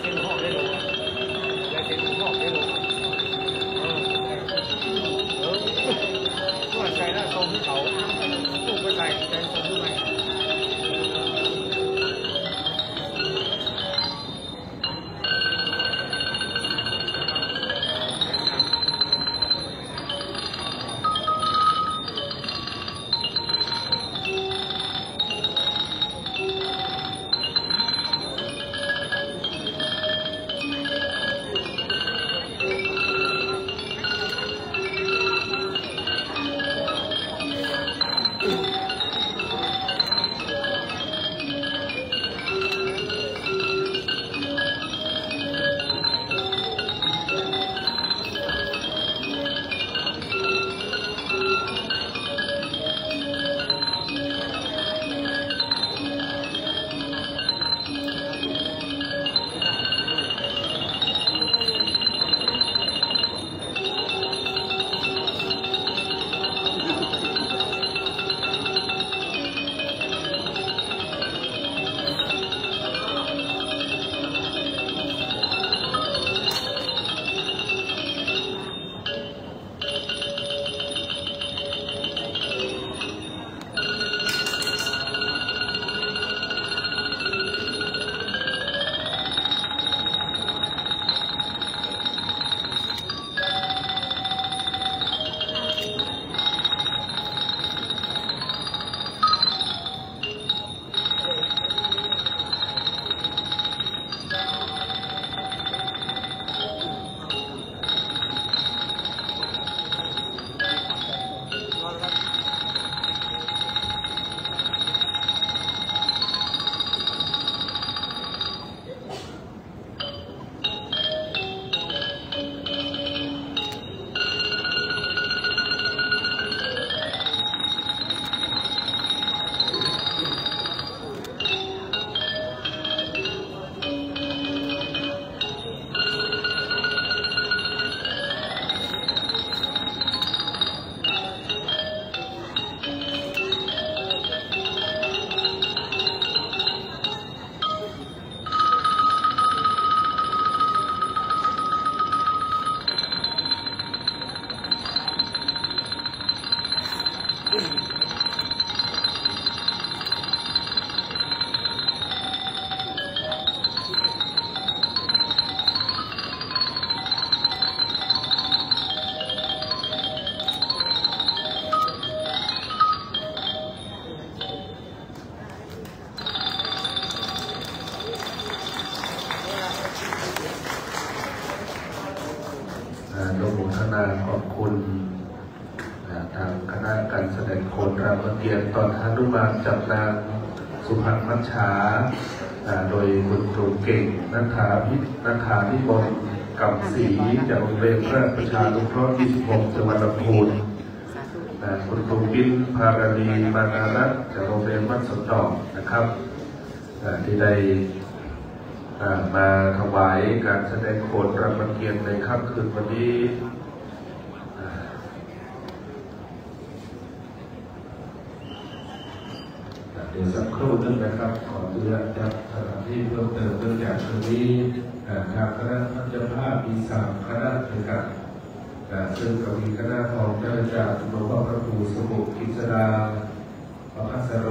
เส้นหอกได้ลงยาเส้นหอกได้ลงก็ใส่แล้วทรงที่เขาลูกไปใส่ใจทรงที่ไหนโดยคณะขอบคุณทางคณะการแสดงโขนรามเกียรติตอนฮนุมานจับนางสุพรรณมัชชาโดยคุณครูเก่งนักขานิบนกำศรีจากโรงเรียนราชประชานุเคราะห์26จังหวัดลำพูนคุณครูปิ้นภารณีมานารัตน์จากโรงเรียนวัดสนดอกนะครับที่ได้มาถวายการแสดงโขนรามเกียรติในค่ำคืนวันนี้เดี๋ยวสักครู่นึงนะครับขออนุญาตจัดสถานที่เพิ่มเติมเนื่องจากคืนนี้ทางคณะเจ้าภาพมี3คณะด้วยกันซึ่งก็มีคณะของเจ้าจากหลวงพ่อพระครูสมุทรกิจดาพระพัสโร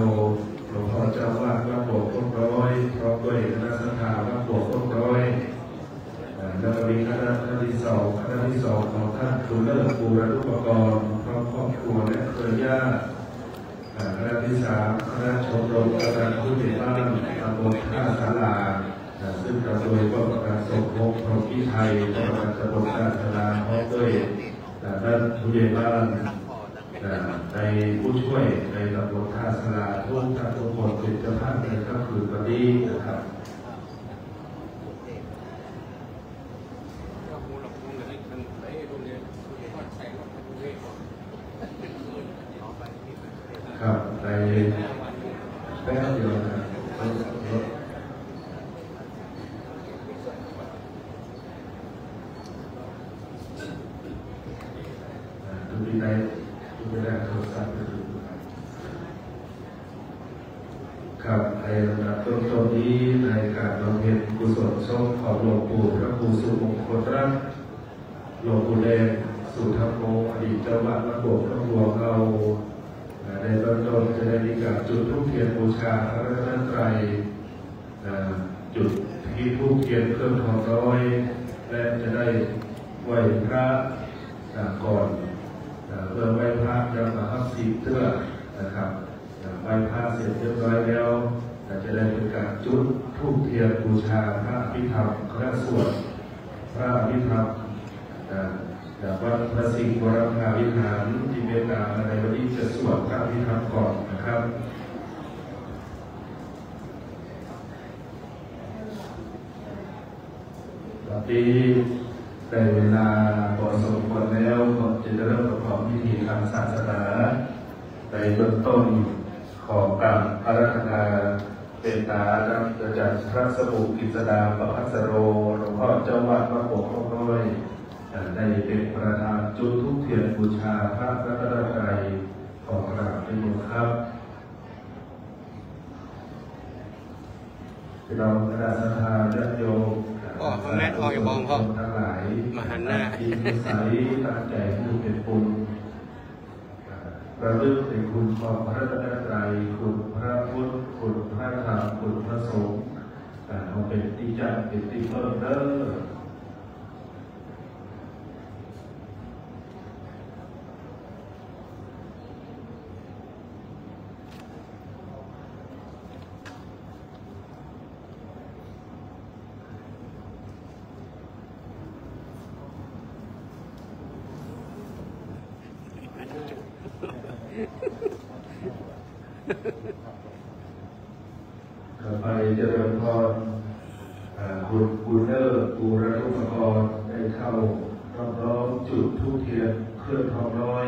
หลวงพ่อเจ้าวาดวัดโบกต้นร้อยพร้อมด้วยคณะสังฆาวัดโบกต้นร้อยแล้วก็มีคณะที่2ของท่านครูเลิศบูรณุปกรณ์พร้อมครอบครัวและเครือญาติคณะที่3คณะชมรมกำนันผู้ใหญ่บ้านตำบลท่าศาลาซึ่งกระทรวงก็ประกาศส่งพบพรหมพิไทยประกาศตำบลท่าศาลาพร้อมด้วยด้านผู้ใหญ่บ้านในผู้ช่วยในตำบลท่าศาลาทุกคนเป็นเจ้าภาพในค่ำคืนวันนี้นะครับครับในแป๊บเดียวนะดูได้โทรศัพท์ครับในระดับต้นนี้ในการบำเพ็ญกุ ศลโชคของหลวงปู่พระครูสุมงคลรัตน์หลวงปู่แดงสุธรรมโมอดีตเจ้าวัดวัดโบสถ์พระหลวงเราในตอนต้นจะได้มีการจุดธูปเทียนบูชาพระรัตนตรัยจุดที่ธูปเทียนเครื่องทองน้อยและจะได้ไหว้พระก่อนเพื่อไหว้พระจะมาทับสีเตื้อนะครับไหว้พระเสร็จเรียบร้อยแล้วจะได้เป็นการจุดธูปเทียนบูชาพระอภิธรรมคณะสวดพระอภิธรรมจากวัดพระสิงห์วรภาวิหารที่เมตตาในวันนี้จะสวดพระอภิธรรมก่อนนะครับตอนนี้ได้เวลาพอสมควรแล้วก็จะเริ่มประกอบพิธีทางศาสนาในเบื้องต้นของการอาราธนาเป็นตาดังจากพระสมุกิษดาประภัสโรหลวงพ่อเจ้าวัดพระโขงน้อยได้เป็นประธานจุดธูปเทียนบูชาพระรัตนตรัยของกราบในหลวงครับเราคณะสัทธาญาติโยมพ่อแม่ออกอย่ามองพ่อ ทั้งหลายมาหันหน้าที่มีสายตั้งใจที่เป็นบุญระลึกในคุณของพระรัตนตรัยคุณพระพุทธคุณพระธรรมคุณพระสงฆ์เอาเป็นที่จัดเป็นที่เพิ่มเด้อต่อไปเจริญพรคุณบุญเลิศบูรณุปกรณ์ได้เข้าร้องจุดธูปเทียนเครื่องทองน้อย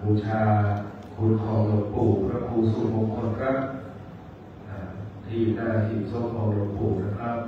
บูชาคุณของหลวงปู่พระครูสุมงคลรัตน์ที่หน้าหิ้งโซ่ของหลวงปู่นะครับ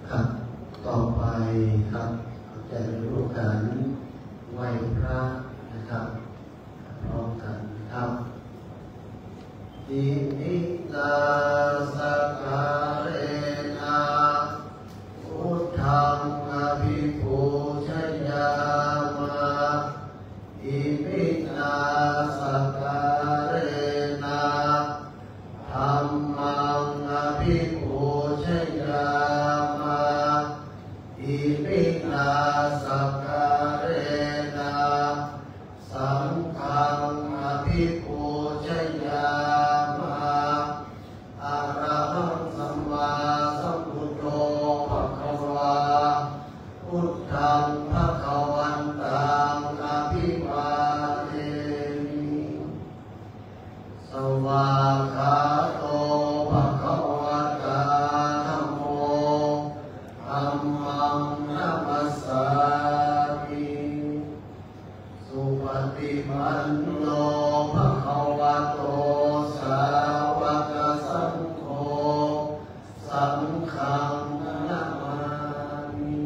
ครับต่อไปครับจะร่วมกันไหว้พระนะครับพร้อมกันครับอิมินาสการเณพุทธังอภิปูชยามะอิมินาสการเณธัมมังอภิปูชยามะอิมินาสการเณสังฆังอภิปูชยามะอะระหังสัมมาสัมพุทโธภะคะวาพุทธังภะคะวันตังอภิวาเทมิสวากขาโตภะคะวะตาธัมโมธัมมังนัมมัสสามิสุปฏิปันโนภะคะวะโตสาวกสังโฆสังฆังนามามิ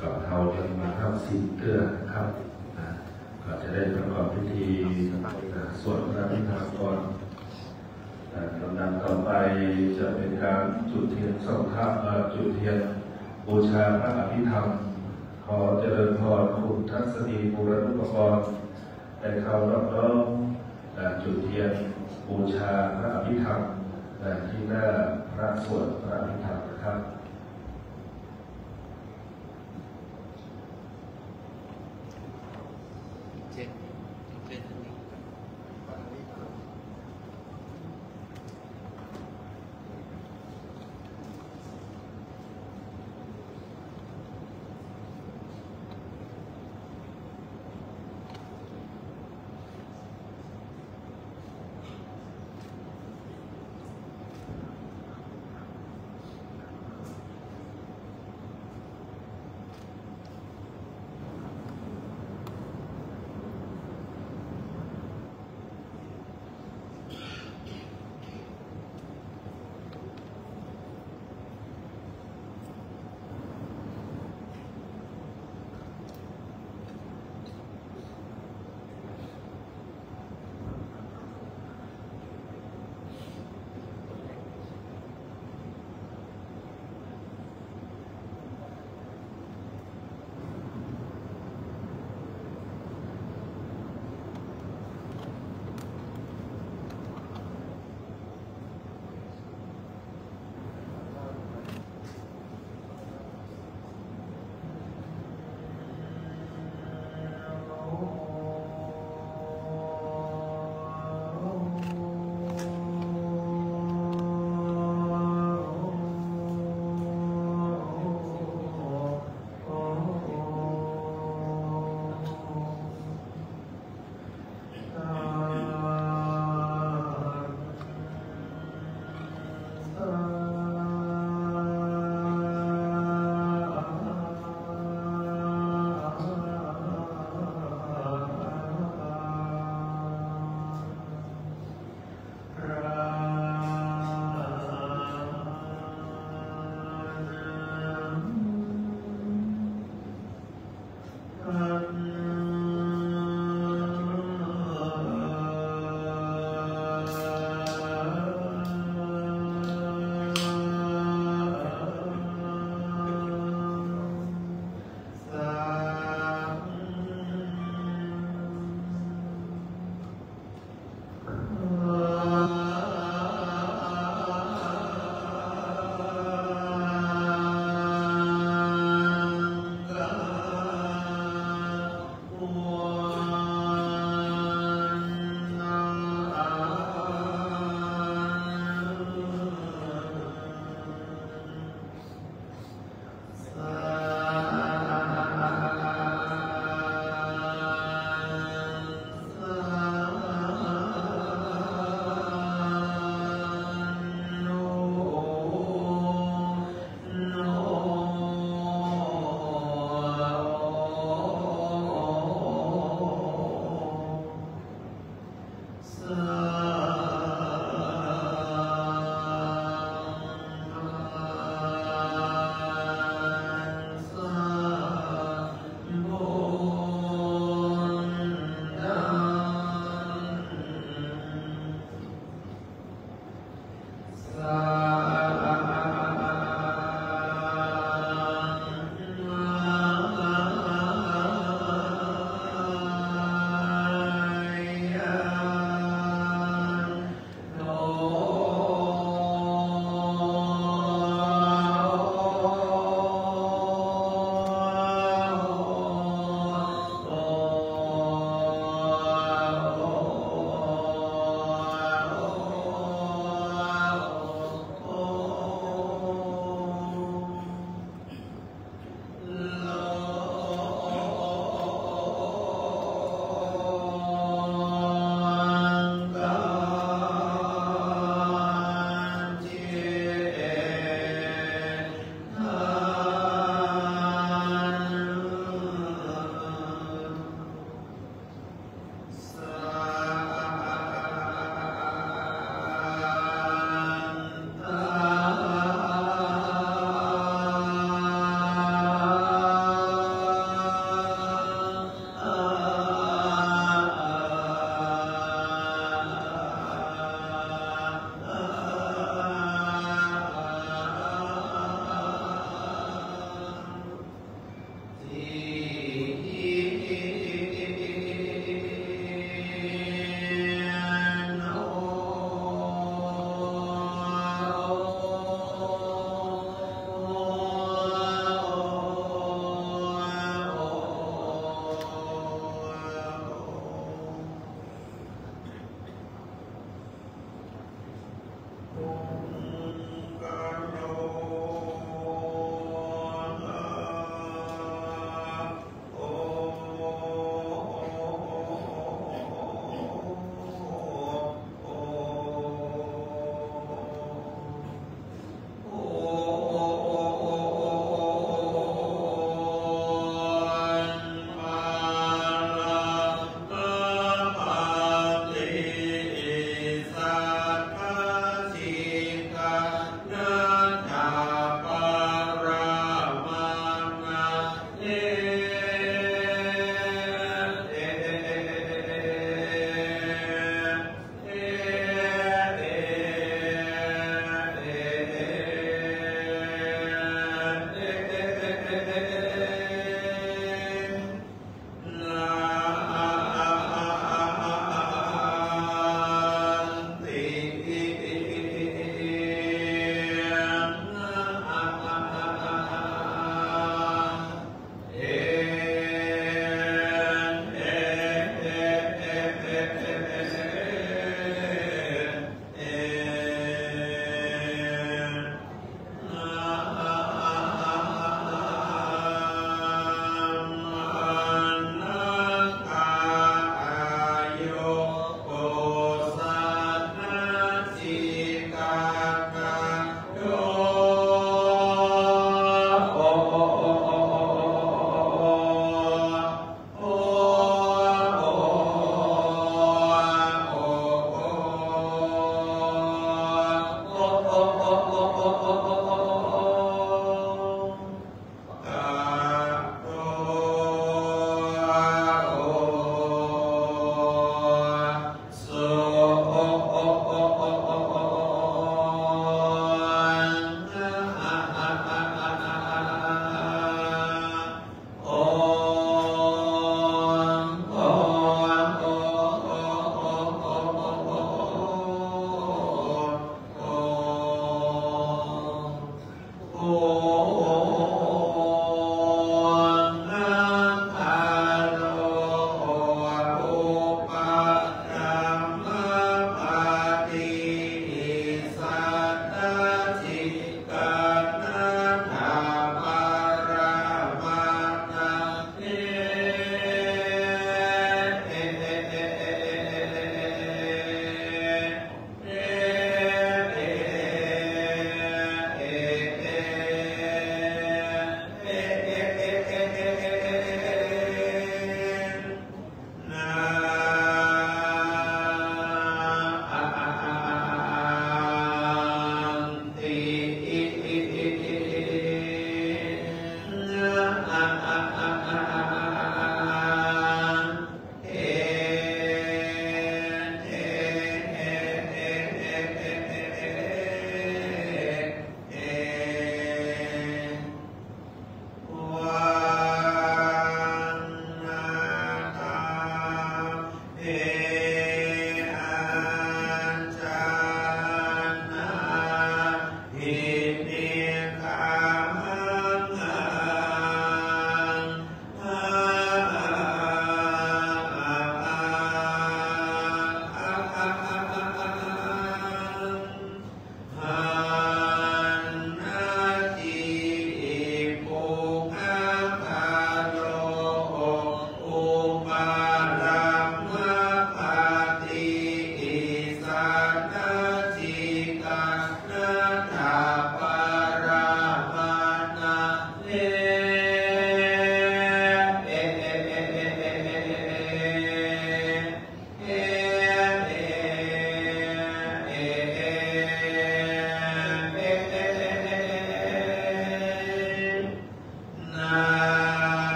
กับเราจะมาทำศีลเกลือนะครับก็จะได้ประกอบพิธีสวดพระอภิธรรมก่อนลำดับต่อไปจะเป็นการจุดเทียนส่องพระจุดเทียนบูชาพระอภิธรรมขอเจริญพรคุณทัศนีบูรณุปกรณ์ได้เข้ารับน้อมจุดเทียนบูชาพระอภิธรรมที่หน้าพระสวดพระอภิธรรมนะครับ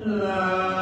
อ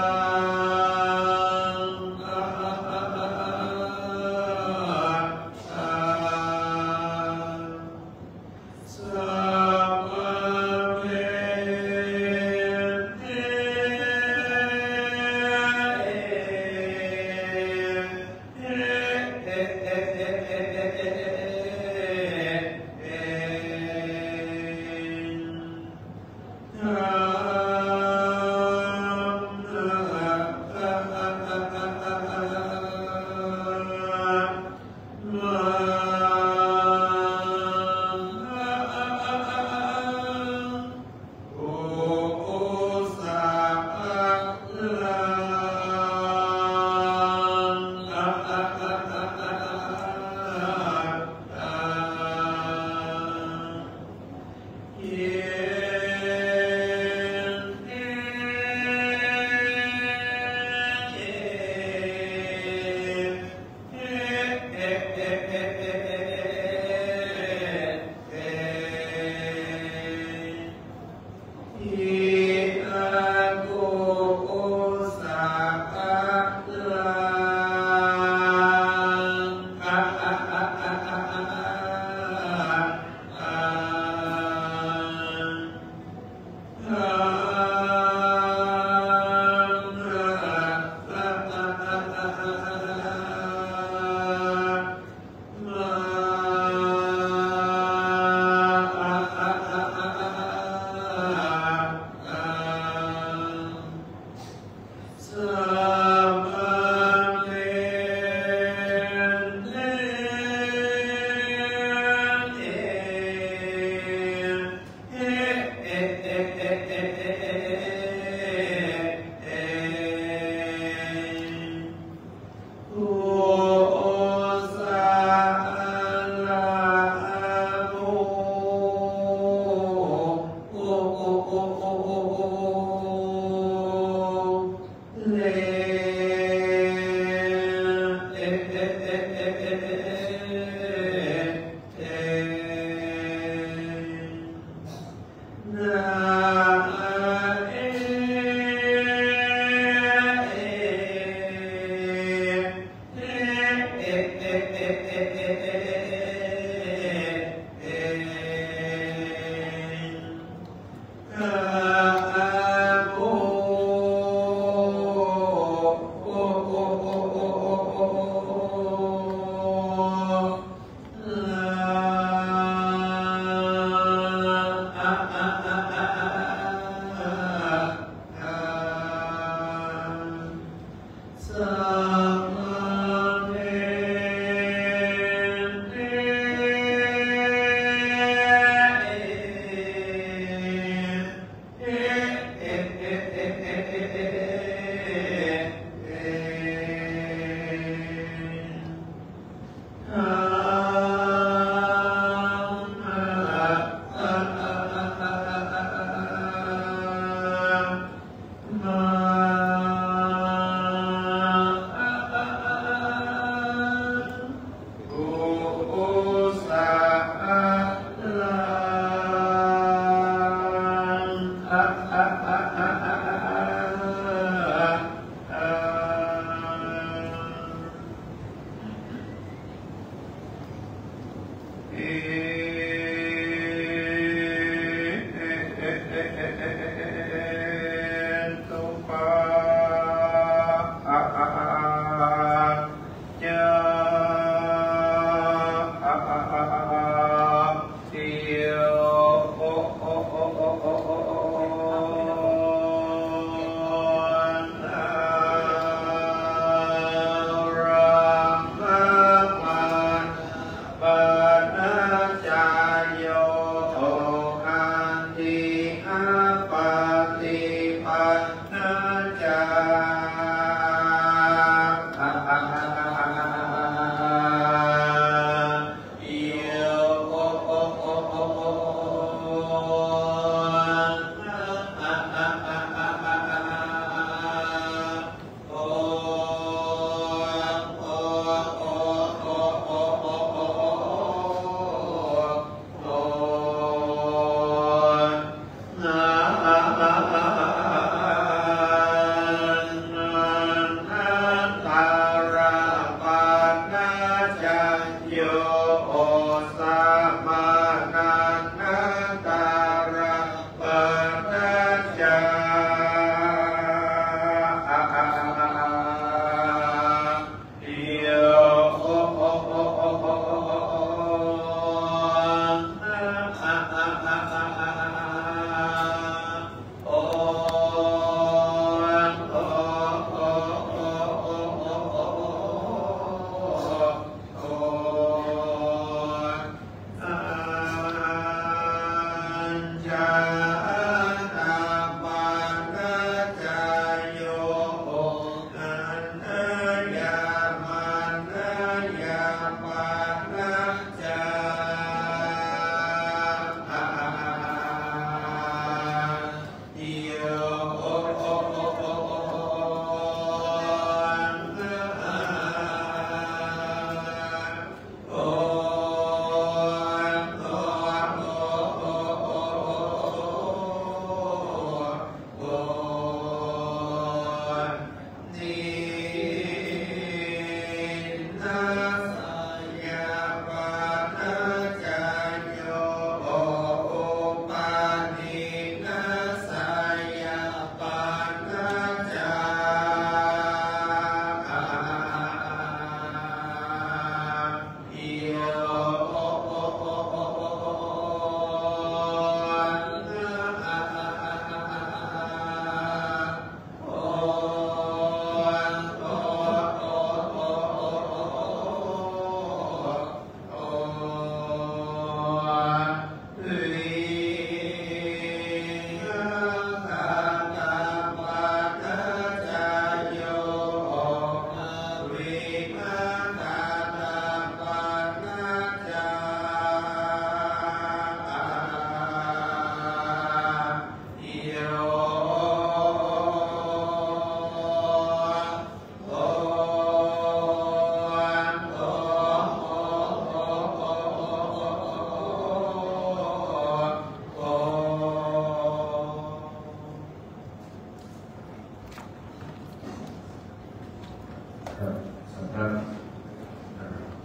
ครับสำนัก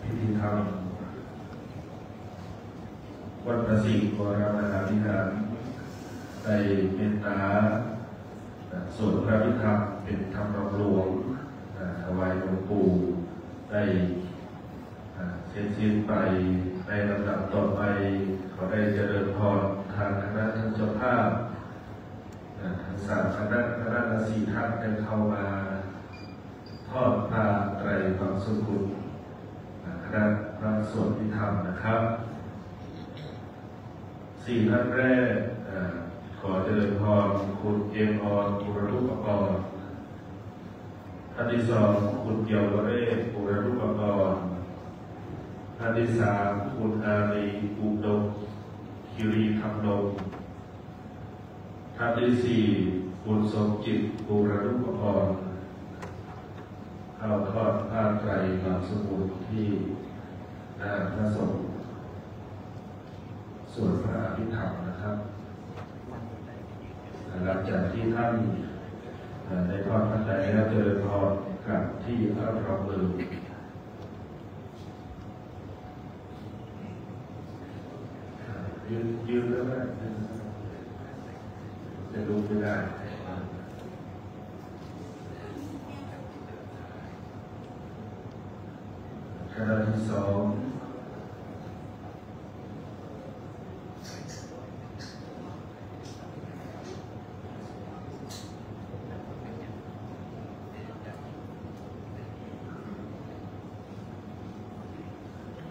พิธีธรรมวัดพระศรีวรมหาวิหารได้เมตตาสวดพระพิธรรมเป็นธรรมรองหลวงถวายหลวงปู่ได้เสร็จสิ้นไปในลำดับต่อไปขอได้เจริญพรทางคณะท่านเจ้าภาพทั้งสามคณะสี่ท่านได้เข้ามาทอดผ้าไตรความสุขุมคณะพระสวดพิธรรมนะครับสี่ท่านแรกขอเจริญพรคุณเอ็มออนปุรรุปกรท่านที่สองคุณเกียวเรศปุรรุปกรท่านที่สามคุณอารีอุดมคิรีธรรมดงท่านที่สี่คุณสมจิตปุรรุปกรเข้าทอดผ้าไตรความสุขุมที่พระสงฆ์ส่วนพระอภิธรรมนะครับหลังจากที่ท่านในทอดพระไตรแล้วเจริญพรกับที่พระรองมือยืนแล้วนะจะดูไม่ได้คณะที่สอง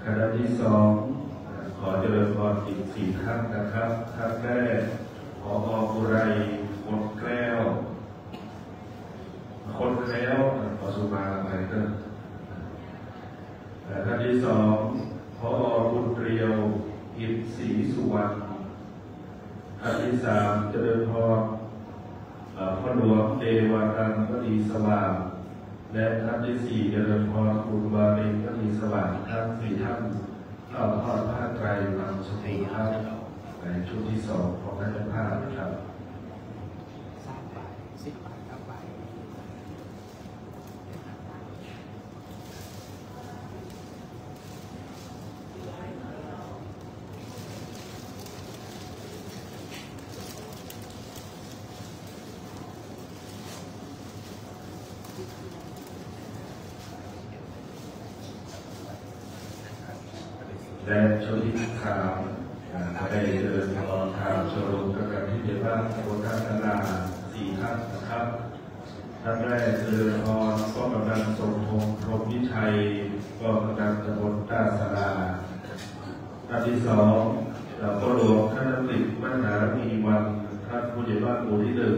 คณะที่สองขอเจริญพรอีกสี่ท่านนะครับท่านแรกผอ.บุไรคนแก้วขอสุมาอะไรเด้อท่านที่สองผอ.บุญเรียวอินทร์ศรีสุวรรณท่านที่สามเจริญพรพ่อหลวงเดวานันท์วดีสว่างและท่านที่สี่เจริญพรคุณวารินวดีสว่างทั้งสี่ท่านเข้าทอดผ้าไตรความสุขุมครับในชุดที่สองของท่านเจ้าภาพนะครับ3 บาท 10 บาท 9 บาทและชุดที่สามได้เดินทางทางโชว์รูมกับที่เดียบ้านตำบลท่าตลาดสี่ท่านนะครับท่านแรกเดินพรก็กำลังทรงพงษ์พรหมวิชัยก็กำลังตำบลท่าตลาดท่านที่สองพ่อหลวงท่านนักติดมหามีวันท่านผู้ใหญ่บ้านหมู่ที่หนึ่ง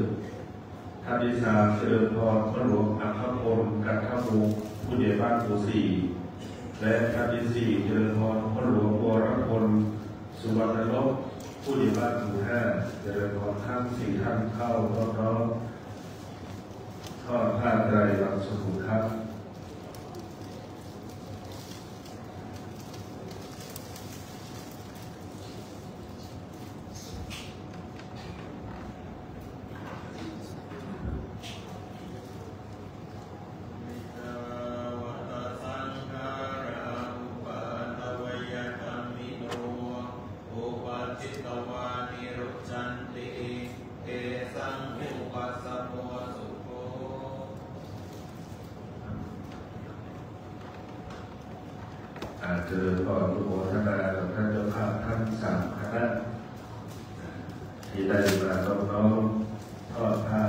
ท่านที่สามเดินพรพ่อหลวงอัครพลกันทมุงผู้ใหญ่บ้านหมู่สี่และท่านที่สี่เจริญพรพ่อหลวงวรพลสุวรรณลบผู้ใหญ่บ้านหมู่ห้าเจริญพรทั้งสี่ท่านเข้าน้อมทอดผ้าไตรความสุขุมครับเจริญพรทุกโมทนากับท่านเจ้าภาพทั้งสามคณะที่ได้มาน้อมทอดผ้า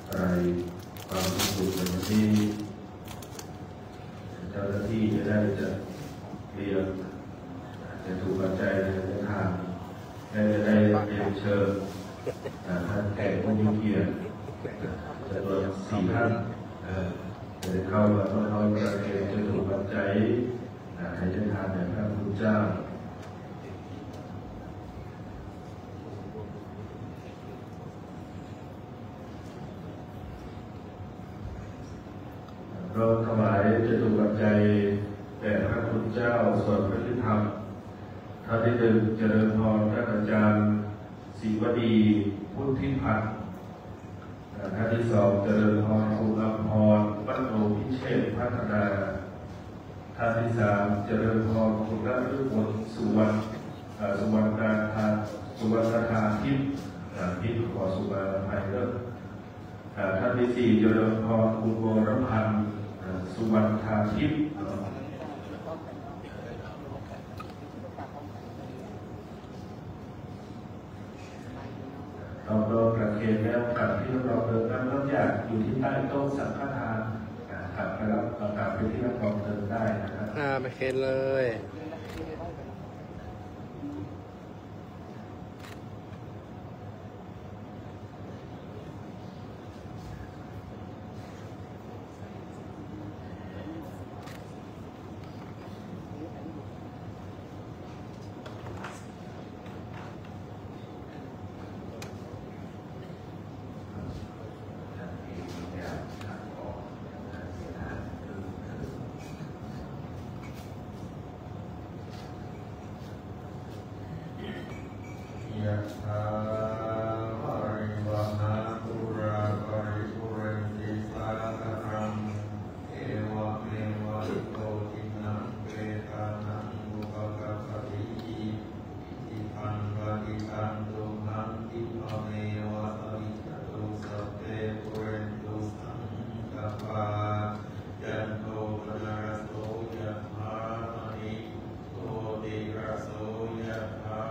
ไตรความสุขุมในวันนี้เจ้าหน้าที่จะได้จะเรียนจะถูกปัจจัยในทางและจะได้เรียนเชิญท่านแขกผู้มีเกียรติจำนวนสี่ท่านจะได้เข้ามาน้อยประเคนจะถูกปัจจัยให้ได้ทานแด่พระพุทธเจ้าเราถวายจตุปัจจัยแด่พระพุทธเจ้าส่วนพระธรรมท่านที่หนึ่งเจริญพรท่านอาจารย์ศรีวดีพุทธิพัฒน์ท่านที่สองเจริญพรคุณอภรณ์ ปัตโนพิเชษพัฒนาท่านที่3เจริญพรคุณรัตน์ฤบลสุวรรณธาทิพย์ทิพย์ขอสุวรรณภัยเลิศท่านที่4เจริญพรคุณวรพันธ์สุวรรณธาทิพย์เราประเคนแล้วกับที่เราเดินน้ำน้ำอยากอยู่ที่ใต้โต๊ะสังฆทานกลับไปรับกลับไปที่รับรองเดินได้นะครับประเคนเลยยะถาภริวหาปุราปริปุเรนติสาครังเอวะเมวะอิโตทินังเปตานังอุปกัปปติอิทังปฏิตังตุหังติภเมวะอวิชตุสัพเพปุเรนตุสังกปายันโตปนะระโสยะถามณิโตติระโสยะถา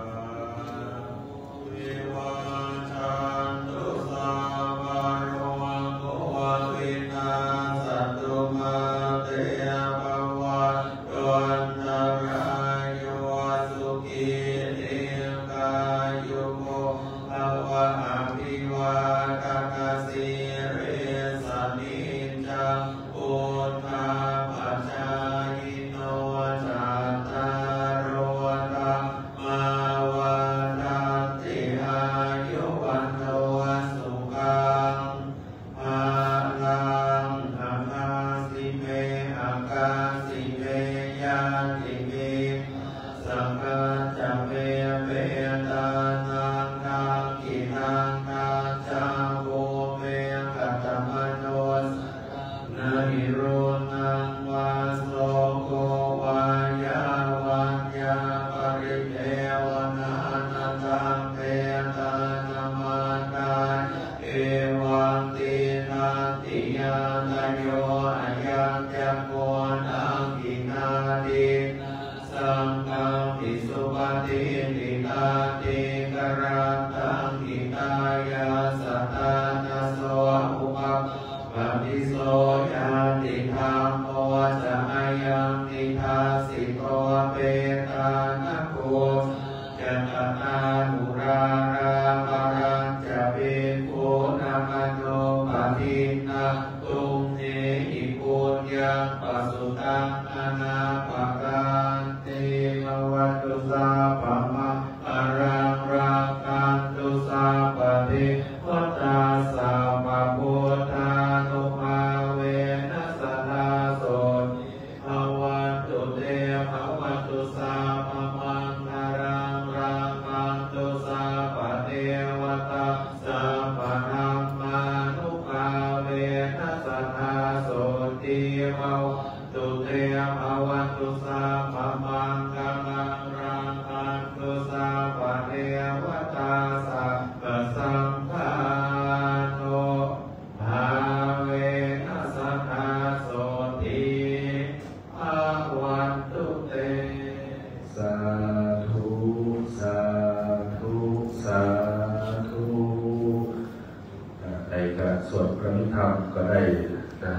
สวดพระนิพพานก็ได้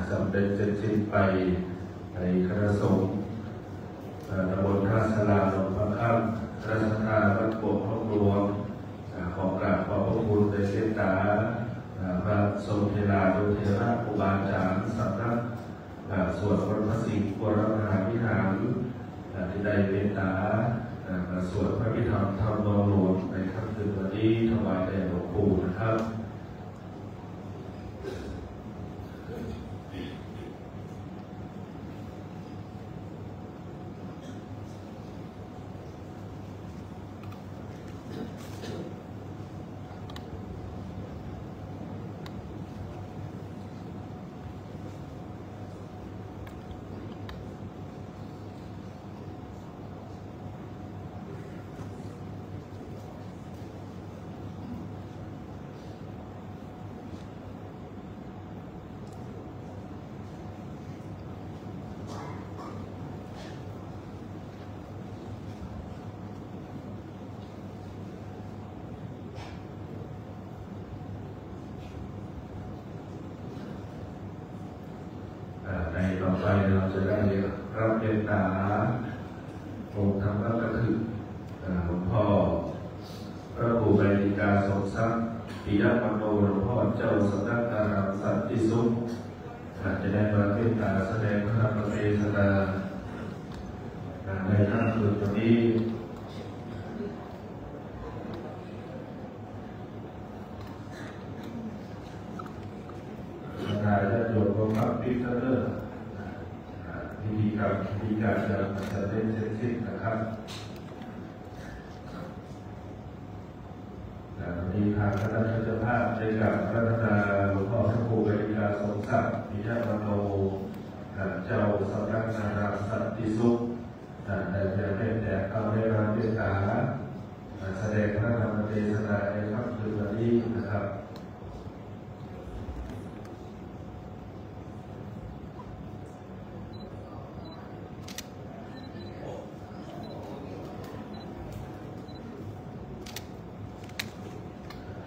สำเร็จเสร็จสิ้นไปในคณะสงฆ์ตำบลท่าสลาหนองพระข้ามราชทานวัดโป่งห้องรวมขอกราบขอบพระคุณในเสตาพระสมเด็จโดยเทระครูบาอาจารย์สำนักสวดพระสิงห์วรมหาวิหารที่ได้เมตตาสวดพระพิธรรมธรรมหลวงในค่ำคืนวันนี้ถวายแด่หลวงปู่นะครับ ต่อไปเราจะได้รับเมตตาองค์ธรรมกถึกหลวงพ่อพระครูใบดิกาสมทรัพย์ปิยมโนหลวงพ่อเจ้าสำนักอารามสันติสุขจะได้รับเมตตาแสดงพระธรรมเทศนาในค่ำคืนวันนี้นายจะโยมก็พักพิจารณาพิธีกรรมพิธีการจะได้เสร็จสิ้นนะครับวันนี้ทางคณะเจ้าภาพได้กราบพระนาหลวงพ่อพระครูใบดิกาสมศักดิ์ปิยมโนเจ้าสำนักอารามสันติสุขได้แต่เข้าได้รับเมตตาแสดงพระธรรมเทศนาในค่ำคืนวันนี้นะครับ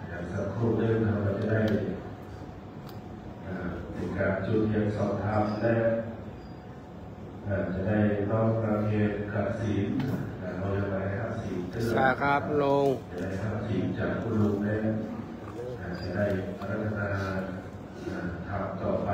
อย่างสักครู่เรื่องเราจะได้เป็นการจุดเทียนสอบธรรมและจะได้น้อมประเคนขัดศีลเราจะไปขัดศีลครับลงจะได้ขัดศีลจากคุณลุงได้จะได้พัฒนาทำต่อไป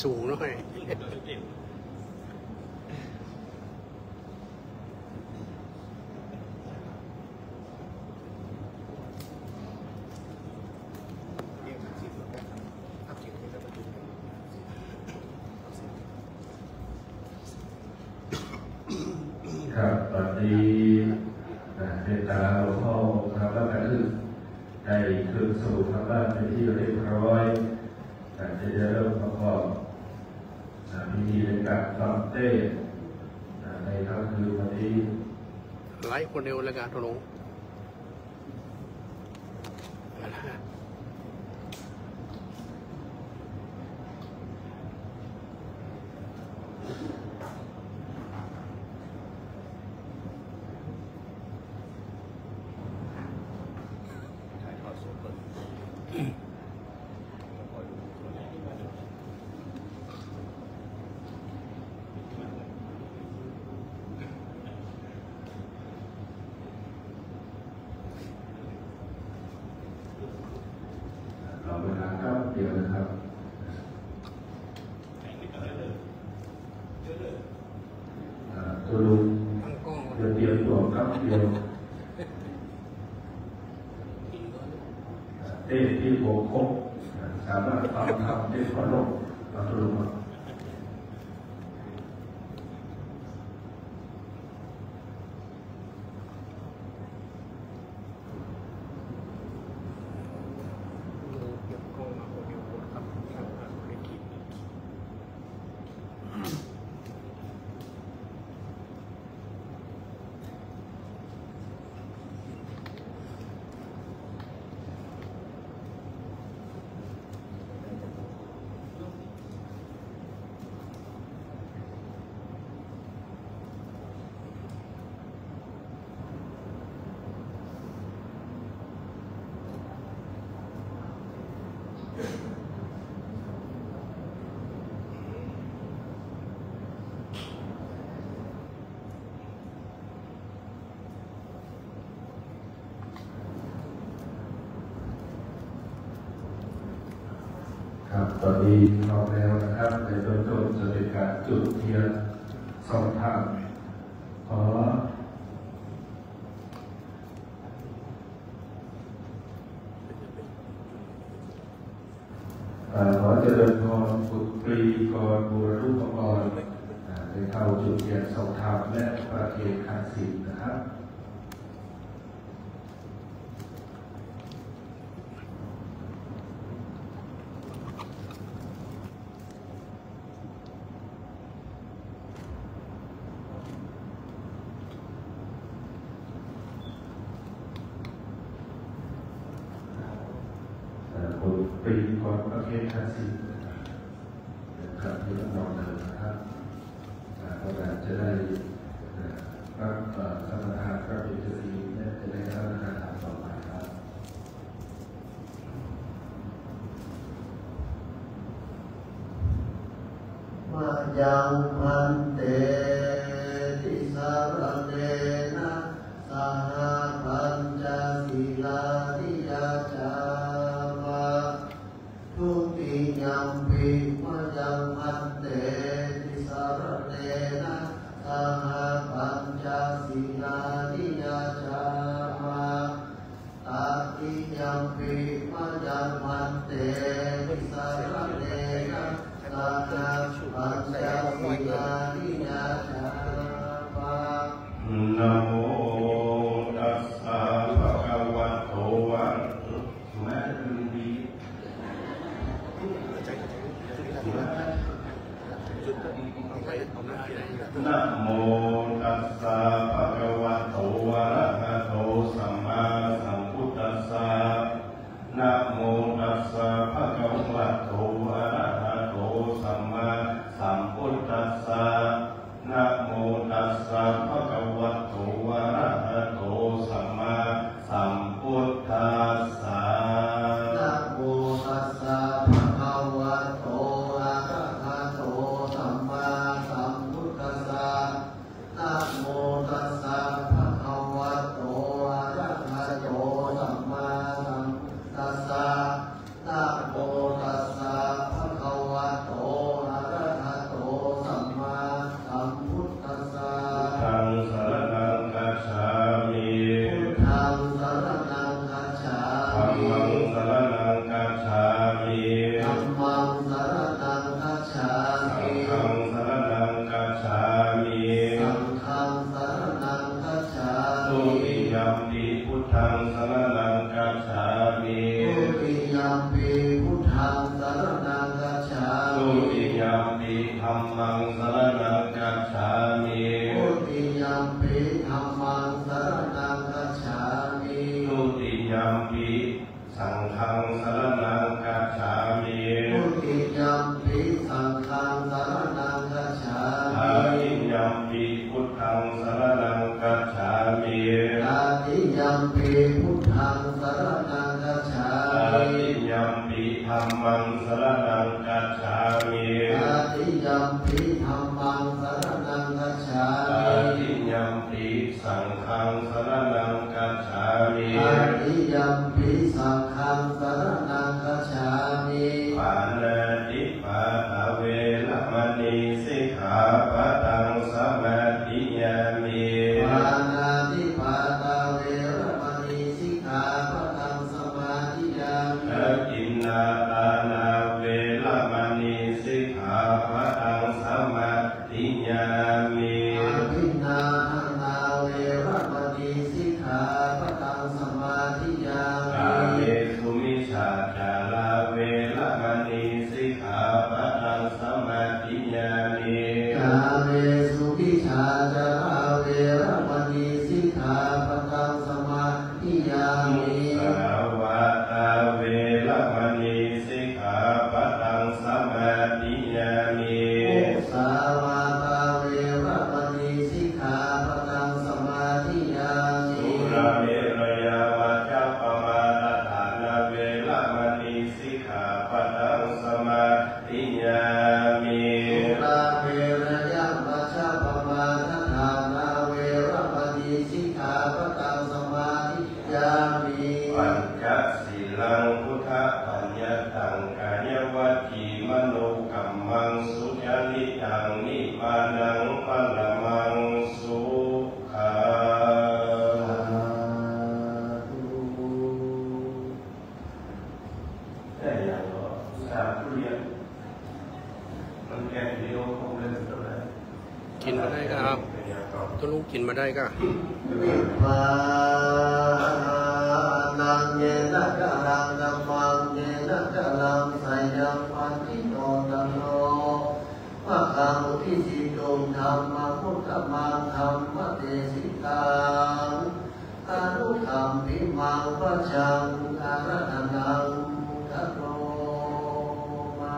สูงหน่อยครับตอนนี้เมตตาหลวงพ่อทำแล้วกันได้คืนสู่ทางบ้านเป็นที่เรียบร้อยจะเริ่มประกอบพิธีในการฟังเต้ในค่ำคืนวันนี้ไลฟ์คนเดียวแล้วกันทุกคนเราเวลาครับเดียวนะครับตัวลุงเตรียมตัวครับเดียวเต้ที่โบกคบสามารถฟังทำได้ขอลงมาตัวลุงตอนนี้พร้อมแล้วนะครับในเบื้องต้นจะเป็นการจุดเทียนสองทางขอ ขอเจริญพรบุตรีกรบูรณุปกรณ์ได้เข้าจุดเรียนทรงธรรมและประเคนขันธ์ศีลนะครับบุตรีกรประเคนขันธ์ศีลนะครับที่เราเดินนะครับก็จะได้รับสมถะพระบิดาศีลและจะได้รับการทำต่อไปครับมายังพันเตติสารเนนะสหปัญจศีลานิยาจามาทุติยัมปิมายังพันเตติสารเนนะสหปัญจศีลานิยาจามาตติยัมปิมายังพันเตติสารเนนะสหปัญจศีลานิยาจามานะโมตัสสะภะคะวะโตอะแม่ดีนะโมตัสสะภะคะวะโตอะระหะโตสัมมาสัมพุทธัสสะนะโมตัสสะภะคะวะโตอะระหะโตสัมมาสัมพุทธัสสะนะโมตัสสะภะคะวะโตอะระหะโตสัมมาสัมพุทธัสสะนะโมตัสสะภะคะวะโตอะระหะโตสัมมาสัมพุทธัสสะนะโมตัสสะภะคะวะโตอะระหะโตสัมมาสัมพุทธัสสะนะโมตัสสะภะคะวะโตอะระหะโตสัมมาสัมพุทธัสสะธังสรณังคัจฉามิพุทธังสรณังคัจฉาธัมมิมังสรณังคัจฉามิ ธัมมังสรณังคัจฉาสังมิฆังสรณังคัจฉามิ สังฆังสรณังคัจฉาตุมิติยัมปิพุทธังสรณังคัจฉามิ ทุติยัมปิพุทธังสรณังคัจฉาตุมิติยัมปิธัมมังสรณังคัจฉามิ ทุติยัมปิธัมมังสรณังคัจฉามิตุติยัมปิสังฆังสรณังคัจฉามิทุติยัมปิสังฆังสรณังคัจฉาอา มิ ทิยัมปิพุทธังสรณังคัจฉามิ อาทิยัมปิพุทธังสรณังคัจฉาอามิทิยัมปิธัมมังสรณังคัจฉามิ อาทิยัมปิธัมมังสรณังคัจฉาอามิทิยัมปิสังฆังสรณังคัจฉามิ อาทิยัมปิสังฆังสรณังคัจฉามิปานาติปาตาเวรมณีสิกขาปะทังสมาธิยามิปานาติปาตาเวรมณีสิกขาปะทังสมาธิยามิอาทินนาทานาเวรมณีสิกขาปะทังสมาธิยามิอาทินนาทานาเวรมณีสิกขาปะทังสมาธิยามิกาเมสุมิชาจาราเวรมณีสิกขาปะทังสมาธิยามิกาเมสุมิชาจาราเวรมณีสิกขาปะทังสมาธิยามิสาวาตาเวรมณีสิกขาปะทังสมาธิยามิสาวาตาเวรมณีสิกขาปะทังสมาธิยามิสุราเมรยาวาจาปมาตฐานาเวรมณีสิกขาปะทังสมาธิยามิสุราเมรยาวาจาปมาตฐานาเวรมณีสิกขาปะทังสมาธิยามิปัญจศีลังพุทธปัญญตังกายวจีมโนกัมมังสุจริตังนิพพานังปัลมังสุขังได้อย่างหรอสาธุ กินมาได้ก็ครับตัวลูกกินมาได้ก็นิพพานังเยนะกะลังธัมมังเยนะกะลังสัยยังปันติโตตันโนมะขังทิสิโตธัมมะพุทธมังธัมมะเตสิตังอนุธัมมิมังวัจจังอารัตนังทัตโตมา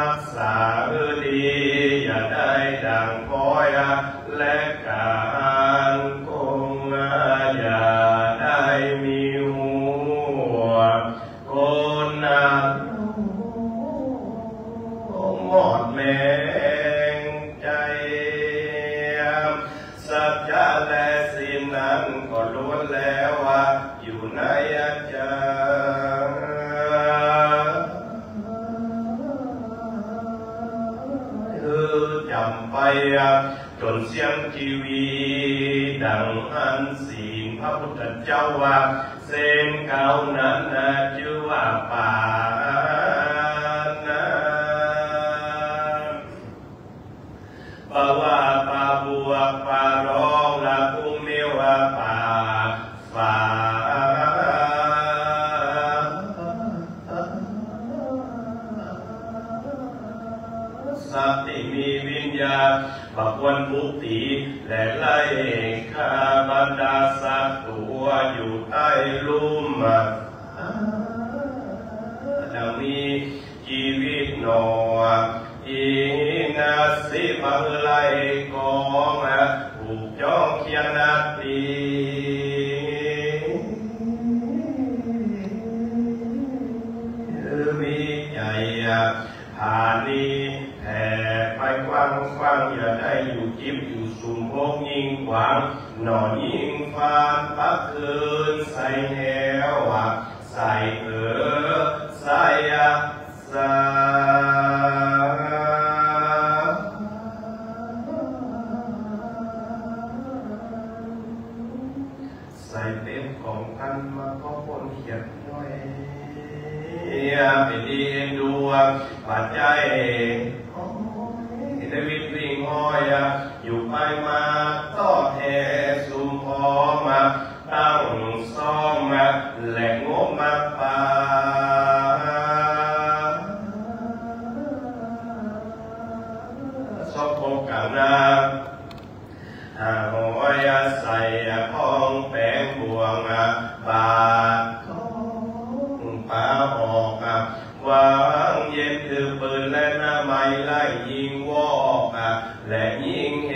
รักษาดีอย่าได้ดังคอยและการคงอย่าได้มีหัวคนหมดแมงใจสัจจะและศีลนั้นก็ล้วนแล้วว่าอยู่ในอาจารย์จำไปจนเสียงทีวีดังอันศีลพระพุทธเจ้าว่าเส้นเก่านั้นชื่อว่าป่าป่าว่าป่าบัวป่าร้องละกุ้งเมียวป่าฝ่าสัตติมีวิญญาณบักวันบุติและไล่ข้าบรรดาสัตว์ตัวอยู่ใต้ลุ่มดังมีชีวิตหนออีนาสิบังไลกองถูกจ้องเขียนนาตีมีใจผานีแผ่ไปกว้างอย่าได้อยู่จิบอยู่สุ่มพกยิงขวางหนอนยิงฟานปักคืนใส่แหวใส่ใส่ใส่เต็มของกันมาก็คนเขียนน้อยเป็นดีเอ็นดูปัจจัยได้วิตวิ่งห้อยอยู่ไปมาต่อแห่สุ่มพอมาตั้งซ้อมแหลกงบมาป่าสอบโคกันนาหอยใส่พองแป้งบวงบาดป่าออกวางเย็นถือปืนและหน้าไม้ไล่ยิงวอกและยิงเฮ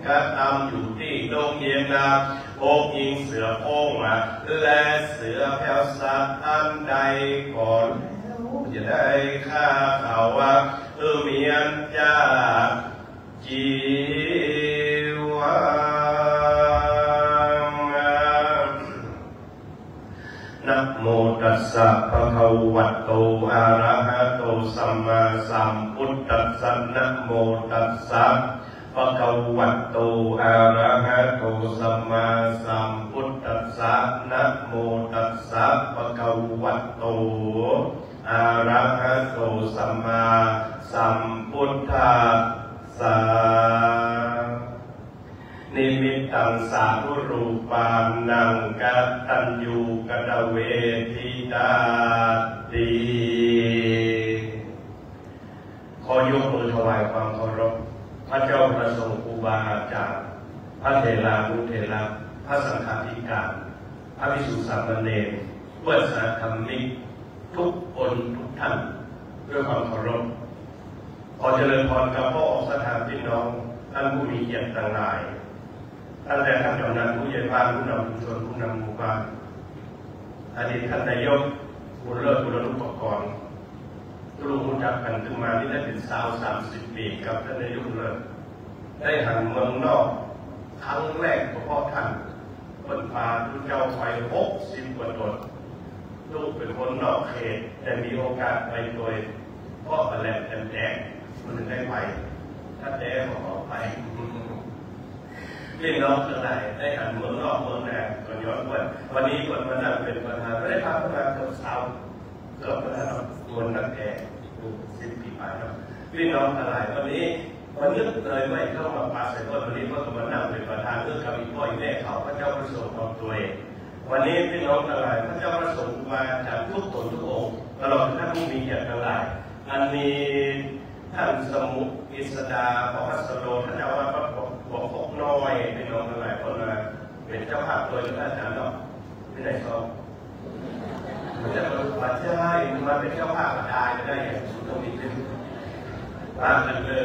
กระทำอยู่ที่ดงเย็นโอกยิงเสือโค้งและเสือแผ่วสัตว์อันใดก่อนจะได้ฆ่าเขาเมียนจ้าจีวานะโมตัสสะภะคะวะโตอะระหะโตสัมมาสัมพุทธัสสะนะโมตัสสะภะคะวะโตอะระหะโตสัมมาสัมพุทธัสสะนะโมตัสสะภะคะวะโตอะ มิตตังสาธุรูปานังกตัญญูกตเวทิตาติขอยกมือถวายความเคารพพระเจ้าประสงค์ครูบาอาจารย์พระเถรานุเถระพระสังฆาธิการพระภิกษุสามเณรเพื่อนสาธรรมิกทุกคนทุกท่านด้วยความเคารพขอเจริญพรกับพ่อสถานพี่น้องท่านผู้มีเกียรติทั้งหลายตั้งแต่ท่านกำนันผู้ใหญ่บ้านผู้นำชุมชนผู้นำหมู่บ้านอดีตท่านนายกบุญเลิศบุรณุปกรณ์ลุงรู้จักกันขึ้นมานี่ได้เป็น30 ปีกับท่านนายกเลิศได้หันเมืองนอกครั้งแรกของพ่อท่านคนพาทุกเจ้าไป60 กว่าตนลูกเป็นคนนอกเขตแต่มีโอกาสไปโดยพ่อแหลมแดงมันถึงได้ไปถ้าแดงขอไปพี่น้องทั้งหลายได้หันเมืองนอกเมืองนาก่อนย้อนวันนี้คนมานั่งเป็นประธานไม่ได้พาประธานเกือบประธานตัวนักแก่10 ปีไปแล้วพี่น้องทั้งหลายวันนี้วันนึกเลยไม่เข้ามาปาใส่ต้นวันนี้ก็มานั่งเป็นประธานเรื่องกับอีพ่ออีแม่เขาพระเจ้าประสงค์ของตัวเองวันนี้พี่น้องทั้งหลายพระเจ้าประสงค์มาจากทุกตนทุกองค์ตลอดท่านผู้มีเกียรติทั้งหลายอันมีท่านสมุทรอิสดาพระพัสโรท่านเจ้าว่าพระบอกพกน้อยพี่น้องทั้งหลายคนมาเป็นเจ้าภาพโดยท่านอาจารย์เนาะที่ไหนซ้อมมันจะมาใช่มาเป็นเจ้าภาพกระจายได้อย่างสุดตรงนี้ขึ้นตามกันเลย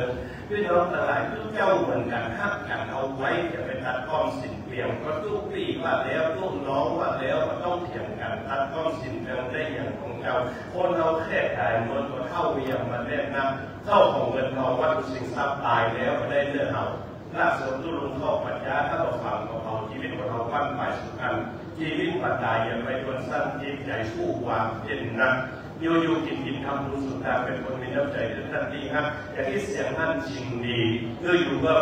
พี่น้องทั้งหลายทุกเจ้าเหมือนกันห้ามกันเอาไว้จะเป็นตัดก้อนสินเปลี่ยนก็ทุกปีว่าแล้วทุกน้องว่าแล้วมันต้องเถียงกันตัดก้อนสินเปลี่ยนได้อย่างของเราคนเราแค่ขายเงินก็เข้าเวียงมาแน่นำเข้าของเงินทองวัตถุสิ่งทรัพย์ตายแล้วมาได้เนื้อเห่าล่าสุดตุลุงเข้าปัญญาถ้าเราฟังของเราชีวิตของเราปั้นไปสุดกันชีวิตปัจจัยอย่าไปทวนสั้นจิตใจสู้ความเย็นนักอยู่กินทำบุญสุดท้ายเป็นคนมีน้ำใจที่ท่านดีครับอย่างที่เสียงท่านชิงดีอยู่เพื่อ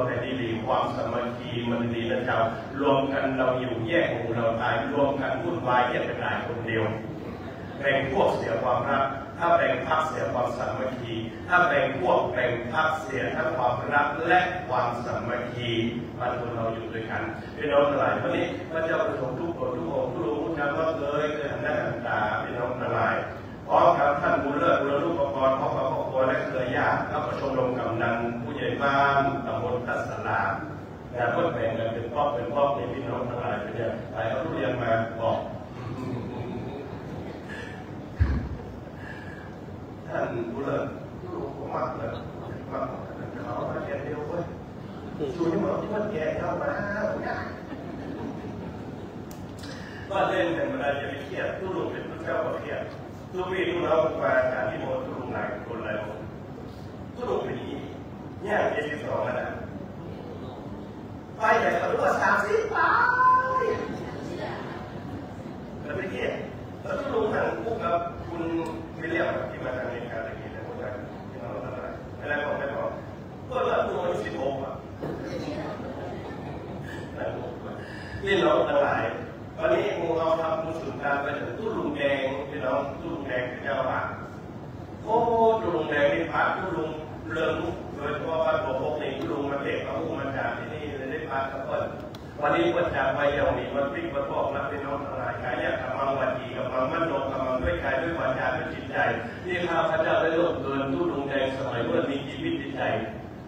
ให้ดีความสามัคคีมันดีนะเจ้ารวมกันเราอยู่แยกหมู่เราตายรวมกันวุ่นวายแยกเป็นหลายคนเดียวแบ่งพวกเสียความรักถ้าแบ่งพรรคเสียความสามัคคีถ้าแบ่งพวกแบ่งพรรคเสียทั้งความรักและความสามัคคีมันคนเราอยู่ด้วยกันพี่น้องทั้งหลายวันนี้พระเจ้าประสงค์ทุกคนทุกองค์ทุกรู้นะว่าเคยหันหน้าหันตาพี่น้องทั้งหลายพร้อมกับท่านบุญเลิศบุรณุปกรณ์พร้อมกับครอบครัวและเครือญาติแล้วก็ชมรมกำนันผู้ใหญ่บ้านตำบลทัศลาแต่ก็แบ่งกันเป็นครอบในพี่น้องทั้งหลายเป็นอย่างไรเขาเรียนมาบอกท่านบุญเลิศรู้มากเลยมากเขามาแก่เดียวเว้ยชูนี่มันแก่เข้ามาว่าเล่นแต่เวลาจะไปเครียดตู้ลุงเป็นพระเจ้าก็เครียดตู้พี่ตู้น้องมาการที่โมตู้ลุงไหนคนไรตู้ลุงเป็นอย่างนี้เนี่ย72นะไปใหญ่เขารู้ว่า30ไปแล้วไม่เครียดแล้วตู้ลุงนั่งคู่กับคุณวิลเลียมที่มาจากอเมริกาตะกี้แต่คนนั้นที่เราทำอะไรไม่บอกก็เริ่มตัว16อ่ะนี่เราทั้งหลายวันนี้เราทำบุญสุนทรไปถึงตู้ลุงแดงพี่น้องตู้ลุงแดงเป็นเจ้าป่าโอ้ตู้ลุงแดงนี่พาตู้ลุงเริ่มโดยเฉพาะบ้านโป่งนี่ตู้ลุงมาเด็กมาอุ้มมาจากที่นี่เลยได้พากับเพื่อนวันนี้ก็จากไปอย่างนี้มันพลิกมาบอกนะพี่น้องทั้งหลายกายกับมังวันดีกับมังมั่นโลกับมังด้วยกายด้วยวาจาด้วยจิตใจนี่ข้าพเจ้าได้ร่วมเกินตู้ลุงแดงสมัยเมื่อมีชีวิตจิตใจ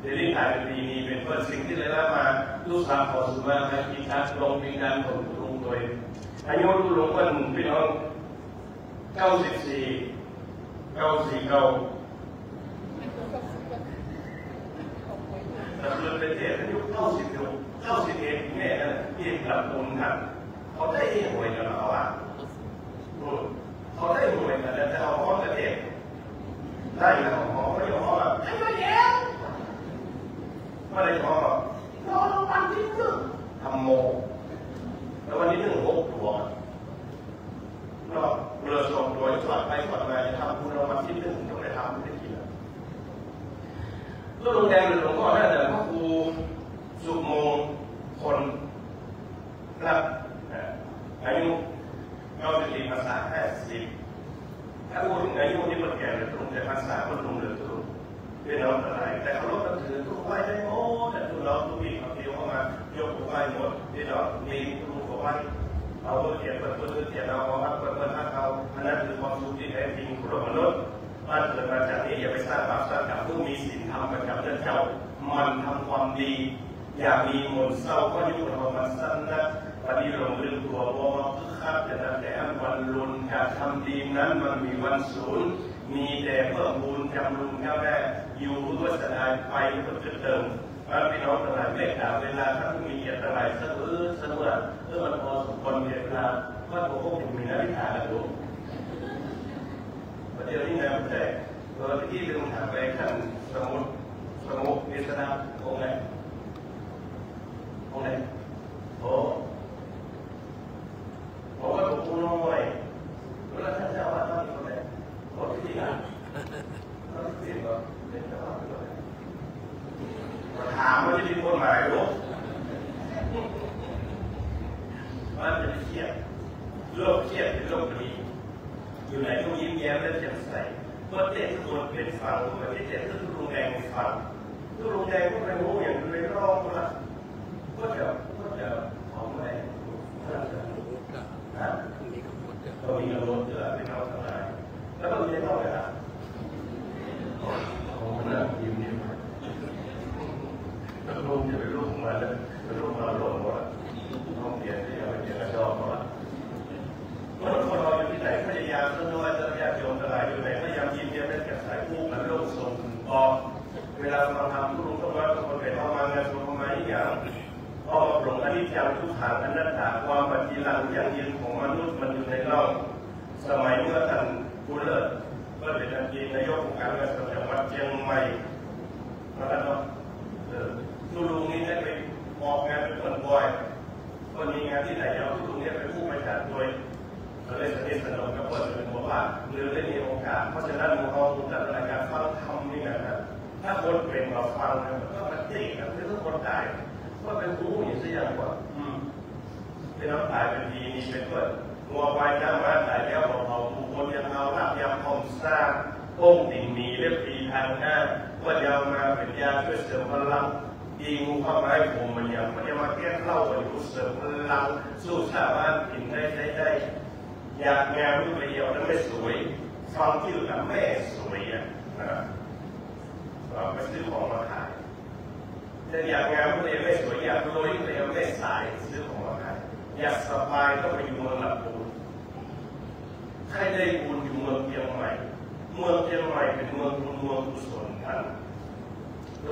เดี๋ยวนี้กลายเป็นปีนี้เป็นเพื่อนสิ่งที่เลยรับมาลูกสาวขอสุมาให้กินชัดลงมีการผลลุงโดยอายุลูกหลวงพ่อพี่น้อง94แต่เพื่อนเป็นเทศอายุ91แม่ที่กลับบุญกันเขาได้หวยกันแล้วอ่ะเขาได้หวยกันแต่เอาห้องประเทศได้นะห้องไม่ยอมห้องแบบไม่มาเดี๋ยวไม่ได้ห้องหรอกเราวันที่ทำโมแล้ววันนี้6 ตัวก็เรือส่งโดยสอดไปสอดมาจะทำคุณเราวันที่1ต้องได้ทำได้ทีละลูกโรงแรมหรือหลวงพ่อน่าจะพระครูสุโมงคนรับอายุ94 ภาษา50ถ้าพูดถึงอายุที่มันแก่เลยตรงแต่ภาษามันลงเหลือตรงเป็นน้องอะไรแต่เขาลดกันถือทุกไว้ได้โอ้แต่ทุกเราทุกปีเขาเดียวเข้ามายก กไปหมดที่เรามีรูปไว้เอาเทียนเปิดเทียนเอาเปิดเอาอันนั้นคือความสุขที่แท้จริงของมนุษย์บ้านเกิดมาจากนี้อย่าไปสร้างบาปสร้างกรรมผู้มีศีลธรรมประจำเดือนเจ้ามันทำความดีอย่ามีมนเศร้าก็ยุ่งเรามันสั้นนะปฏิหลงลืมตัวว่าคือคับแต่วันลุนการทำดีนั้นมันมีวันศูนย์มีแต่เพิ่มบุญจำรุนแค่แรกอยู่ด้วยสลายไปก็จะเติมพี่น้องทั้งหลายเมตตาเวลาท่านมีเกียรติอะไรเสมอมันพอสมควรเวลาว่าผมก็มีนาฬิกาแล้วดูประเดี๋ยวนี้นะแต่ที่เป็นถามไปท่านสมุทรเวสนาองค์ไหนโอ้บอกว่าผมน้อยเวลาท่านเจ้าว่าท่านคนไหนคนที่ไหนท่านที่ก็เป็นเจ้าว่าคนไหนถามว่าจะมีคนหมายหรือมันจะเครียดโลกเครียดเป็นโลกนี้อยู่ไหนก็ยิ้มแย้มและแจ่มใสเมื่อเด็กทุกคนเป็นฝั่งเมื่อที่เด็กทุกโรงแรมเป็นฝั่งทุกโรงแรมก็เป็นรู้อย่างเป็นรองคนละก็จะของอะไรก็มีกำหนดเยอะเป็นเอาทั้งหลายแล้วก็มีเท่าไหร่ละของมันน่ะยิ้มยิ้มแล้วลูกจะเป็นลูกของมันเลยเป็นลูกมาหล่นหมดห้องเรียนที่เราเรียนก็ชอบหมดเมื่อคนเราอยู่ที่ไหนพยายามต้นน้อยจะอยากโยมอะไรอยู่ไหนพยายามยิ้มยิ้มและแจ่มใสคู่กันโลกทรงออกเวลาเราทำทุกทุกวันทุกคนเป็นเอามางานชมมาอีกอย่างพอมาปรุงอนิจจังทุกขังอนัตตาความปฏิลังอย่างยืนของมนุษย์มันอยู่ในร่องสมัยเมื่อท่านผู้เลิศก็เป็นอดีตนายกองค์การเกษตรจังหวัดเชียงใหม่นะครับทุลุงนี้ได้ไปออกงานเป็นคนบ่อยคนมีงานที่ไหนเอาทุลุงนี้เป็นผู้ประจัดโดยเลยสนิทสนมกับคนเป็นหัวบ้านหรือได้มีโอกาสเพราะฉะนั้นเราจัดรายการฟังธรรมนี่นะถ้าคนเป็นเราฟังก็มันติดนะคือทุกคนตายก็เป็นผู้อย่างเสียอย่างกว่าเป็นน้ำตายเป็นดีมีเป็นเพื่อนงัวควายน้ำมาตายแล้วบอกเราผู้คนยังเอาลับยำคอมสร้างองค์ดิ่งมีเล็บปีทางหน้าก็ยาวมาเป็นยาช่วยเสริมพลังดีงูเข้าไม้ผมมันยังก็จะมาแก้เล่าไปรู้เสริมพลังสู้ชาวบ้านกินได้อยากงามรูปเดียวแล้วไม่สวยฟังที่กับแม่สวยเราไปซื้อของมาขายแต่อยากงามรูปเดียวไม่สวยอยากรวยรูปเดียวไม่สายซื้อของมาขายอยากสบายก็ไปอยู่เมืองลำพูนใครได้บุญอยู่เมืองเชียงใหม่เมืองเชียงใหม่เป็นเมืองบุญเมืองกุศลท่าน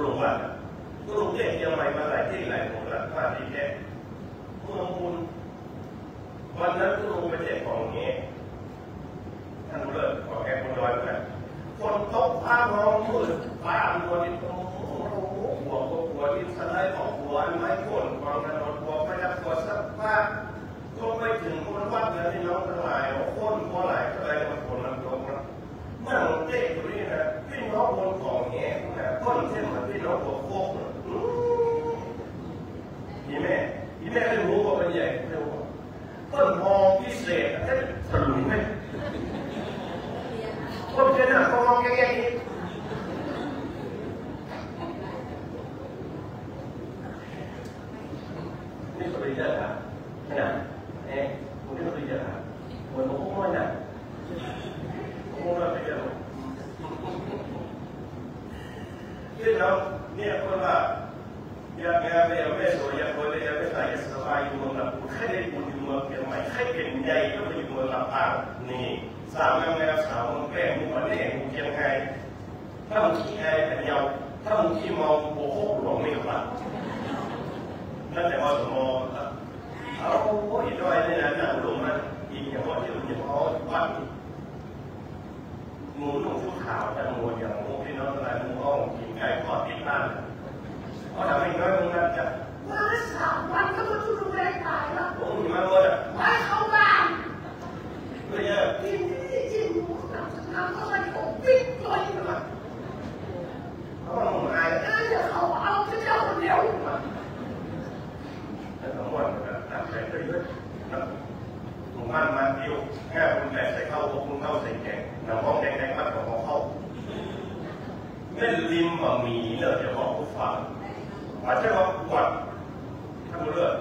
รู้ว่าก็รู้เรื่องเชียงใหม่มาหลายที่หลายหมู่ละว่าที่แค่เมืองบุญวันนั้นก็ลงไปแจกของนี้ท่านเลิศขอแก้คนดอยไปคนตกฟ้าร้องมืดฟ้ามัวดินโอ้โหหัวดินสไลด์ของหัวไม้ก้นกองถนนหัวพยักหัวสักผ้าก็ไม่ถึงคนวัดเลยที่น้องทั้งหลายคนพอหลายก็เลยมาคนลำตรงนะเมื่อเด็กตัวนี้นะพี่น้องบนของเงี้ยนะต้นเช่นเหมือนพี่น้องหัวโคกอีแม่ได้รู้ว่าเป็นใหญ่ไม่รู้ต้นหอมพิเศษได้สรุปไหมต้นเช่นน่ะเขามองแง่ๆนี้นี่สุริยะนะเนี่ยคุณนี่สุริยะนะเหมือนพวกมันน่ะพวกมันเป็นยังไงที่เราเนี่ยคนว่าอยากงานเลยไม่สวยอยากรวยเลยไม่ใส่สบายอยู่เมืองลำพูนใครได้บุญอยู่เมืองเชียงใหม่ใครเป็นใหญ่ก็ไปอยู่เมืองลำปางนี่สาวงามสาวแก้มมุมมันเนี่ยมุมเชียงไฮ้ถ้ามึงขี้ไอ้แต่เยาถ้ามึงขี้เมาโบโคหลวงไม่กลับนั่นแต่ว่าสมองเอาอีกด้วยนี่นะหนังหลวงมันอีกอย่างว่าที่หลวงอย่างเขาวัดงูหนุ่มชุดขาวแต่งูอย่างงูพี่น้องอะไรงูอ้องกินไก่ทอดติดบ้านเพราะทำให้น้อยมึงนั่นจะมา3 วันก็มาทุรุแรงตายแล้วโอ้ยมาเลยมาเข้าบ้านเลยกินน้ำก็ไปผมปิ้งเลยนะเขาบอกมึงอายจะเขาเอาเจ้าคนเดียวมาแล้วทั้งวันแบบตัดแขนไปด้วยมึงมันเดียวแค่คุณแต่ใส่เข้าพวกคุณเข้าใส่แกงน้ำห้องแดงๆมากกว่าเข้าเล่นริมมีเลิกจะบอกผู้ฟังมาใช่ว่าปวดถ้า ดูเลย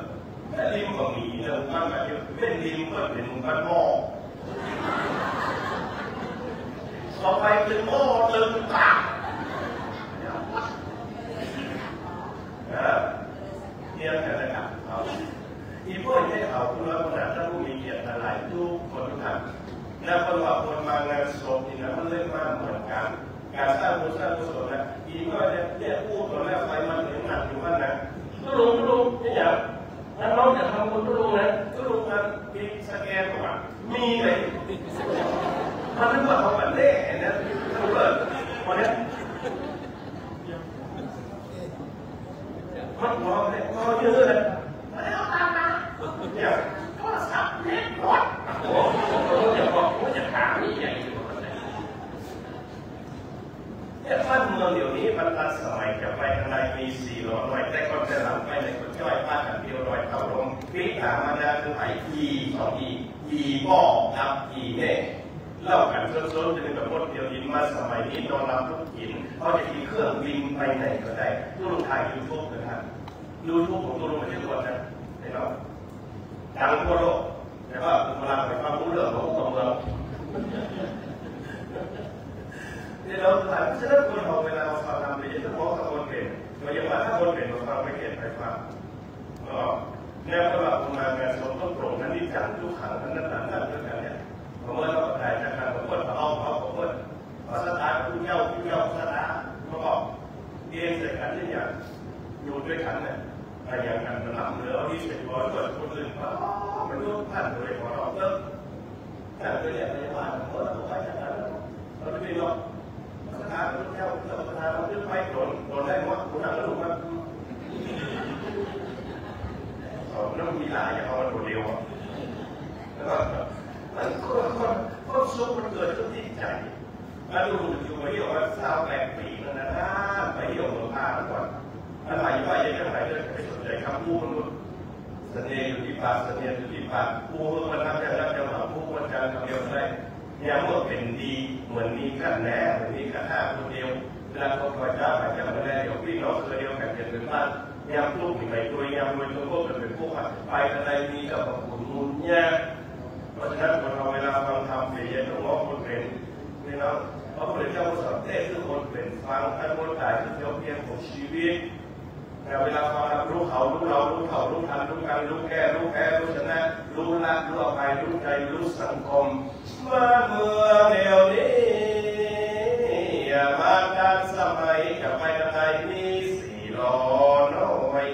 แค่ริมก็มีเนี่ยหมู่บ้านแบบนี้เป็นริมก็เป็นหมู่บ้านหม้อต่อไปเป็นหม้อเติมปากเนี่ยแค่ไหนครับเอาอีพวกนี้เขาคุณว่าคนนั้นถ้าผู้มีเกียรติหลายทุกคนทุกท่านแล้วคนว่าคนมางานศพนี่นะมันเล่นมากเหมือนกันการสร้างบุญสร้างกุศลนะอีก็เนี่ยพูดคนแรกไปมันถึงหนักอยู่ว่านะก็ลงนี่อย่างนั้นน้องจะทำบุญก็ลงนะก็ลงกันมีสแกนก่อนมีเลยมันนึกว่าเขาแบบเล่นะเขาเปิดวันนี้มันมองเลยเขาเยอะเลยแล้วตามมาเนี่ยโทรศัพท์เล็กหมดโอ้โหจะบอกว่าจะถามนี่ใหญ่อยู่เนี่ยบ้านเมืองเดี๋ยวนี้มันทันสมัยจะไปทางไหนมี400 หน่วยแต่คนจะหลังไปในคนย่อยบ้านกันเดียวหน่วยเต่าลมปีถามมันจะคือไอ้อีบ่อครับอีเนี่ยเล่ากันซ้นๆจะเป็นแบบคนเดียวดินมาสมัยนี้นอนรับทุกหินเขาจะมีเครื่องบินไปไหนก็ได้ตู้ลงถ่ายยูทูบนะครับยูทูบของตู้ลงไม่ใช่ตัวนะเห็นไหมดังทั่วโลกแต่ว่าผมกำลังไปฟังรู้เรื่องของตัวเมืองที่เราถามฉะนั้นคนเราเวลาเราฟังทำไปจะต้องถ้าคนเป็นโดยเฉพาะถ้าคนเป็นเราฟังไม่เก็บไปฟังแนวว่าคนมางานศพต้องโปร่งนั้นนิจังทุกขังนั้นนั่นด้วยกันเนี่ยผมว่าเราถ่ายจากการผมว่าเอาผมว่าภาษาตาผู้เย้าภาษาตาเขาบอกเรียนเสร็จกันที่อย่างอยู่ด้วยกันเนี่ยแต่อย่างนั้นมันหลับเหลือที่เสร็จร้อยเปิดคนอื่นมันก็ผ่านเลยพอเราเลิกแต่ตัวเนี่ยพยาบาลผมว่าเราไปจากนั้นเราไม่รู้ภาษาตาผู้เย้าภาษาตาเราเลือกไปโดนได้หมดคุณนั่งแล้วถูกไหมน้องมีหลายอย่างเอามันคนเดียวแล้วก็มันก็ซุกมันเกิดขึ้นที่ใจแล้วดูอยู่ไปเที่ยวว่าสาว8 ปีนั่นนะไปเที่ยวเมืองพาก่อนอะไรว่าอย่างไรเรื่องไปสนใจคำพูดมันเสน่ห์อยู่ที่ปากเสน่ห์อยู่ที่ปากพูดมันทำอย่างนั้นอย่างนั้นพูดมันจะคำเดียวได้เนี่ยเมื่อเป็นดีเหมือนมีกันแหนเหมือนมีกันห้าคนเดียวเวลาเขาคอยจ้าไปจ้ามาได้เดี๋ยวพี่น้องเคยเดียวกันเป็นบ้านยามลูกมีไปตัวยามรวยตัวพวกเป็นพวกไปอะไรมีกับขุนมุนเนี่ยเพราะฉะนั้นคนเราเวลาฟังธรรมเสียต้องมองคนเป็นนี่เนาะเพราะพระเจ้าสอนเทศคือคนเป็นฟังท่านคนตายคือเจ้าเพียงของชีวิตแต่เวลาฟังรู้เขารู้เรารู้เขารู้ทันรู้กันรู้แก้รู้แพ้รู้ชนะรู้ละรู้อภัยรู้ใจรู้สังคมมาเมื่อเดียวนี้มาการสมัยจะไปทางไหนมีรอน้อย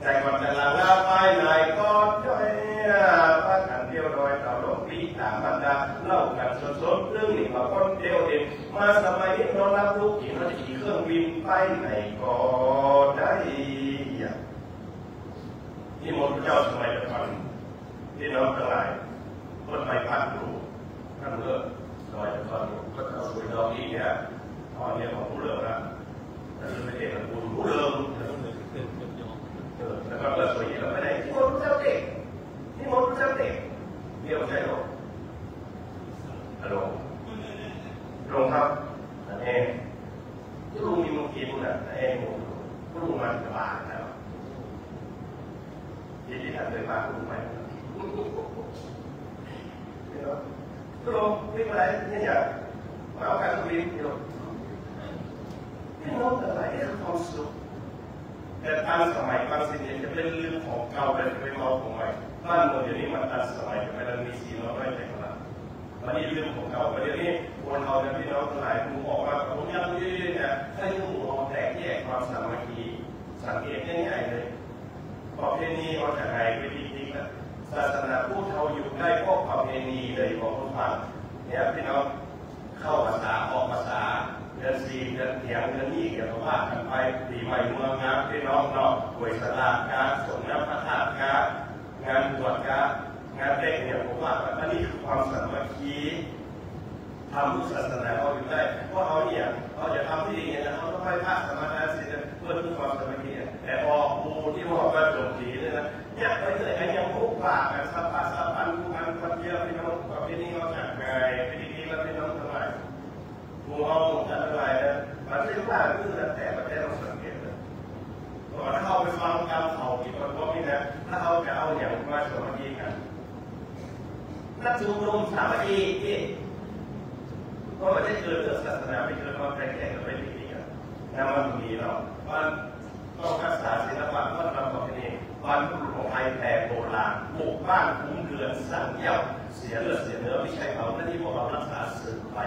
แต่ก่อนจะลาไปไหนก็จ้อยพักกันเดียวโดยต่อโลกปีตามบรรดาเล่ากันสดๆเรื่องนี้มาคนเดียวเองมาสมัยนี้นอนรับลูกขี่รถขี่เครื่องบินไปไหนก็ได้ที่มดเจ้าสมัยก่อนที่น้องทั้งหลายคนไปพันดูท่านเลิกสมัยก่อนก็จะสวยดอกอีเนี่ยตอนนี้ของผู้เลิกนะแต่ไม่ได้เป็นผู้รู้เรื่องแล้วก็เลิกสวยแล้วไม่ได้ที่มดเจ้าเด็กที่มดเจ้าเด็กเดี๋ยวใช่หรอฮัลโหลลงครับนั่นเองลุงมีมุกี้มุนอ่ะนั่นเองลุงมันจะบ้าแล้วที่ท่านเคยบ้าลุงไหมลุงนี่อะไรนี่อย่างมาเอาการคุยอยู่พี่น้องแต่ไหนความสุขแต่ทันสมัยบางสิ่งจะเป็นเรื่องของเก่าเป็นเมาของใหม่บ้านเมืองเดี๋ยวนี้มันทันสมัยไม่ได้มี400 ไร่แต่ขนาดมันนี่เรื่องของเก่าเดี๋ยวนี้คนเราเนี่ยพี่น้องทั้งหลายผมบอกว่าผมย้ำเรื่อยๆนะถ้ายุ่งเราแตกแยกความสามัคคีสังเกตง่ายๆเลยประเพณีเราจะหายไปจริงๆนะศาสนาพูดเราอยู่ได้เพราะประเพณีเลยบอกทุกท่านเนี่ยพี่น้องเข้าภาษาออกภาษาเดือน4 เดือนเถียงเดือนนี้เกี่ยวกับว่ากันไปปีใหม่เมืองงานพี่น้องเนาะหวยสลากการส่งน้ำพระธาตุการงานบวชการงานเด็กเนี่ยผมว่าอันนี้คือความสามัคคีทำศาสนาเราอยู่ได้เพราะเขาเนี่ยเขาจะทำที่ดีเนี่ยเขาต้องให้พระสมณะสิเพื่อทุกความสามัคคีแต่พอครูที่บอกว่าจบดีเลยนะเนี่ยไปเลยไอ้ยังพวกปากกันสัพพะสัพพันธ์มันคนเดียวพี่น้องกับพี่นี่เขาจากไงพี่นี่แล้วพี่น้องทั้งหลายครูเอาทั้งหลายนะมันไม่ว่าคือแต่ประเทศเราสังเกตเลยตอนเข้าไปฟังการเผาที่มันก็มี ถ้าเขาจะเอาอย่างมาสมัครกันนักชุมนุมสามัคคีเพราะมันได้เกิดเรื่องศาสนาไม่เกิดความแตกแยกกันไปดีกันนั่นมันมีเรามันต้องรักษาศิลปะวัฒนธรรมของที่นี่วันรุ่งของไทยแต่โบราณบุกบ้านคุ้มเรือนสร้างเยี่ยวเสียเลือดเสียเนื้อไม่ใช่เขาหน้าที่พวกเรารักษาสืบไป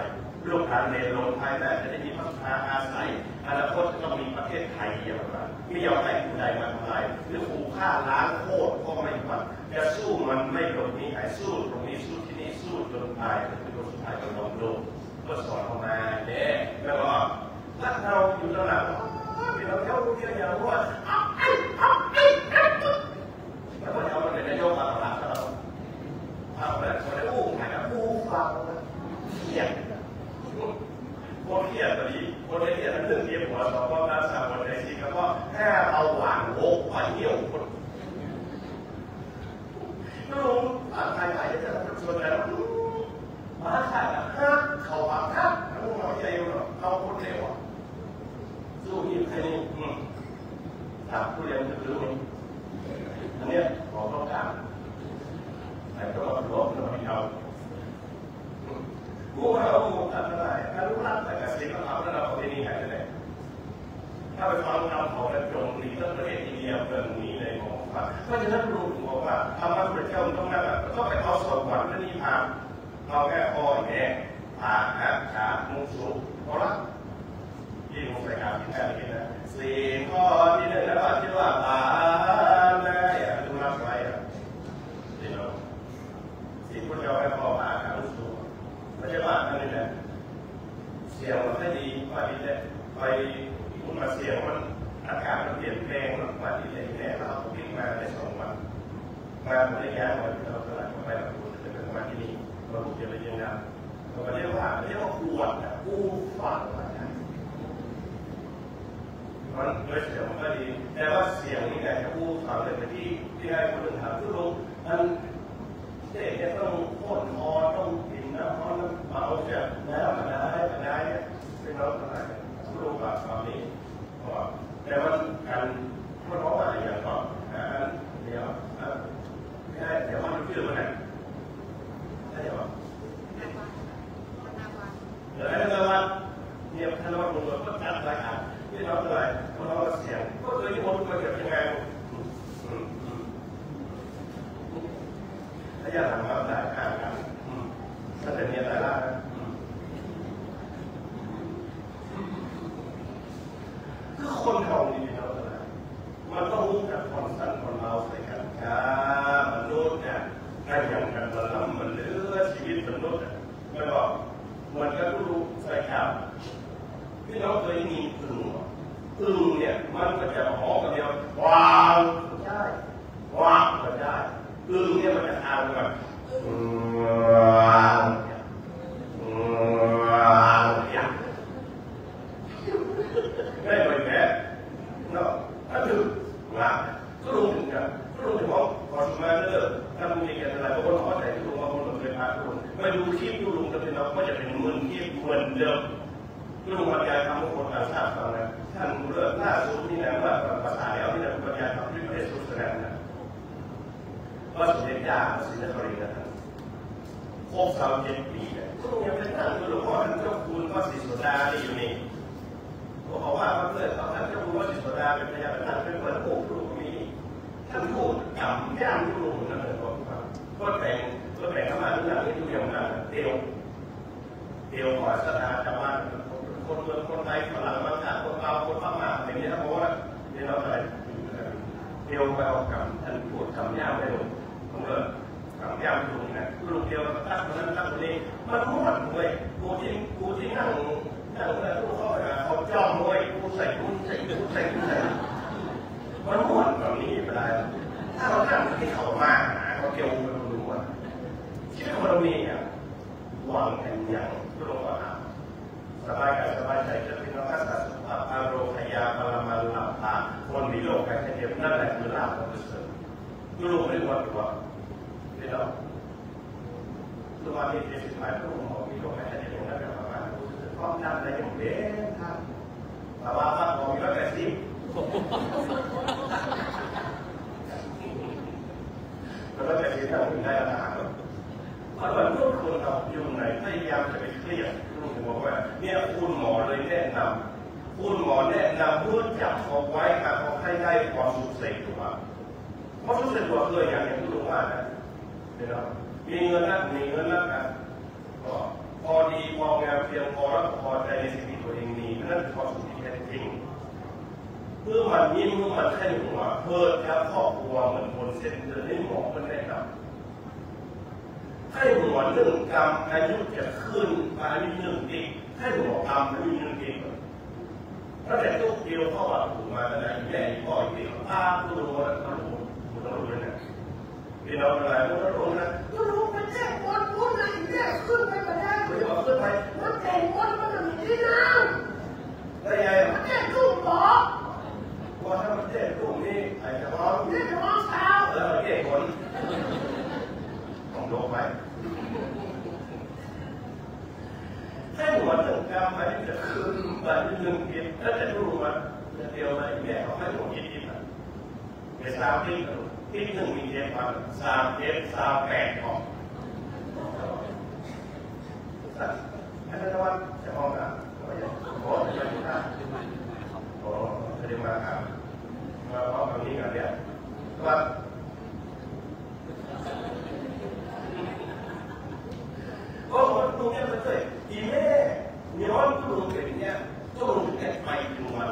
ลูกหลานในโรงไทยแต่จะได้มีพัฒนาอาศัยอนาคตจะต้องมีประเทศไทยอย่างไรไม่ยอมให้ผู้ใดมาทำลายหรือขู่ฆ่าล้างโคตรก็ไม่หวั่นจะสู้มันไม่หลบหนีหายสู้ตรงนี้สู้ที่นี่สู้จนตายจนเป็นคนสุดท้ายก็ยอมลงก็สอนออกมาเนี่ยแล้วก็ถ้าเราอยู่ตรงนั้นเราเที่ยวเที่ยวอย่างว่าแล้วก็เอาเป็นนายกมาหลักเราเอาแบบคนได้อู้หายนะอู้ฟังเขียนคนเขียนตอนนี้คนได้เขียนเรื่องเดียวหัวสอบว่าการสาวคนใดสิครับว่าแค่เอาหวานโง่ไปเที่ยวคนลุงใครๆจะชวนกันมาขายนะฮะเขาบังคับลุงเราใหญ่เราคนเร็วสู้ยิ่งใครนี่ถามผู้เรียนจะรู้ไหมอันนี้ขอต้องการแต่ก็รวมเราไม่เอาผู้เราหมดกันอะไรการรู้รักแต่การเสียก็ทำแล้วเราไม่มีหายเลยถ้าไปฟังคำของในตรงนี้ต้องประเทศอินเดียเกินนี้เลยของว่าเพราะฉะนั้นลุงบอกว่าทำมาเป็นเจ้าต้องนั่งต้องไปเอาสวรรค์นี่ผ่านเราแค่คอยแง่ผ่านขามุสูเพราะละที่มุสการที่แท้ที่นะสี่ข้อที่หนึ่งแล้วที่ว่าตาแม่อย่าดูรับไว้ที่เราสี่พุทธเจ้าให้พ่อผ่านขามุสูไม่ใช่ว่านั่นนี่แหละเสียงมันไม่ดีว่าดีเลยไปคุณมาเสียงมันอากาศมันเปลี่ยนแปลงมันว่าดีเลยแน่เราพิจารณาใน2 วันมาในงานวันเราตลาดไปเราจะเป็นมาที่นี่เราพูดเรื่องนั้นเราเรียกว่าขวดกู้ฝังมันด้วยเสียงมันก็ดีแต่ว่าเสียงนี่ไงจะกู้ฝังเลยที่ให้คนอื่นถามทุกลงมันเด็กเนี่ยต้องโค่นคอต้องกินน้ำร้อนน้ำเบาเสียแล้วมันได้เนี่ยเป็นน้องอะไรทุกลงแบบนี้แต่ว่าการมันเพราะว่าอะไรอย่างก่อนเดี๋ยวไม่ได้เดี๋ยวมันชื่อมันไหนได้ไหมเดี๋ยวให้เราว่าเนี่ยท่านว่าผมก็จัดรายการที่เราอะไรเราเสียงก็เคยที่ผมเคยเกิดยังไงถ้าอยากทำมาได้กันถ้าแต่เนี่ยได้ละคือคนเราดีๆเราอะไรมันต้องรู้จักคนสั้นคนเราใส่กันมันรู้เนี่ยได้อย่างกันมันเหลือชีวิตมนุษย์ไม่บอกมันก็รู้ใส่กันที่เราเคยมีอึ่งเนี่ยมันก็จะหอกันเดียวว้าวใช่ว้าวก็ได้อึ่งเนี่ยมันจะทานแบบว้าวอย่างได้ไหมแม่เนาะถ้าถึงว่าก็รู้ถึงกันก็รู้ถึงว่าพอสมัยเลิกถ้ามึงมีกันอะไรบางคนเขาใส่ถุงบางคนเคยพาถุงมาดูคลิปดูลุงจะเป็นเราก็จะเป็นมึนคลิปเหมือนเดิมลุงบรรยายทำให้คนต่างชาติฟังนะท่านเลิกล่าสุดที่ไหนว่าภาษาแล้วที่ไหนบรรยายทำที่ประเทศสวิตเซอร์แลนด์นะว่าสมเด็จย่าศรีนครินทร์นะครบ37 ปีเนี่ยก็ยังเป็นท่านหลวงพ่อท่านเจ้าคุณพระศรีสุดาที่อยู่นี่เขาว่าเพื่อนเขาท่านเจ้าคุณพระศรีสุดาเป็นพยานท่านเป็นเหมือนโอ้ครูมีท่านพูดจำย่างทุลุงนั่นเลยก็แต่งเข้ามาทุกอย่างที่ดูอย่างนั้นเดียวขอสถานจำวันคนเมืองคนไทยฝรั่งบางชาติคนเราคนพม่าอย่างนี้นะเพราะว่าเนี่ยเราอะไรเดียวไปเอากับท่านพูดคำย่างไปหมดผมเลยคำย่างลุงนะลุงเดียวตั้งคนนั้นตั้งคนนี้มันม้วนเลยกูที่นั่งแล้วกูเข้าไปเขาจ้องเลยกูใส่มันม้วนแบบนี้ไม่ได้ถ้าเรานั่งที่เขามาเขาเกี่ยวกับลุงว่าชีวิตของเรามีอ่ะวางแผนอย่างลุงว่าสบายกายสบายใจจะเป็นรักษาสุขภาพอารมณ์พยาบาลมันหลับตาคนมีโรคแพ้เจ็บนั่นแหละคือลาภของเสริมลุงไม่ควรตัวนี่เราตัวนี้เป็นสิ่งใหม่ลุงบอกมีโรคแพ้เจ็บนั่นแหละประมาณความดันอะไรอย่างเด่นท่านแต่ว่าพระบอกมีแล้วแต่สิ ที่เราไม่ได้อาหารเพราะว่าทุกคนเราอยู่ไหนพยายามจะไปเครียดลุงบอกว่าเนี่ยคุณหมอเลยแนะนำคุณหมอแนะนำเพื่อจับเอาไว้ครับเอาให้ได้ความสุขเสกตัวความสุขเสกตัวเลยอย่างที่ลุงว่านะมีเงินนักมีเงินนักนะก็พอดีพองามเพียงพอแล้วพอใจในสิ่งที่ตัวเองมีนั่นคือความสุขที่แท้จริงเมื่อมันยิ้มเมื่อมันแค่หัวเพิดแล้วครอบครัวเหมือนคนเส้นเดินให้หมอมันได้ครับให้หัวเรื่องกรรมอายุจะขึ้นมาอายุหนึ่งปีให้หัวกรรมอายุหนึ่งปีถ้าแต่ตู้เดียวเข้ามาถูกมาแต่ไหนแย่พ่ออีกทีตาตู้รู้ว่าเขารู้มันต้องรู้เลยนะพี่น้องอะไรมันต้องรู้นะตู้รู้มันแจ้งคนพูดอะไรแย่ขึ้นไปก็ได้ไม่ว่าขึ้นไปมันแจ้งคนมันจะมีที่นั่งได้ไงมันแจ้งตู้บอกว่าถ้ามันแจ้งตู้นี้ไอ้จะร้องนี่จะร้องเช้าแล้วมันแจ้งคนต้องลงไปให้หัวถึงกรรมมันจะขึ้นมาหนึ่งปีถ้าจะรู้มันจะเดียวอะไรแม่เขาให้หัวคิดอ่ะเดี๋ยว3 ปีที่หนึ่งมีเจ็ดวัน3 เจ็ด3 8ออกอันนั้นว่าจะมองอ่ะโอ้ยยังไม่ได้โอ้จะได้มาครับมาพร้อมกับนี้กันเนี่ยว่าก็ตรงนี้มันเลยอีแม่ย้อนตัวลงแบบนี้ต้องลงแค่ไปถึงวัน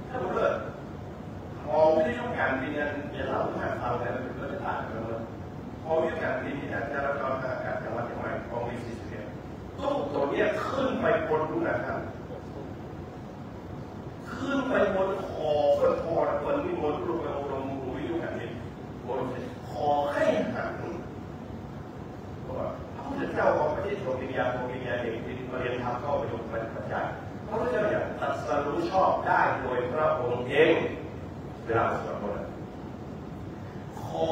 ถ้ามันเลิกพอไม่ได้ต้องการปีนั้นอย่าเล่าให้ฟังแล้วมันจะต่างกันเลยพอวิการปีนี้จะรับการอากาศจังหวัดเชียงใหม่ของวิสิตเนี่ยต้องตัวนี้ขึ้นไปบนรุ่นนะครับขึ้นไปบนคอคนนี่บนรูปเราลงมืออยู่กันนี่บนคอให้หันเพราะว่าพระเจ้าของประเทศโรมิเนียเองที่เรียนทำเข้าไปดูประจักษ์พระเจ้าอย่างตรัสรู้ชอบได้โดยพระองค์เองเวลาสวดมนต์คอ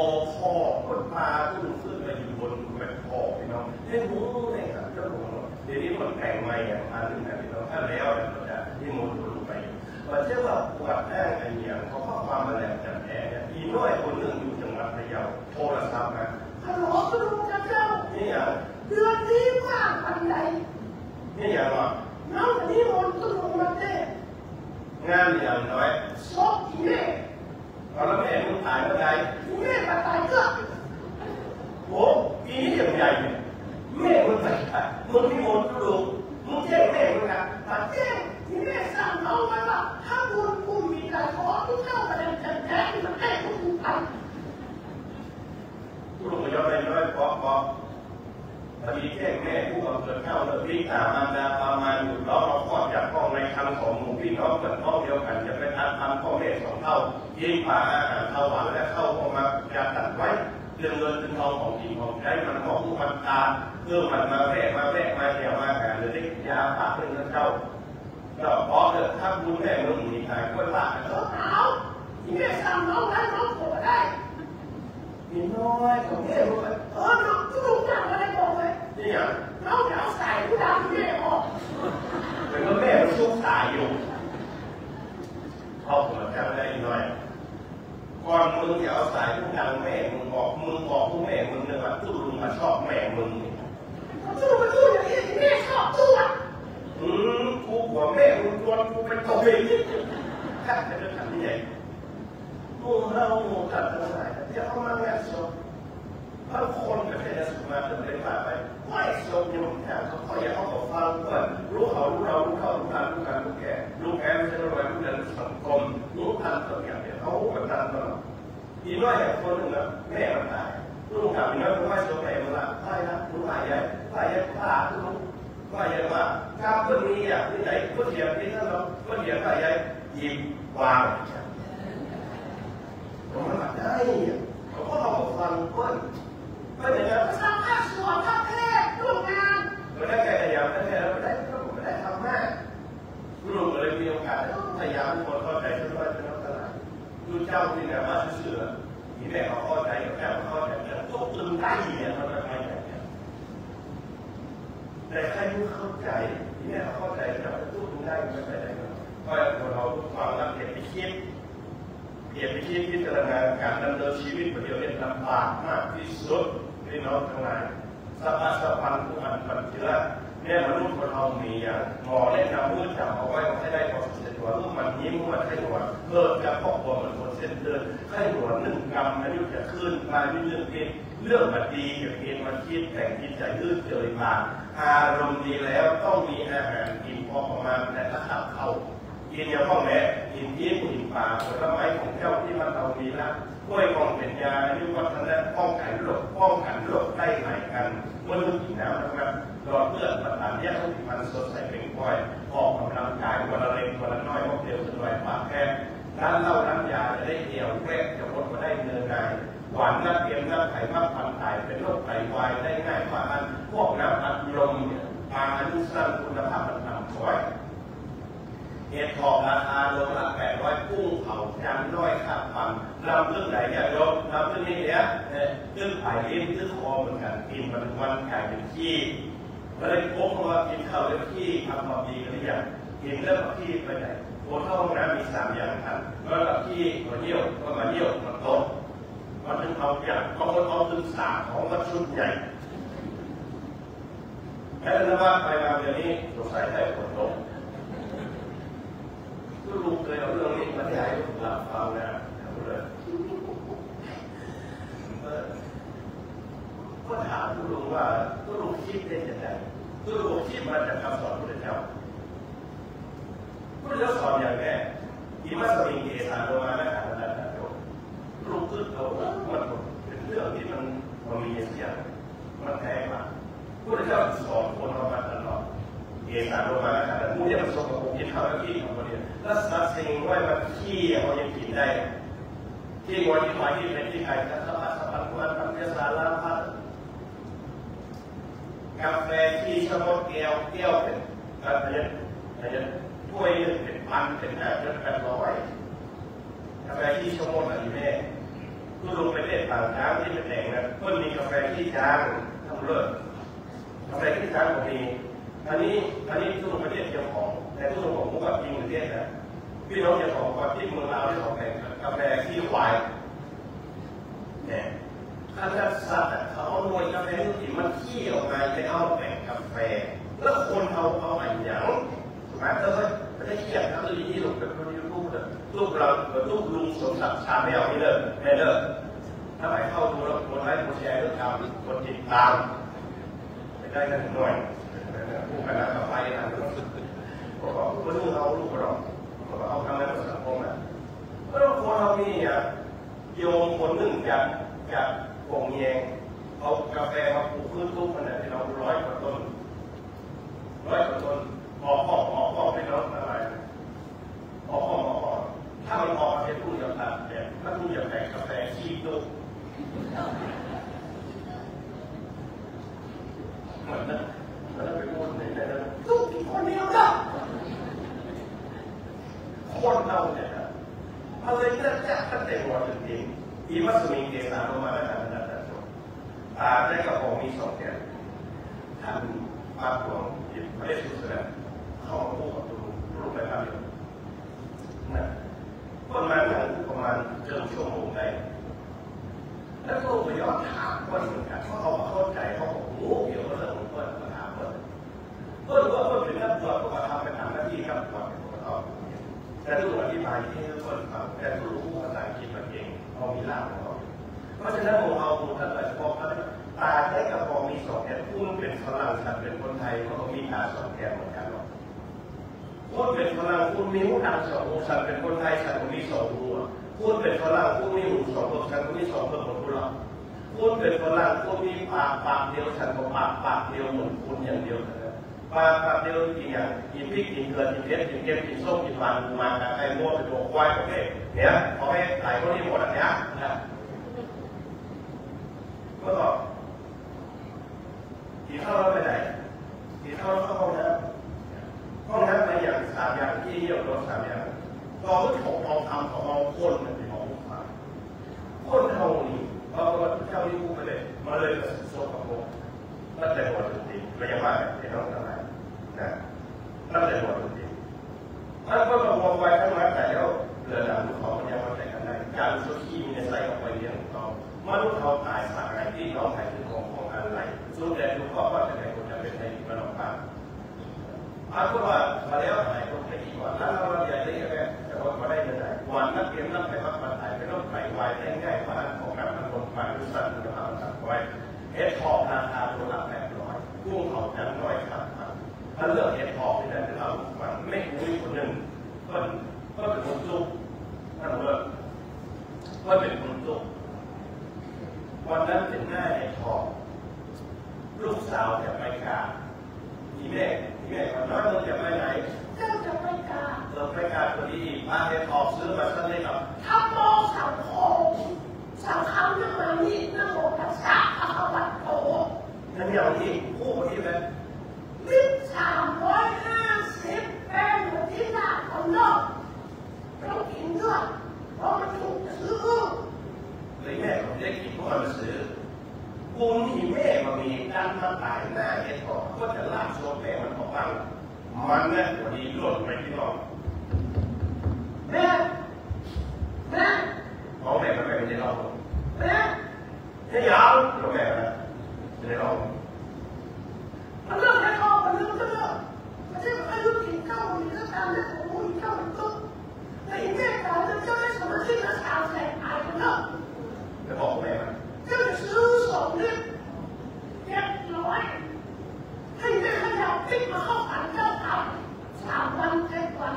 คนพาขึ้นไปอยู่บนแบบคอพี่น้องเล่นหูเนี่ยครับเจ้าหลวงเดี๋ยวนี้คนแต่งใหม่อย่างมาถึงนะพี่น้องถ้าแล้วเนี่ยเราจะที่มนต์รู้ไปว่าเชื่อว่าปวดแห้งอะไรอย่างเขาข้อความมาแล้วจัดแอนเนี่ยอีน้อยคนหนึ่งอยู่จังหวัดพะเยาโทรศัพท์มาฮัลโหลคุณลุงเจ้านี่อย่างเดือนนี้ว่างวันใดนี่อย่างว่าน้องคนนี้มนต์คุณลุงมาเต้งานอย่างน้อยซอกอีเม่เอาแล้วแม่มึงตายเมื่อไหร่แม่ตายก็โอ้ปีนี้อย่างใหญ่เนี่ยแม่มึงตายมึงที่มนต์คุณลุงมึงแจ้งแม่มึงนะแต่แจ้งที่แม่สั่งเอาไว้ว่าถ้าบุญกูมีการขอทุกเจ้าประเด็นแท้ๆมันแก้กูไปคุณลุงย้อนไปย้อนเพราะพอดีแจ้งแม่ผู้กำเนิดเข้าเลยพี่ตามันดาประมาณอยู่ล้อเราคลอดจากพ่อในคำของหมู่พี่น้องเกิดพ่อเดียวกันจะไปทำพ่อแม่2 เท่ายิ่งผ่าอาหารเข้าหวานและเข้าออกมาจะตัดไว้เรื่องเงินเป็นทองของจริงของใช้มันของผู้มันตาเพื่อมันมาแวะมาเดี่ยวมาหาหรือได้ยาปากเป็นเงินเจ้าก็เพราะเกิดถ้าบุญแม่มึงมีใครก็ว่าเขาเอาที่แม่สั่งน้องนั้นน้องโผล่ได้มีน้อยของแม่มึงน้องทุกอย่างอะไรบอกเลยนี่อย่างน้องจะเอาใส่ผู้ดำแม่ออกเหมือนว่าแม่มันชุบตายอยู่พ่อผมจำได้น้อยก่อนมึงจะเอาสายผู้ดังแม่มึงบอกผู้แม่มึงเนี่ยว่าตู้ลุงมาชอบแม่มึงตู้มาตู้อย่างนี้แม่ชอบตู้อ่ะกูหัวแม่มึงตัวกูเป็นตัวเองข้าจะเดินทางที่ไหนมึงเล่ามึงกัดตรงไหนที่เขามาแม่ชอบบางคนก็แค่จะสุมาถึงได้ผ่านไปไม่ชอบยุ่งแค่เขาอยากเขาบอกฟังก่อนรู้เขารู้เรารู้เขารู้ทันรู้กันรู้แก่รู้แก่ไม่ใช่รู้อะไรรู้เรื่องสังคมรู้ทันตัวอย่างเดียวเขาแบบทันตลอดอีน้อยอย่างคนหนึ่งนะแม่มันตายลูกกับอีน้อยมันไม่ชอบแม่มันละใช่นะรู้ว่าใหญ่ป้ารู้ว่าใหญ่ว่าการคนนี้อ่ะที่ไหนก็เถียงที่นั่นเราก็เถียงว่าใหญ่หยิบวางมันมาได้เขาก็เอาฟังก้นไม่อย่างนั้นสร้างภาพสวยภาพเทพร่วมงานไม่ได้แก่อย่างนั้นแค่เราไม่ได้ทำมากลุงเลยมีโอกาสพยายามคนเข้าใจช่วยว่าจะนับตลาดดูเจ้าที่เนี่ยมาเชื่อที่แม่เขาเข้าใจกับแม่เขาเข้าใจแต่ทุกตึงได้เนี่ยมันจะไปแบบนี้แต่ใครไม่เข้าใจที่แม่เขาเข้าใจแต่ทุกตึงได้มันไปไหนก็คนเราทุกความรักเก็บไปคิดพิจารณาการดำเนินชีวิตประเดี๋ยวเรียนทำ ำบากมากที่สุดพี่น้องทั้งหลายสภาพสันผู้มันปัจเจือเนี่ยมนุษย์คนเรามีอย่างหมอเล่นนำมือจับเอาไว้ให้ได้พอเสร็จตัวลูกมันยิ้มมันให้หัวเลิกจะครอบครัวมันคนเส้นเดินให้หัว1 กรัมอายุจะขึ้นมาเรื่องเพศเรื่องมันดีอย่างเพศมันคิดแต่งจิตใจลื่นเจริญมาอารมณ์ดีแล้วต้องมีอาหารกินพอประมาณแต่ถ้าขับเข้ากินอย่างพ่อแม่กินที่กินปลาผลไม้ของเจ้าที่มันเรามีละกล้วยกองเป็นยาอายุวัฒนะป้องกันโรคได้หลายกันเมื่อลูกกินน้ำนะครับหลอดเลือดประสาทแยกทุกมันสดใสเป็นก้อยออกกำลังกายวันละเล็กวันละน้อยออกเดียวสบายปากแค่ร้านเหล้าร้านยาจะได้เดี่ยวแกล้จะลดมาได้เนื้อในหวานน้ำเค็มน้ำไข่มากพันตายเป็นโรคไตวายได้ง่ายกว่าอันพวกน้ำอัดลมบางอายุสั้นคุณภาพมันต่ำก้อยเห็ดหอมราคาโลละ800กุ้งเผาจานน้อยข้าวปั่นนำเรื่องไหนเนี่ยโยมนำเรื่องนี้เนี่ยเรื่องไผ่ลิ้นเรื่องคอเหมือนกันกินมันวันกลายเป็นขี้เลยพบว่ากินข้าวเรื่องขี้ทำมาดีกันหรือยังกินเรื่องขี้ไปไหนโอ้เข้าห้องน้ำมี3 อย่างครับแล้วกับขี้มาเยี่ยวก็มาเยี่ยวมาโต๊ะมันถึงเอาอย่างบางคนเอาถึง3ของมันชุดใหญ่แล้วนว่าไปมาเดี๋ยวนี้สงสัยได้ผลลงลูกเคยเอาเรื่องนี้มาให้ลูกหลับฟังนะเลยก็ถามลูกว่าลูกคิดได้ยังไงลูกคิดมาจากคำสอนพระเจ้าพระเจ้าสอนอย่างแรกอิมัสมิงเกสาโลมานะขันธ์นะลูกคือเรามันเป็นเรื่องที่มันมีเสียงมันแท้กว่าพระเจ้าสอนคนเรามาตลอดเกสาโลมานะขันธ์มูยังมันสกปรกกินข้าวที่ของคนเดียวแล้วสัตว์สิ่งว่ามันขี้เขายังกินได้ที่วันที่มาที่เป็นที่ใครจะสบายวันทำเนื้อสาราพัดกาแฟที่ชมดแก้วเป็นอะไรถ้วยเป็นพันเป็น800กาแฟที่ชมดอะไรแม่ทุกลงไปเล่นต่างช้างที่เป็นแดงนะเพิ่มมีกาแฟที่ช้างทำเลิศกาแฟที่ช้างของนี้อันนี้ทุกลงไปเล่นเจ้าของแต่ทุกลงของผมกับจริงประเทศนะพี่น้องจะบอกว่าที่เมืองลาวที่เขาแข่งกาแฟที่ควายเนี่ยข้าราชการเขาเอาหน่วยกาแฟที่มันขี้ออกมาไปเอาแบ่งกาแฟแล้วคนเอาอะไรอย่างถูกไหมแล้วก็ได้เขียนทั้งลีที่หลุดเป็นคนยูทูบเลยลูกเราลูกลุงสมศักดิ์ชาแมวนี่เลยแม่เด้อถ้าไปเข้าดูแล้วคนไลค์คนแชร์แล้วทำคนติดตามไปได้กันหน่อยผู้คณะกรรมการนะบอกว่าลูกเอาลูกเราเอาทำอะไรกับสังคมอ่ะแล้วคนเรานี่อ่ะโยมคนหนึ่งจากโป่งแยงเอากาแฟมาปลูกพืชทุกขนาดที่เรา100 กว่าต้นหอพ่อไม่ลดอะไรหอพ่อถ้ามันพอเช็ดตู้ยาตัดเนี่ยถ้าตู้ยาแตกกาแฟขี้ตู้เหมือนนั้นไปพูดในนั้นตู้กี่คนเดียวนะคนเราเนี่ยอะไรก็จะตั้งแต่หัวจนถึงอิมัสมิงเกสาโลมานะขันธ์นะตาได้กระบอกมี2 แกนท่านปาหลวงที่ประเทศสุดแล้วเข้ามาพูดกับลูกไปครับนะประมาณเกินชั่วโมงได้แล้วก็ไปย้อนถามว่าเหมือนกันเพราะเขาเข้าใจเขาบอกโอ้เกี่ยวกับเรื่องของเพื่อนมาถามเพื่อนเป็นนักบวชก็มาทำเป็นหน้าที่ครับบวชเป็นคนต่อแต่ทุกคนอธิบายให้ทุกคนฟังแต่ทุกรู้ภาษาอังกฤษมันเองเขามีล่ามของเขาเพราะฉะนั้นผมเอาท่านอาจจะบอกว่าตาได้กับพอมี2 แกนผู้นึงเป็นฝรั่งฉันเป็นคนไทยเขาก็มีตา2 แกนเหมือนกันหรอกคนเป็นฝรั่งคุณมีหูดัง2 หูฉันเป็นคนไทยฉันก็มี2 หูคุณเป็นฝรั่งคุณมีหู2 หูฉันก็มี2 หูเหมือนคุณหรอกคุณเป็นฝรั่งคุณมีปากเดียวฉันก็ปากเดียวเหมือนคุณอย่างเดียวปากเดียวกินอย่างกินพริกกินเกลือกินเผ็ดกินเค็มกินส้มกินมันมาไก่งัวเป็นตัวควายประเภทเนี่ยพอให้หลายคนนี้หมดอันเนี้ยนะก็บอกกินข้าวแล้วไปไหนกินข้าวแล้วเข้าห้องน้ำไปอย่าง3 อย่างที่เยี่ยมรถ3 อย่างตอนที่ของทำของเราคนมันเป็นของผู้ฟังคนเท่านี้เพราะว่าเจ้าที่พูดไปเลยมาเลยกับโซ่กับโบตั้งแต่หัวจนตีก็ยังว่าเป็นน้องทั้งหลายนะตั้งแต่หัวจนตีถ้าก็มองไว้ทั้งนั้นแต่แล้วเรือดำของมันยังมาแต่กันได้การสุขีมีในไซต์ออกไปเลี้ยงต่อ มนุษย์เราตายสายที่น้องใครคือของอะไรสู้แต่ทุกข้อว่าจะไหนคนจะเป็นในที่มันออกมาถ้าพูดว่ามาแล้วไหนคนจะดีกว่าแล้วเราอยากได้แค่แต่ว่ามาได้ยังไงวันนักเรียนนักไปวัดมาถ่ายไปต้องไขวายได้ง่ายกว่าของการมันลงมาดูสัตว์ดูเอาสัตว์ไว้เห็ดทองราคาตัวละ800กุ้งเขาจันน้อยครับถ้าเลือกเห็ดทองเนี่ยเราฝันไม่คุยคนหนึ่งก็เป็นคนจุกนั่นเลยก็เป็นคนจุกวันนั้นเป็นหน้าเห็ดทองลูกสาวจะไปกาที่แม่คนน้อยมึงจะไปไหนเจ้าจะไปกาเราไปกาพอดีมาเห็ดทองซื้อมาสักนิดหน่อยทำโมสังโฆสังฆานามานินะโมตัสสะภะคะวะโตนั่นอย่างที่คู่คนที่เป็น350เป็นที่หน้าคนนอกเรากินด้วยเพราะมันถูกซื้อเลยแม่ผมได้กินเพราะมันซื้อกูนี่แม่มันมีการมาตายหน้าเห็ดทองก็จะลากโซ่แม่มันออกมามันเนี่ยพอดีหล่นไปที่น้องแม่ของแม่ก็ไม่เป็นที่น้องแม่ให้ยาวของแม่นะไม่ได้น้องมันเรื่องแค่ทองมันเรื่องก็เรื่องไม่ใช่แบบอายุกินข้าวมีก็ตามได้ของมึงข้าวมันก็แต่อีแม่ตายแล้วเจ้าได้สมาชิกและชาวแสงอายกันเนาะจะบอกแม่มันเจ้าจะซื้อ2 เล่ม700ให้แม่ขยับติ๊กมาเข้าฝันเจ้าทำ3 วัน 7 วัน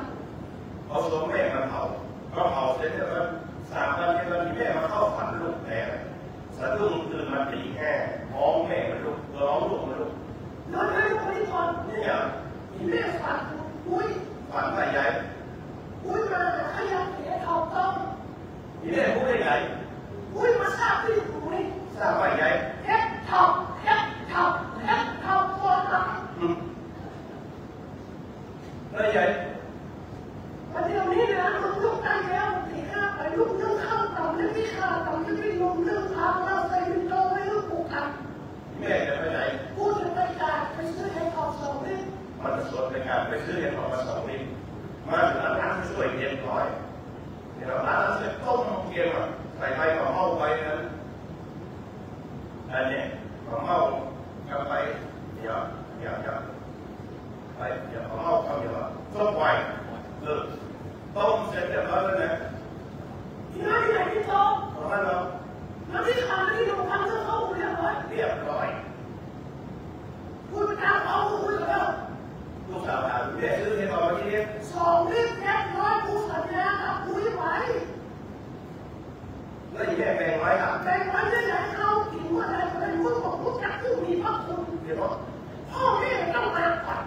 เอาสมแม่มาเผาก็เผาเสร็จแล้ว3 วัน 7 วันที่แม่มาเข้าฝันลูกแม่สะดุ้งตื่นมาตีแค่ท้องแม่มันลุกร้องลูกมันลุกนอนให้ลูกไม่พอนี่อย่างที่แม่ฝันฝันอะไรใหญ่มาขยับเสียทองต้มที่แม่พูดได้ไงมาทราบที่ทราบว่าใหญ่เฮ็ดทองตัวหนักอะไรใหญ่วันเดียวนี้นะมึงลุกได้แล้วตี5ไปลุกนึ่งข้าวต่ำนึ่งที่ข้าวต่ำนึ่งที่นมนึ่งทางเราใส่ดินโตไว้ลูกปลูกกันแม่จะไปไหนกูจะไปการไปซื้อเห็ดทอง2 เล่มมันจะสวนไปการไปซื้อเห็ดทองมา2 เล่มมาถึงร้านช่วยเย็นร้อยเนี่ยร้านช่วยต้มเกลือใส่ใบกระเมาไปนั้นอันนี้กระเมากับไปเดี๋ยวไปเดี๋ยวกระเมากับเดี๋ยวต้มไว้ต้มเสร็จเรียบร้อยแล้วนะที่ไหนที่ต้มของมันเหรอแล้วที่ขาที่ลงพังจะเข้าเรียบร้อยพูดไปตามเอาคุยกับเราลูกสาวถามแม่ซื้อให้ต่อมาที่นี้2 เล่ม700กูสัญญากับคุยไว้แล้วแม่แบ่งไว้ครับแบ่งไว้จะอยากเข้ากินอะไรก็ได้พูดบอกพูดจักผู้มีพระคุณเดี๋ยวพ่อแม่ต้องมาปัด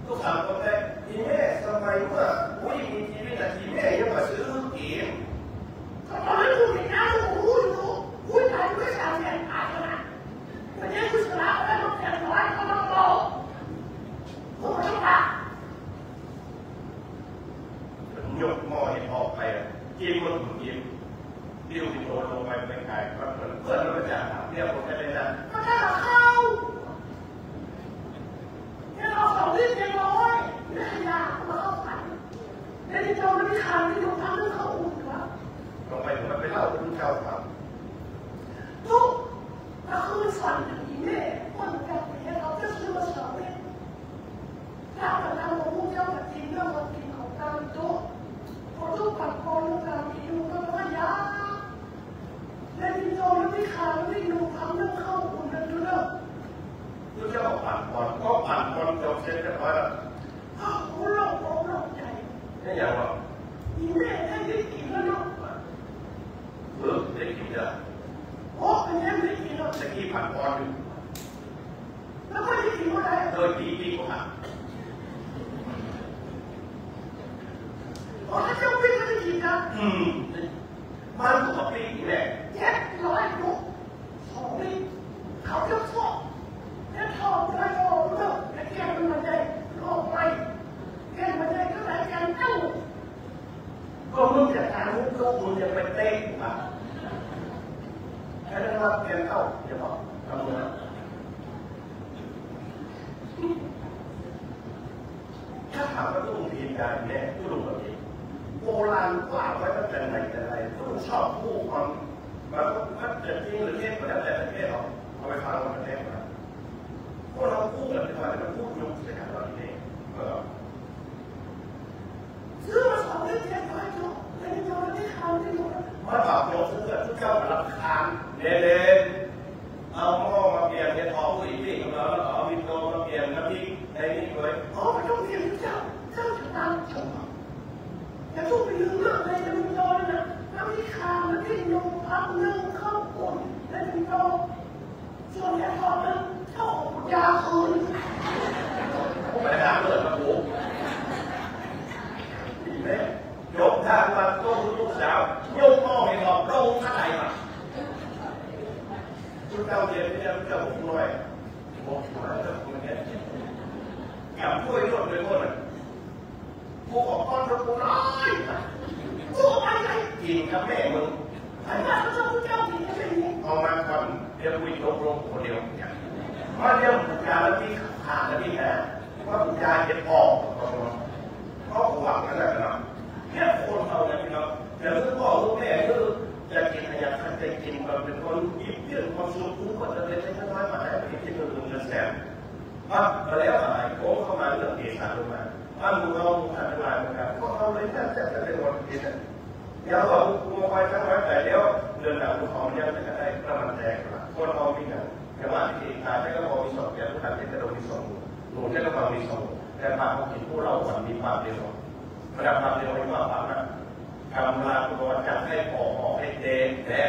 ลูกสาวคนแรกที่แม่สมัยเมื่อมีทีวีนาทีแม่ยังมาซื้อเกมตอนนั้นกูไม่กล้ากูถ่ายด้วยสาวแสนตายนะวันนี้กูสละแล้วต้องแสนร้อยก็ต้องรอกูไม่ต้องละยกหม้อให้ออกไปกินมันกินดิ้วโดนลงไปเป็นไก่เพื่อนมันจะถามเรียกผมจะเป็นจะก็จะเข้าเนี่ยเรา2 เล่ม700นี่ขยะมาเข้าฝันแล้วที่เจ้าไม่ขาดที่ลงทางนั้นเขาอุ่นวะลงไปถึงมันไปเล่าคุณเจ้าครับทุกก็คือฝันถึงแม่คนกับเมียเราจะซื้อมา2 เล่มถ้าเราพูดเจ้าแบบจริงเรื่องเรากินของตามโต๊ะพอทุกปัดพอลูกตามที่ดูก็ว่ายาและที่โตแล้วไม่ขาดไม่ดูทำเรื่องเข้าอุ่นกันดูเรื่องลูกเจ้าปั่นบอลก็ปั่นบอลจบเสร็จเรียบร้อยแล้วเขาโล่งใจนี่อย่างว่าอีแม่ได้กินแล้วเนาะได้กินแล้วโอ้เป็นยังได้กินแล้วแต่กี้ปั่นบอลอยู่แล้วก็ได้กินอะไรโดยปีกว่าอ๋อเจ้าวิ่งก็ได้กินนะมันก็กับปีแม่700ลูก2 ปีเขาจะชอบแล้วทองไปโอ้เลิกแล้วแกมันมาได้โลกไปแกมันได้ก็ได้กันเอ้าก็มึงจะถามมึงจะไปเต้นอ่ะแค่นั้นว่าแกเอ้าอย่าบอกทำเลยถ้าถามว่าตู้ทีมการเนี่ยตู้ลงแบบนี้โบราณกล่าวไว้ตั้งแต่ไหนแต่ไรตู้ชอบพูดความ จะจริงหรือเท็จก็แล้วแต่ประเทศเราเอาไปฟังประเทศเราพวกเราพูดกันดีกว่าเราพูดยกเสียงเราที่นี่ซื้อมาสองเล่มแค่ร้อยจบแต่ในตอนนี้เขาไม่รู้มาบอกยกซื้อทุกเจ้าราคาเด่นเอาหม้อมาเปลี่ยนเป็นทองผู้หญิงที่ของเราแล้วเอาวินโดมาเปลี่ยนน้ำพริกในนี้เลยอ๋อไม่ต้องเปลี่ยนเจ้าจะตามชมอย่าทุกไปลืมเรื่องอะไรในวินโดนะน้ำพริกขาน้ำพริกนมพักนึ่งข้าวป่นในวินโดส่วนแค่ทองนั้นเท่ายาคืนผมไม่ได้เลิกมาบุกดีไหมยกท่ามาโต้ลูกสาวยกหม้อให้หลอกโต้ท่าไหนมาชุดเก่าเย็นเนี่ยเจ้าผมรวยบอกมาเจ้าผมเนี่ยกับช่วยรวดเลยคนน่ะกูขอก้อนรถกูน้อยกูไปไหนกินกับแม่มึงไอ้บ้าเจ้าเจ้ากินกับแม่มึงเอามาก่อนเดี๋ยวคุยลงคนเดียวมาเดี๋ยวปุจจาแล้วที่ขาดแล้วที่นะว่าปุจจาเก็บออกเขาหวังกันแล้วนะเนี่ยคนเอาเนี่ยพี่น้องแต่ลูกพ่อลูกแม่ก็จะกินอยากจะกินความเป็นคนยิ้มเยี่ยมความสุขทุกคนจะเป็นเล็กน้อยมาให้เป็นที่เงินแสนแล้วอะไรโค้งเข้ามาเรื่องเอกสารลงมามึงเอาทำงานเหมือนกันก็เอาเลยแต่จะเป็นคนกินเดี๋ยวเราคุมไว้ทั้งวันแต่เดี๋ยวเดือนหน้าคุณของเนี่ยจะได้ประมาณแจกคนเอามีเงินแต่ว่าที่การใช้กระเป๋ามีสองอย่างทุกการใช้กระเป๋ามีสองหนุนใช้กระเป๋ามีสองแต่บางคนกินผู้เราวันมีความเร็วระดับความเร็วไม่มากกว่านั้นกำลังตัวจับให้พอให้เด่นแต่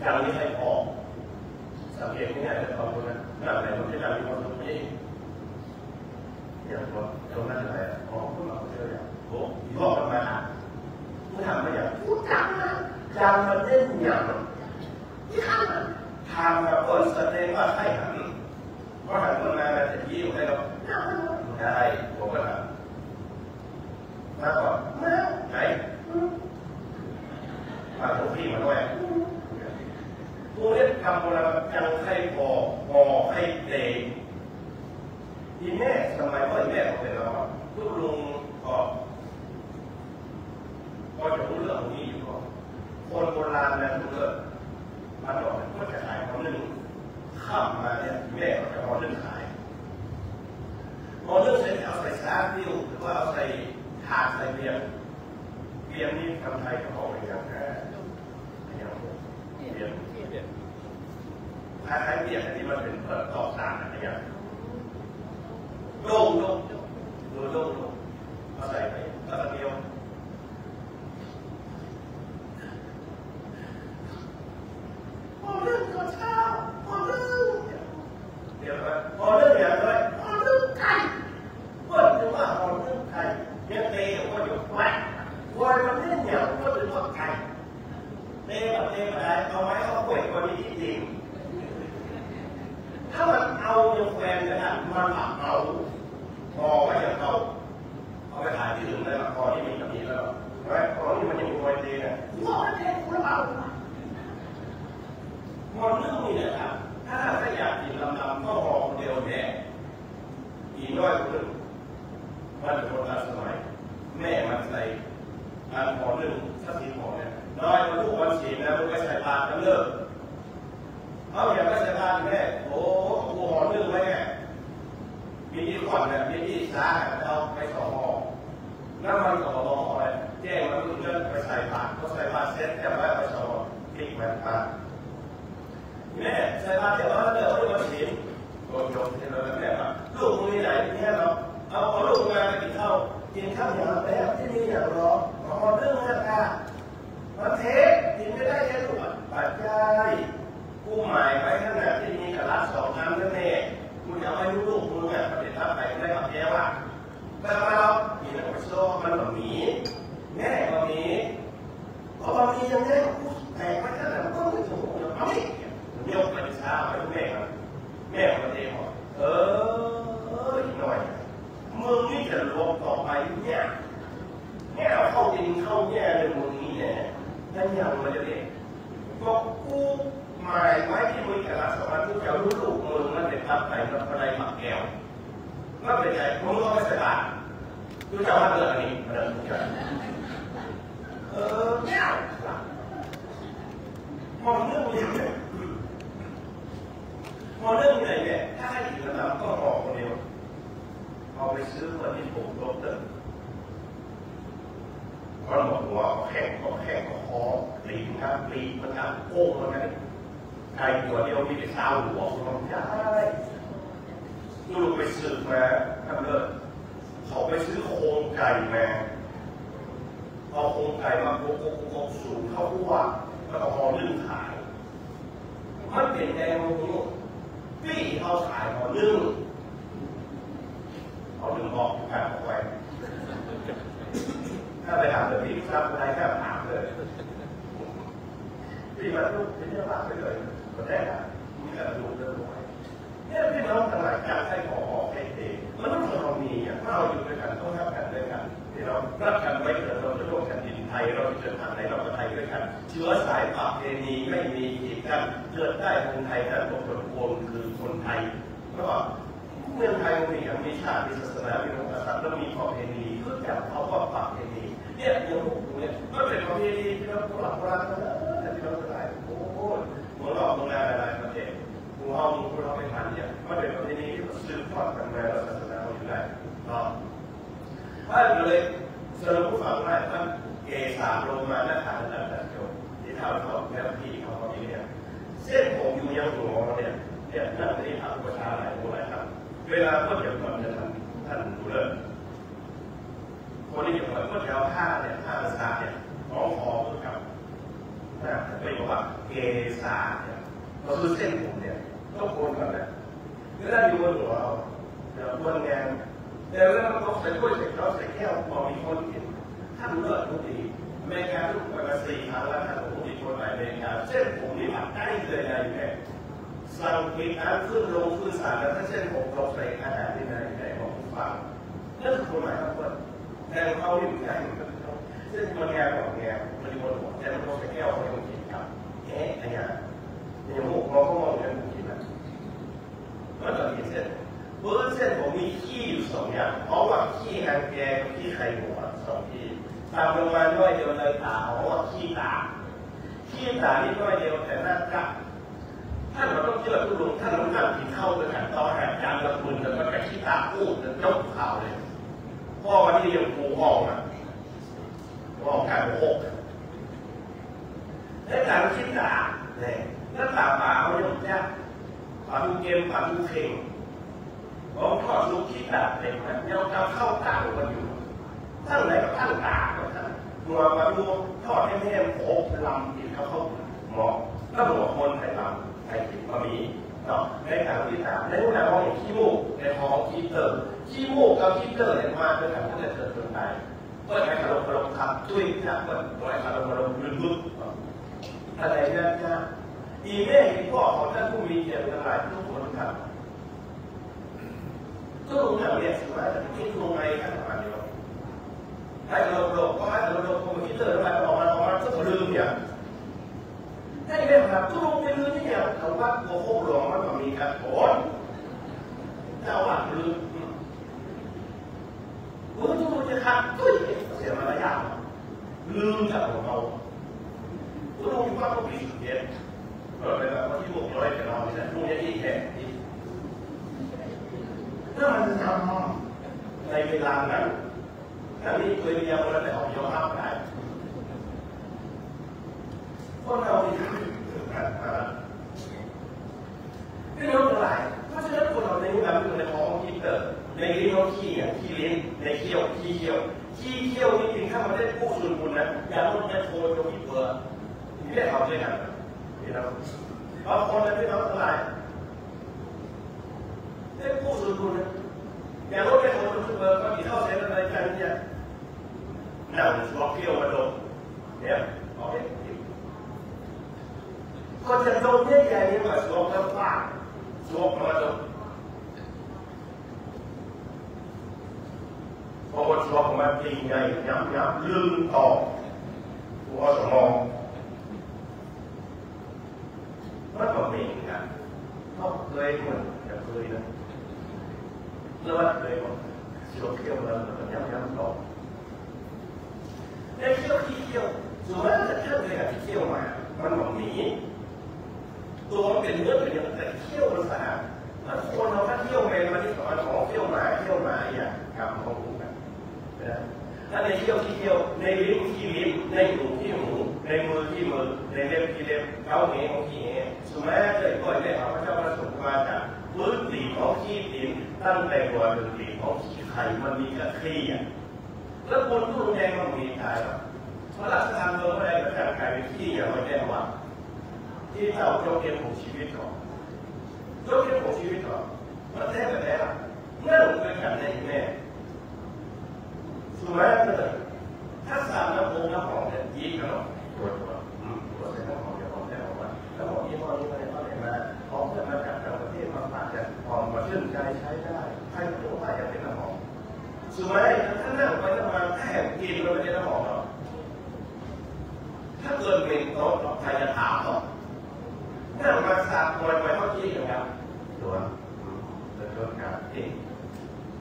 การนี้ให้พอสังเกตง่ายๆเลยตอนนั้นนั่นแหละมันจะทำให้คนตรงนี้อย่างว่าตรงนั้นอะไรอ๋อพวกเราเจออย่างโอ้ยบอกกันมาผู้ทำมาอย่างผู้ทำมาจำมันเล่นอย่างที่ทำทำแบบคนแสดงว่าให้หันว่าหันคนมาแต่ยี่อยู่ให้เราได้ผมก็ทำมาก่อนไหนมาตรงที่มาด้วยตัวเล็กทำโบราณจังให้พอให้เด็กทีแม่สมัยพ่อแม่ของเราทุกลุงก็จะรู้เรื่องนี้อยู่ก่อนคนโบราณนั้นรู้เรื่องมันบอกว่าจะขายของหนึ่งข้ามมาเนี่ยแม่ก็จะเอาเรื่องขายเอาเรื่องเสร็จเอาใส่ซาบิ้วหรือว่าเอาใส่ถาดใส่เบียร์นี่ทำไทยเขาบอกอย่างแค่เบียร์คล้ายๆเบียร์ที่มันเป็นต่อสารอะไรอย่างโล่งเอาใส่ไปแล้วก็เดียวพอเรื่องก็เช้าพอเรื่องเดี๋ยวพอเรื่องอย่างไรพอเรื่องไก่เมื่อถึงว่าพอเรื่องไก่เนี่ยเตะก็อยู่แหวกวันมันเล่นอย่างก็ถึงว่าไก่เตะมาได้เอาไม้เอาเวทวันนี้จริงถ้ามันเอาอย่างแฟนนะมันเอาพอไว้อย่างเอาไปถ่ายที่อื่นได้พอที่มีแบบนี้แล้วไว้พอที่มันยังมีไว้ดีเนี่ยว่ามันเล่นคนละมันเรื่องนี้นะครับถ้าอยากกินลำก็รอคนเดียวแน่อีน้อยคนหนึ่งมันเป็นคนละสมัยแม่มันใส่การพอหนึ่งสักทีพอเนี่ยน้อยมันลูกวันฉีดนะมันไปใส่ปากกันเลิกเอาอย่างไม่ใส่ปากแม่โอ้กูห่อหนึ่งไว้แม่มีที่ก่อนเนี่ยมีที่ซ่าเอาไปสองห่อน้ำมันกับห่ออะไรแจ้งมันเลื่อนไปใส่ปากก็ใส่ปากเซ็ตแต่ว่าไปสองพลิกแบบปากแม่ใส่ปากเดี๋ยวเราเลิกไม่มาฉีดโดนโยนที่เราแม่ว่าลูกมึงมีไหนเนี่ยเราเอาลูกมากินข้าวอย่างแบบที่นี่อย่างรอขอเรื่องเงินค่ะมาเทสกินไม่ได้แค่ลูกปัจจัยกูหมายไว้ขนาดที่มีกระลัก2 น้ำนั่นเองกูจะให้ลูกมึงอ่ะประเด็นรับไปได้กับแย่ว่าแต่มาเรามีนักวิชามันแบบนี้แม่แบบนี้พอแบบนี้ยังไงกูแต่งไว้ขนาดก็ไม่ถูกเอาดิยกไปช้าไปแม่ประเทศบอกอีกหน่อยมึงนี่จะลงต่อไปเนี่ยเข้าดินเข้าแย่เลยมึงนี้เนี่ยนั่นยังมันจะเด็กก็กูหมายไว้ที่มึงแต่ละสมัยกูจะรู้ลูกมึงนั่นเป็นทับไปมันอะไรหมักแก้วนั่นเป็นไงมึงก็ไม่ใส่บาตรกูจะว่าเรื่องนี้เรื่องทุกอย่างเนี่ย มองเรื่องนี้เนี่ยมองเรื่องไหนเนี่ยถ้าให้ถึงระดับก็มองคนเดียวเอาไปซื้อคนที่ผมลบเติมมันบอกหัวแข็งก็แข็งก็คอปีกครับปีกมันครับโค้งมันไงไก่ตัวเดียวมีแต่ข้าวหัวมันได้ลูกไปซื้อมาทำเลยเขาไปซื้อโครงไก่มาเอาโครงไก่มาโคกสูงเข้าหัวแล้วเอาห่อนึ่งขายมันเป็นแดงโมโหปี้เอาขายห่อนึ่งเอานึ่งบอกกันเอาไว้ถ้าไปถามเลยพี่ครับอะไรแค่ถามเลยพี่มาลูกเป็นเรื่องหลักไปเลยก็ได้ละมีแต่ลูกเรื่องน้อยเนี่ยพี่น้องทั้งหลายการใช้ของออกให้เองมันต้องเรามีอ่ะถ้าเราอยู่ด้วยกันต้องรับกันด้วยกันพี่น้องรักกันไว้เกิดเราจะร่วมกันดินไทยเราจะทำไหนเราก็ไทยด้วยกันเชื้อสายประเพณีไม่มีกีดกันเกิดได้คนไทยนั้นคนคือคนไทยก็เมืองไทยมีอย่างมีชาติมีศาสนามีองค์กษัตริย์แล้วมีประเพณีทุกอย่างเขาก็ประเพณีเนี่ยอย่างพวกนี้ก็เป็นประเพณีที่เราโบราณที่เราหลายโอ้โหเมืองนอกเมืองนาหลายประเทศเมืองเราไปทานเนี่ยมันเป็นประเพณีที่สืบทอดกันมาแล้วศาสนาเราอยู่ได้เนาะถ้าเลยสรุปผู้ฟังได้ท่านเกษาลงมาหน้าฐานระดับโจทย์ที่เท่าเขาแม่พี่เขาตอนนี้เนี่ยเส้นผมอยู่ยังหัวเนี่ยนั่นที่ทำประชาหลายคนหลายครับเวลาก็เดี๋ยวก่อนจะท่านดูเลยคนที่อยู่กับแถวผ้าเนี่ยผ้าภาษาเนี่ยน้องคอคือกับนะไปบอกว่าเกษาเนี่ยก็คือเส้นผมเนี่ยต้องโกนก่อนนะเวลาอยู่บนหัวเราเดี๋ยวบนงานเดี๋ยวเราต้องใส่ถ้วยใส่ช้อนใส่แก้วพอมีคนเห็นท่านเลิศทุกทีอเมริกาทุกประมาณ4 ครั้งแล้วท่านผมมีคนไปอเมริกาเส้นผมนี่ผัดได้เลยนะอยู่แค่สั่งปิดน้ำขึ้นลงขึ้นศาลแล้วถ้าเส้นผมเราใส่อาหารที่ไหนไหนบอกฟังนั่นคือคนหมายครับว่าแต่เขาอยู่ไหนเส้นมันแง่ของแง่มันอยู่บนหัวแต่มันต้องใส่แก้วให้มันกินครับแง่อะไรอย่างอย่างพวกเราก็มองกันกินนะมันจะมีเส้นเบอร์เส้นผมมีขี้อยู่2 อย่างเพราะว่าขี้หางแกกับขี้ไข่หัว2 ที่ตามลงมาด้วยเดียวเลยตาเพราะว่าขี้ตานี่ด้วยเดียวแต่หน้ากลับท่านเราต้องเชื่อทุกลุงท่านต้องนั่งกินข้าวด้วยกันต่อแหกจานละคุณแล้วก็แกขี้ตาพูดแล้วยกข่าวเลยพ่อวันที่เรียนครูห้องนะห้องการ6และการขี้ตาเนี่ยแล้วตาป่าเขายกแยกป่าดูเกมป่าดูเพลงเราทอดลูกขี้ตาเด็กนะเราจะเข้าตากันอยู่ทั้งไหนก็ทั้งตาก็ทั้งหัวมาดูทอดแห้งๆโขกลำกินเข้าหมอแล้วหัวคนไข่ลำไข่กินบะหมี่เนาะในทางที่ตาในห้องน้ำห้องขี้มูกในห้องขี้เตอร์ขี้มูกกับขี้เตอร์เนี่ยมาด้วยกันตั้งแต่เกิดจนตายก็ใช้คารมขับด้วยจากเปิดปล่อยคารมลึกๆอะไรเนี่ยอีเม่ที่พ่อของท่านผู้มีเกียรติทั้งหลายทุกคนครับก็ลงอย่างเนี้ยสิว่าจะคิดลงไงกันประมาณนี้ให้เราก็ให้เราคอมพิวเตอร์อะไรออกมาก็ลืมเนี่ยให้เรื่องครับทุกลงไปลืมที่เนี่ยคำว่าโกโก้หลวงมันมีการโอนเจ้าหลักลืมทุกลงจะขาดตุ้ยเสียมารยาทลืมจากของเราทุกลงอยู่ว่าต้องมีสุดเย็นเราไปแบบว่าที่บุกร้อยแต่เราไม่ใช่ลุงยังอีกแค่ถ้ามันทำในเวลานั้นถ้ามีเคยเรียนมาแต่ออกยอมรับได้พวกเราที่ทำไม่รู้เท่าไหร่เพราะฉะนั้นคนเราในวงการในท้องคิดเติร์ในลิ้นเขาขี้เนี่ยขี้ลิ้นในเขี้ยวนี่จริงถ้ามันได้ผู้ส่วนบุญนะอย่าลดในโทนตรงที่เบอร์ที่ได้เขาด้วยกันนี่นะบางคนไม่เอาเท่าไหร่ได้ผู้ส่วนบุญนะอย่างรถไม่โทรทุกเบอร์ก็มีเท่าเซนอะไรกันเนี่ยนั่งล็อกเที่ยวมาดมเนี่ยโอเคก็จะดมเนี่ยใหญ่เนี่ยมาสวมแล้วฟาดสวมมาดมพอวันสวมมาจริงใหญ่ย้ำลืมต่อหัวสมองมันก็มีกันเขาเคยเหมือนจะเคยนะเลือดเลยบอกสวมเที่ยวมาย้ำต่อในเที่ยวส่วนมากจะเที่ยวเลยที่เที่ยวมามันหนี ตัวมันเป็นเนื้อเป็นอย่างแต่เขี้ยวมันสะอาดแล้วคนเราถ้าเที่ยวเมนมันที่สอนของเที่ยวหมาอย่างกับของกูกันนะถ้าในเที่ยวที่เที่ยวในลิ้นที่ลิ้นในหูที่หูในมือที่มือในเล็บที่เล็บเท้าเหงของที่เหงสมัยเคยก่อนได้ข่าวพระเจ้าประสงค์มาจากพื้นตีของขี้ดินตั้งแต่หัวถึงตีของขี้ไข่มันมีกระเทียมแล้วคนทุกแดงมันมีตายหรอเพราะหลักธรรมเมืองอะไรก็จะกลายเป็นขี้อย่างไรแน่ว่าที่เจ้าโยกเก็บของชีวิตก่อนโยกเก็บของชีวิตก่อนมันแท้แบบไหนล่ะเมื่อเราเป็นกันได้แม่สุดท้ายเลยถ้าสามน้ำโอ่งน้ำหอมเนี่ยยีกันเนาะตัวใช้น้ำหอมเดี๋ยวผมจะบอกว่าน้ำหอมยี่ห้อนี้มาจากไหนมาหอมจะมาจากต่างประเทศมาฝากกันหอมมาชื่นใจใช้ได้ใครก็รู้ว่าอยากเป็นน้ำหอมสุดท้ายถ้านั่งไปนั่งมาแค่กินเราไม่ใช่น้ำหอมหรอกถ้าเกิดเป็นโต๊ะใครจะถามหรอกนั่งมาสาบมวยไปเท่าที่อย่างเงี้ยตัวจะเกิดการเอง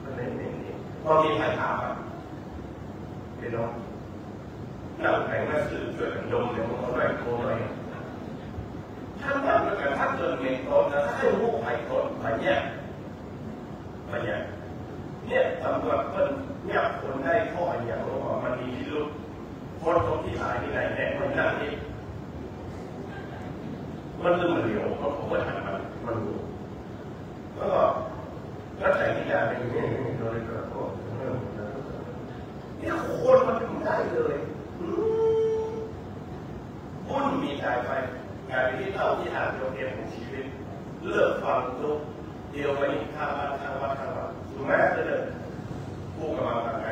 ก็เล่นเองพอมีใครถามอ่ะพี่น้องนั่งแข่งหน้าสื่อช่วยกันดมเนี่ยมันก็ได้โค้ดเลยถ้าแบบนั้นถ้าเกิดเป็นโต๊ะนะถ้าให้ลูกไปโต๊ะไปเนี่ยตำรวจเพิ่นเนี่ยคนได้ข้ออย่างว่ามันมีพิรุธคนตรงที่หายที่ไหนแน่คนนั่งนี่มันเริ่มเหลียวเขาเปิดหันมันรู้แล้วแต่ที่อย่างนี้โดยกระทบนี่คนมันถึงได้เลยบุญมีกายไปกายที่เท่าที่อ่านโยเกมของชีวิตเลิกฟังทุกเดียวไปอีกข้างวัดถูกไหมเลยพูดกับมาแบบไหน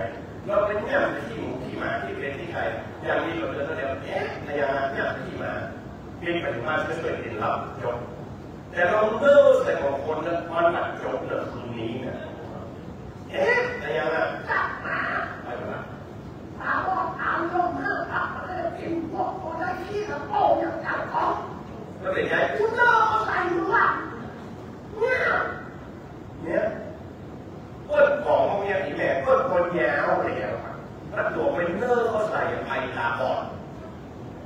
เราเป็นแง่ที่หมูที่หมาที่เป็นที่ใครอย่างนี้เราเดินเดียวในอย่างนั้นเนี่ยที่มาเพียงไปถึงมาจะช่วยติดรับจบแต่เราเลิกแต่ของคนนั้นมันตัดจบเรื่องคืนนี้เนี่ยในอย่างนั้นจับหมาไปก่อนนะเอาโยมเลิกตัดมาเลยกินพวกคนได้ที่กระโปงอย่างจับของก็เป็นไงคุณเลิกเอาใส่ดูอ่ะเนี่ยเปิดของพวกนี้อีแม่เปิดคนยาวอะไรอย่างเงี้ยถ้าตัวเป็นเนอร์เขาใส่ไปตาบอด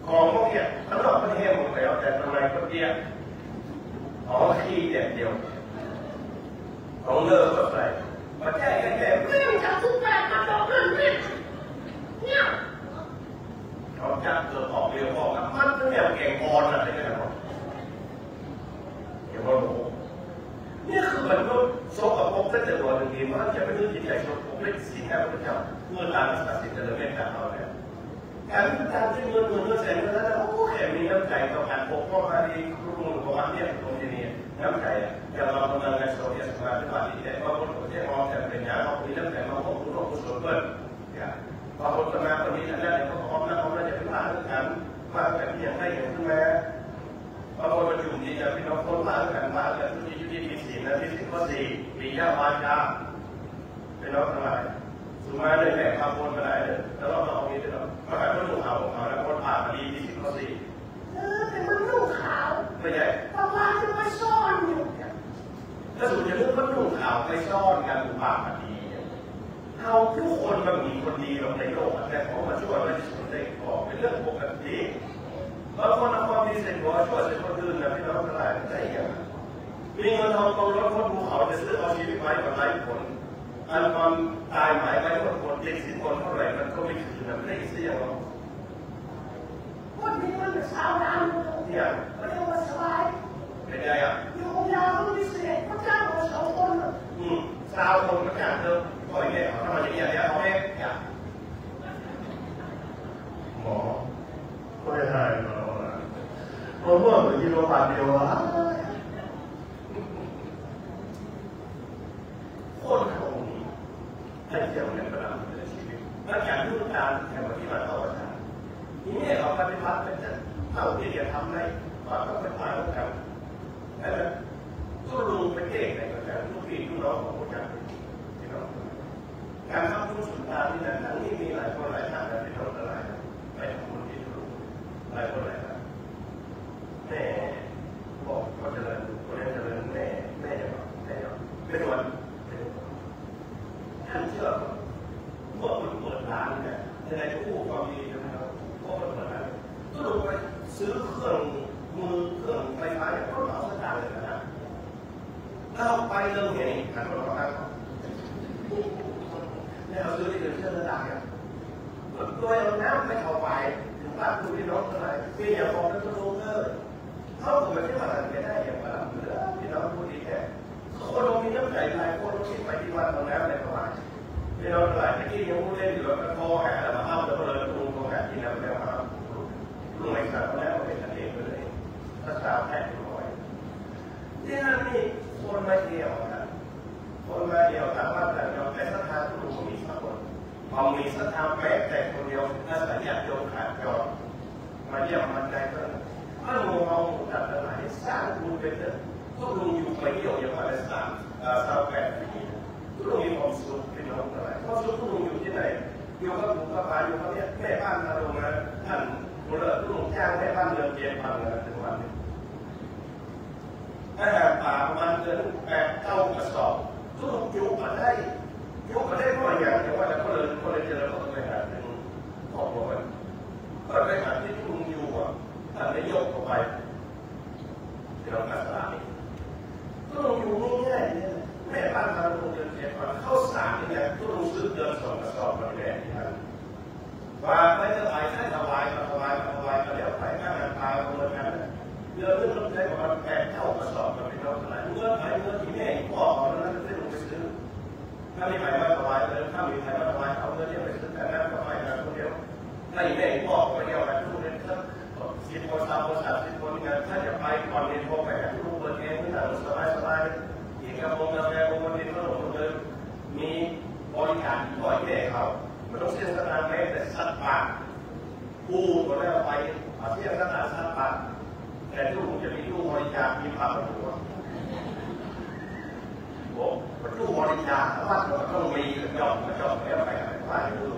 ของพวกนี้ทั้งหมดประเทศหมดแล้วแต่ทำไมคนเดียวขี้เดียวของเนอร์ก็ใส่มาแก้ไม่ต้องจับทุกแบบมาบอกเรื่องนี้เนี่ยเขาจับเกิดออกเร็วออกมันเป็นแบบแกงกอนอะไรกันนะเดี๋ยวเราดูนี่คือมันก็โซกับพวกเส้นแต่ตัวหนึ่งดีว่าจะไม่รู้จิตใจโซกับพวกเล่นสิ่งแรกพระเจ้าเมื่อตามศาสนาจะเริ่มเล่นการเอาเนี่ยการที่ตามที่เงินแสนเงินแล้วโอ้แค่มีน้ำใจต่อการปกป้องอะไรครูของมันเนี่ยตรงนี้น้ำใจอย่างเราทำงานในโซเชียลสมาธิปฏิแต่ว่าคนที่มองแต่เป็นอย่างเขามีน้ำใจมาพบคุณหลวงคุณสมบัติพอคนสมาคนนี้นั่นแหละเขาพร้อมนะเขาไม่ได้เป็นว่าเรื่องการว่าแต่ที่ยังได้เห็นขึ้นมาบางคนประชุมที่จะพี่น้องคนว่ากันที่มีศีลนะที่ศีลข้อ4มีญาติวาจาพี่น้องทั้งหลายสุมาเลยแบ่งความคนมาได้เลยแล้วเราเอางี้ด้วยมาหาคนหนุ่มขาวของเขาแล้วคนผ่านมาดีที่ศีลข้อ4แต่มันนุ่งขาวไม่ใช่ประมาณจะไปซ่อนอยู่ถ้าสุดจะเรื่องมันนุ่งขาวไปซ่อนกันผ่านมาดีเราทุกคนมันมีคนดีในโลกแต่ของมาช่วยมันสุดได้บอกเป็นเรื่องปกติบางคนเอาความดีเสร็จบอกช่วยเสร็จคนอื่นนะพี่น้องทั้งหลายได้ยังมีเงินทองตรงรถคนภูเขาจะซื้อเอาชีวิตไว้กับไร้ผลอันความตายหมายไว้คนเด็กสิบคนเท่าไหร่มันก็ไม่คืนนะไม่ได้เสียหรอกวันนี้มันเป็นชาวนาเนี่ยมันเรียกว่าสบายเป็นไงอ่ะอยู่ยาวพิเศษพระเจ้าของชาวคนชาวคนพระเจ้าเดิมก็อย่างเงี้ยถ้ามันอย่างเงี้ยเขาไม่อยากหมอไม่ได้หรอกผมว่าเหมือนกิโลบาทเดียวอะโคตรโหดให้เที่ยวในประดับในชีวิตถ้าอยากรู้การแข่งขันที่มาเข้าอาจารย์ทีนี้เราปฏิบัติเป็นเท่าที่จะทำได้ก็ต้องไปผ่านกันแล้วก็รู้เป็นเอกในกระแสทุกปีทุกน้องของพระเจ้าที่น้องการทำทุกสุนทรนี่นะทั้งนี้มีหลายคนหลายท่านนะที่เราหลายไปทำบุญที่รู้หลายคนหลายท่านแม่บอกเขาเจริญคนนี้เจริญแม่เป็นวันท่านเชื่อพวกมันเปิดร้านเนี่ยในคู่ความดีนะครับพวกมันเปิดร้านก็ลงไปซื้อเครื่องมือเครื่องไฟฟ้าเนี่ยก็ เรื่องนี้ขันรถมาเนี่ยเอาซื้อที่อื่นเชื่อระดับเนี่ยโดยเอาน้ำไม่เข้าไปถึงบ้านคุณพี่น้องเท่าไหร่มีอย่างบอกนั่นก็รู้เลยเขาคงไม่ได้มาไม่ได้อย่างว่าเหลือพี่น้องพูดดีแค่คนเรามีน้ำใจหลายคนเราคิดไปที่วันตรงนั้นในประมาณพี่น้องหลายที่ยังพูดเล่นอยู่แล้วก็โทรหาแล้วมาเอาแล้วก็เลยลุงโทรหาที่นั่นแล้วมาลุงไม่ทราบแล้วเป็นกันเองเลยถ้าทราบแค่ร้อยที่นั่นนี่คนมาเที่ยวนะคนมาเที่ยวต่างบ้านต่างเมืองแต่ศรัทธาทุกคนมีสักคนพอมีศรัทธาแม้แต่คนเดียวน่าจะอยากโยนขาดจอดมาเยี่ยมมันใจเพิ่มถ้าลุงเอาจัดอะไรสร้างบุญเป็นเรื่องก็ลุงอยู่ไปเที่ยวอย่างไร38 ปีทุกลุงมีความสุขเป็นน้องอะไรความสุขทุกลุงอยู่ที่ไหนอยู่กับลุงกับป้าอยู่กับเนี่ยแม่บ้านมาลงมาท่านบุรุษทุกลุงจ้างแม่บ้านเดินเย็นพังเลยถึงวันนี้อาหารป่าประมาณเดือน8-9 กระสอบทุกลุงยุบมาได้เพราะอย่างแต่ว่าแต่ก็เลยเจอแล้วก็ไปหาถึงครอบครัวก็ไปหาที่ทุกลุงอยู่อ่ะท่านได้ยกเข้าไปที่เราการตลาดนี่ทุกลุงอยู่ง่ายๆเนี่ยแม่บ้านมาลงเดินเย็นพังเข้าสารนี่ไงทุกลุงซื้อเดือน2 กระสอบมาแลกที่ท่านว่าไม่จะไปแค่ถวายก็แล้วไปอาหารป่าประมาณนั้นเดือนนึงเราใช้ประมาณ8-9 กระสอบมาเป็นเท่าไหร่เมื่อที่แม่พ่อเขานั้นจะได้ลงไปซื้อถ้ามีใครมาถวายเลยถ้ามีใครมาถวายเอาเงินที่ไปซื้อแต่นั้นถวายกันคนเดียวถ้าแม่พ่อคนเดียวกันทุกเดือนสัก10 คน20 คน 30 คนงานถ้าจะไปก่อนเรียนพอไปหาลูกเปิดเองเพื่อสบายอีกกระโปรงกาแฟวงเรียนขนมเดิมมีบริการบ่อยแม่เขาไม่ต้องเสียสตางค์แม้แต่สัตว์ป่าผู้ก็ได้ไปเสียสตางค์สัตว์ป่าแต่ทุกคนจะมีตู้บริจาคมีพระประตูโอ้ตู้บริจาควัดเราต้องมีจอบแล้วไปไหว้ดู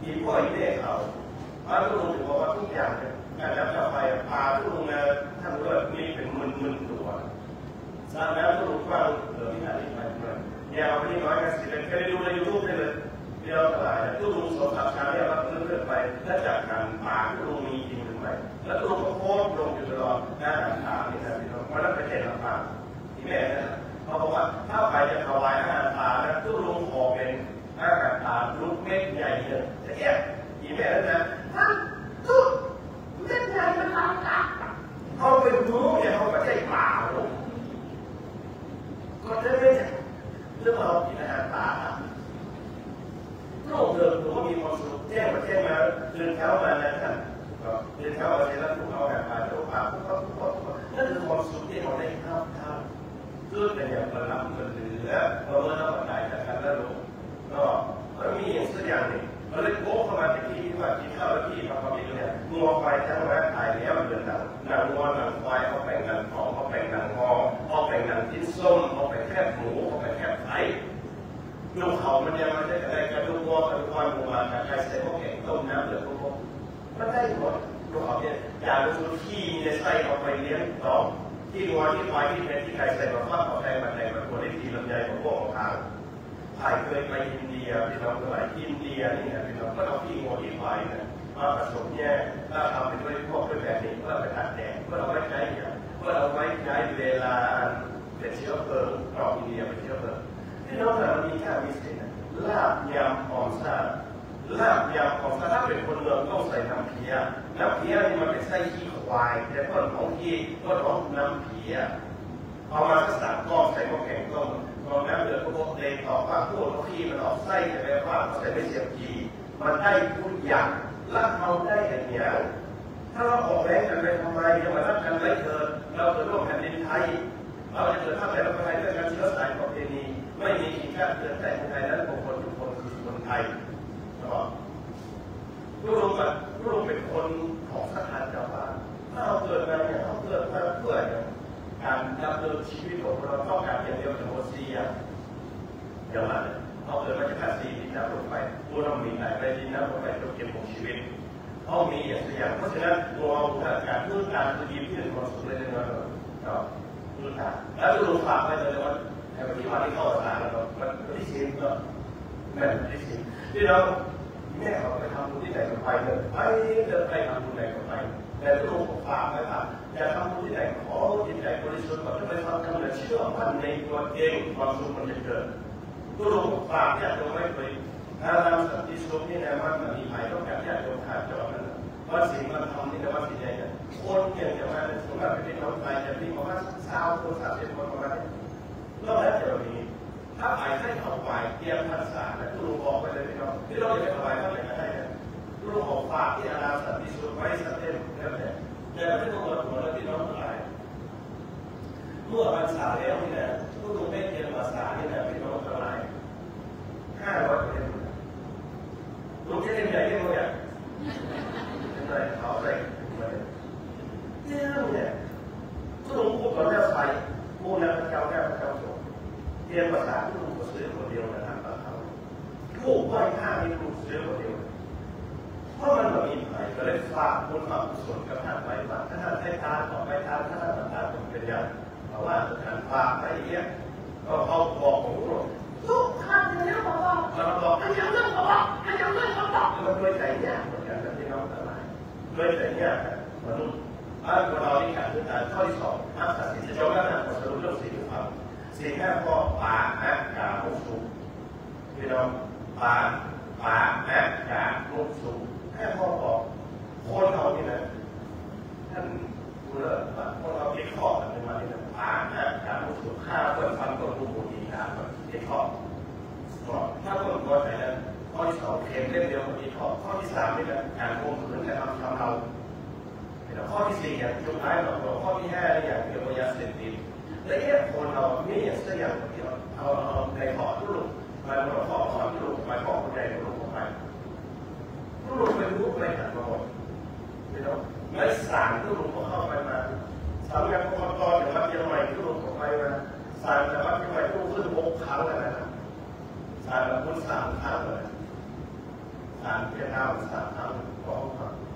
อีกพ่ออีกแม่เขาพระทุกคนถือว่าทุกอย่างการจะไปพาทุกคนนะท่านเลิศมีเป็นหมื่นตัวสร้างแล้วทุกคนฟังเหลือที่ไหนไปเมื่ออย่าเอาไปที่น้อยกันสิเป็นแค่ดูในยูทูบได้เลยเดียวตลาดทุกลุง2-3 ครั้งเนี่ยเราเลื่อนไปถ้าจากการป่าทุกลุงมีจริงหรือไม่แล้วทุกลุงก็โค้งลงอยู่ตลอดหน้าถามนี่นะพี่น้องมันเป็นเหตุลำบากที่แม่นะเขาบอกว่าถ้าไปจะถวายอาหารป่าแล้วทุกลุงขอเป็นอาหารป่าลูกเม็ดใหญ่เนี่ยจะแยกที่แม่นะท่านทุกเม็ดใหญ่มันทำกันเขาเป็นรู้เนี่ยเขาไม่ใช่ป่าหรอกก็ได้ไม่ใช่เรื่องเรากินอาหารป่าโลกเดิมผมก็มีความสุขแจ้งมาเดินเท้ามานะท่านเดินเท้ามาเสร็จแล้วถูกเอาแบบมาถูกป่านั่นคือความสุขที่เราได้เข้าเพื่อเป็นอย่างประหลาดเหลือเมื่อเราปัจจัยจากการละลงก็มันมีอย่างสักอย่างหนึ่งเราเลยโค้งเข้ามาที่ว่ากินข้าวที่พระพุทธเจ้างัวไปทั้งแม่ถ่ายแล้วเดือดหนังงัวหนังควายเอาแบ่งหนังทองเอาแบ่งหนังงอเอาแบ่งหนังชิ้นส้มเอาแบ่งแคบหมูเอาแบ่งแคบไก่ดูเขามันยังไม่ได้อะไรกระดูกวัวกระดูกควายหมูมาจากใครใส่พวกแกงต้มน้ำเดือดพวกมันได้หมดดูเขาเนี่ยยาดูที่มีในไส้เอาไปเลี้ยงต่อที่วัวที่ควายที่เป็นที่ใครใส่มาฟาดเอาแทงมาคนได้ทีลำไยของพวกของทางถ่ายเคยไปอินเดียพี่น้องทั้งหลายอินเดียนี่นะพี่น้องก็เอาที่วัวที่ควายนะมาผสมแยกแล้วทำเป็นด้วยพวกด้วยแบบนี้เพื่อไปตัดแดงเพื่อเอาไว้ใช้เพื่อเอาไว้ใช้เวลาเป็นเชื้อเพลิงกรอบอินเดียเป็นเชื้อเพลิงพี่น้องแต่เรามีแค่มีสิ่งลาบยำหอมซาถ้าเป็นคนเมืองต้องใส่น้ำเพี้ยนี่มันเป็นไส้ขี้ควายแต่ต้นของน้ำเพี้ยเอามาสัก3 ก้อนใส่หม้อแกงต้มพอน้ำเดือดก็เลยต่อว่าพวกขี้มันออกไส้แต่ไม่ว่าเขาใส่ไม่เสียบกีมันได้ทุกอย่างรับเอาได้อย่างเดียวถ้าเราออกแรงกันไปทำไมจะมารับกันไรเถิดเราจะร่วมแผ่นดินไทยเราจะเกิดท่าแต่เราไทยด้วยกันเชื้อสายประเพณีไม่มีขีดขั้นเกิดแต่คนไทยนั้นคนทุกคนคือคนไทยลูกลุงเป็นคนของสถานเจ้าบ้านถ้าเราเกิดมาเนี่ยเราเกิดมาเพื่อการดำเนินชีวิตของเราต้องการอย่างเดียวคือโมเสียเดี๋ยวมาเราเกิดมาจาก4 ดินน้ำลงไปผู้เรามีไหนดินน้ำลงไปเราเก็บของชีวิตเขามีอย่างเพราะฉะนั้นเราการเพื่อการคือดีที่หนึ่งความสุขเลยนะเราพื้นฐานแล้วลูกลุงฝากไว้เลยว่าในวันที่เข้าสารแล้วมันที่สิ่งก็แม่ที่สิ่งที่เราแม่เขาไปทำบุญที่ไหนก็ไปเลยไปทำบุญไหนก็ไปแต่ลูกฝากไว้ว่าอย่าทำบุญที่ไหนขอจิตใจบริสุทธิ์ก่อนที่ไปทำกันเลย เชื่อมั่นในตัวเองความสุขมันจะเกิดตัวลงฝากเนี่ยตัวไม่เคยถ้าทำสันติสุขนี่นะมันมีหมายต้องการที่จะขาดจอนั้นว่าสิ่งมันทำนี่แต่ว่าสิ่งใหญ่เนี่ยคนเก่งจะมาสมมติเป็นน้องชายจะมีประมาณ20 คน30 คนประมาณนี้แล้วเดี๋ยวนี้ถ้าหมายให้เขาไปเตรียมภาษาแล้วตัวลงบอกไปเลยพี่น้องที่เราจะไปถวายเท่าไหร่ก็ได้เนี่ยตัวลงบอกฝากที่อาณาสันติสุขไว้สักเต็มแล้วแต่แต่ไม่ต้องมาหัวเราพี่น้องทั้งหลายเมื่อภาษาแล้วนี่นะตัวลงได้เตรียมภาษานี่นะพี่น้องทั้งหลาย500 คนลุงจะเรียนใหญ่ยังไงเนี่ยอะไรเขาใส่เนี่ยทุกลุงพูดก่อนแล้วไปพูดแล้วพระเจ้าแก้วพระเจ้าส่งเรียนภาษาทุกลุงก็ซื้อคนเดียวนะทำต่อเขาลูกไหว้ข้ามีลูกซื้อคนเดียวเพราะมันมีใครก็เลยฝากบุญฝากกุศลกับท่านไปว่าถ้าท่านให้ทานต่อไปทานถ้าท่านทานผมเป็นอย่างเพราะว่าท่านฝากไปเนี้ยก็เขาบอกผมลูกข้าจะเลี้ยงบอกว่าเราบอกให้ยังเรื่องบอกว่าให้ยังเรื่องบอกมันด้วยใจยากเหมือนกันที่น้องทั้งหลายด้วยใจยากมนุษย์บ้านเราที่ขาดพื้นฐานข้อที่2 5 4จะจบแล้วนะสรุปเรื่อง4 ความ4 5ข้อปานะกามุสุพี่น้องปานะกามุสุ5 ข้อบอกคนเรานี่นะท่านดูแลคนเราที่ข้อกันเป็นมาที่นะปานะกามุสุฆ่าคนฟันคนดูบุญดีนะที่ข้อถ้าคนตัวไหนนั้นข้อที่2เข็มเล่มเดียวกับที่ข้อที่3นี่แหละการควบคุมการทำเราข้อที่4อย่างสุดท้ายเราข้อที่5อย่างเกี่ยวกับยาเสพติดและคนเราไม่อย่างสักอย่างที่เอาในขอทุลุกมาขอทุลุกมาขอคนใดทุลุกออกไปทุลุกเป็นรูปไม่หันมาหมดไม่สารทุลุกเข้าไปมาสามอย่างองค์กรอย่างวัดเชียงใหม่ทุลุกออกไปมาสารจากวัดเชียงใหม่ทุลุกขึ้น6 ครั้งแล้วนะสารละคน3 ครั้งเลยสารเพียง3 ครั้งของ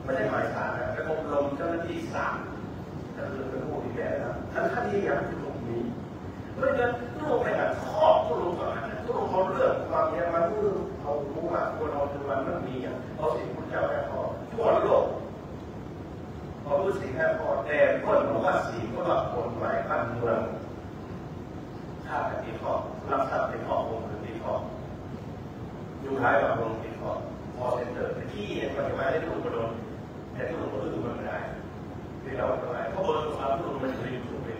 ไม่ได้หมายสารนะแต่อบรมเจ้าหน้าที่3ก็คือเป็นผู้ที่แก่แล้วท่านที่ยังอยู่ตรงนี้เพราะฉะนั้นทุกไปแบบครอบทุกก่อนทุกเขาเลือกความเนี้ยมันเอารู้ว่าคนเราทุกวันมันมีอย่างเอาสิ่งพุทธเจ้าแค่ขอทั่วโลกเขาพูดสิ่งแค่ขอแต่คนบอกว่าสิ่งก็แบบกฎหมายบ้านเมืองถ้าเป็นที่ข้อรับทราบเป็นข้อคงคือที่ข้ออยู่ท้ายแบบลงที่ข้อพอเซ็นเตอร์ที่เนี่ยมันจะมาได้ถูกกระโดดแต่ถูกกระโดดมันไม่ได้ที่เราทำไมเพราะบนความถูกมันจะถูกเป็น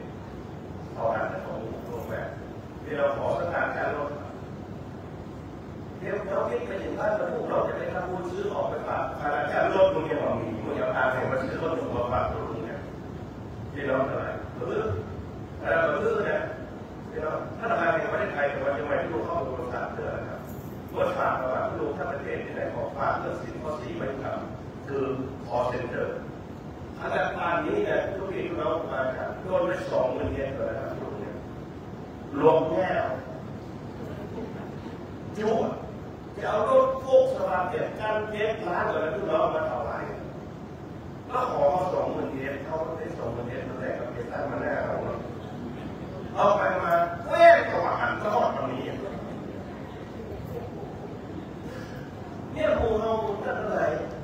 พอการของลงแบบที่เราขอสถานการลดเดี๋ยวเราคิดไปถึงบ้านเราพวกเราจะไปทำบุญซื้อของไปฝากสถานการลดมึงยังบอกมีมึงยังพาใครมาซื้อรถมาฝากตัวลุงเนี่ยที่เราทำไมหรืออะไรแบบนี้เนี่ยที่เราถ้าทำงานในประเทศไทยแต่ว่าจะไม่รู้ข้อมูลศาสตร์เรื่องนะครับรถฝากระหว่างลูกถ้าประเทศที่ไหนขอฝากเรื่องสินข้อ4ไม่ทำคือคอเซ็นเตอร์อาจารย์ปานนี้เนี่ยทุกทีเรามาครับโดนไป20,000 เยนเลยนะครับลูกเนี่ยรวมแง่จุ๊บจะเอารถโฟกสวาเก็บการเก็บร้านอะไรทุกเรามาถวายแล้วขอ20,000 เยนเขาได้20,000 เยนตั้งแต่กับเก็บร้านมาแน่เราเอาไปมาเว้ยกว่าหันก็หอดตรงนี้เนี่ยปูเราท่านอะไร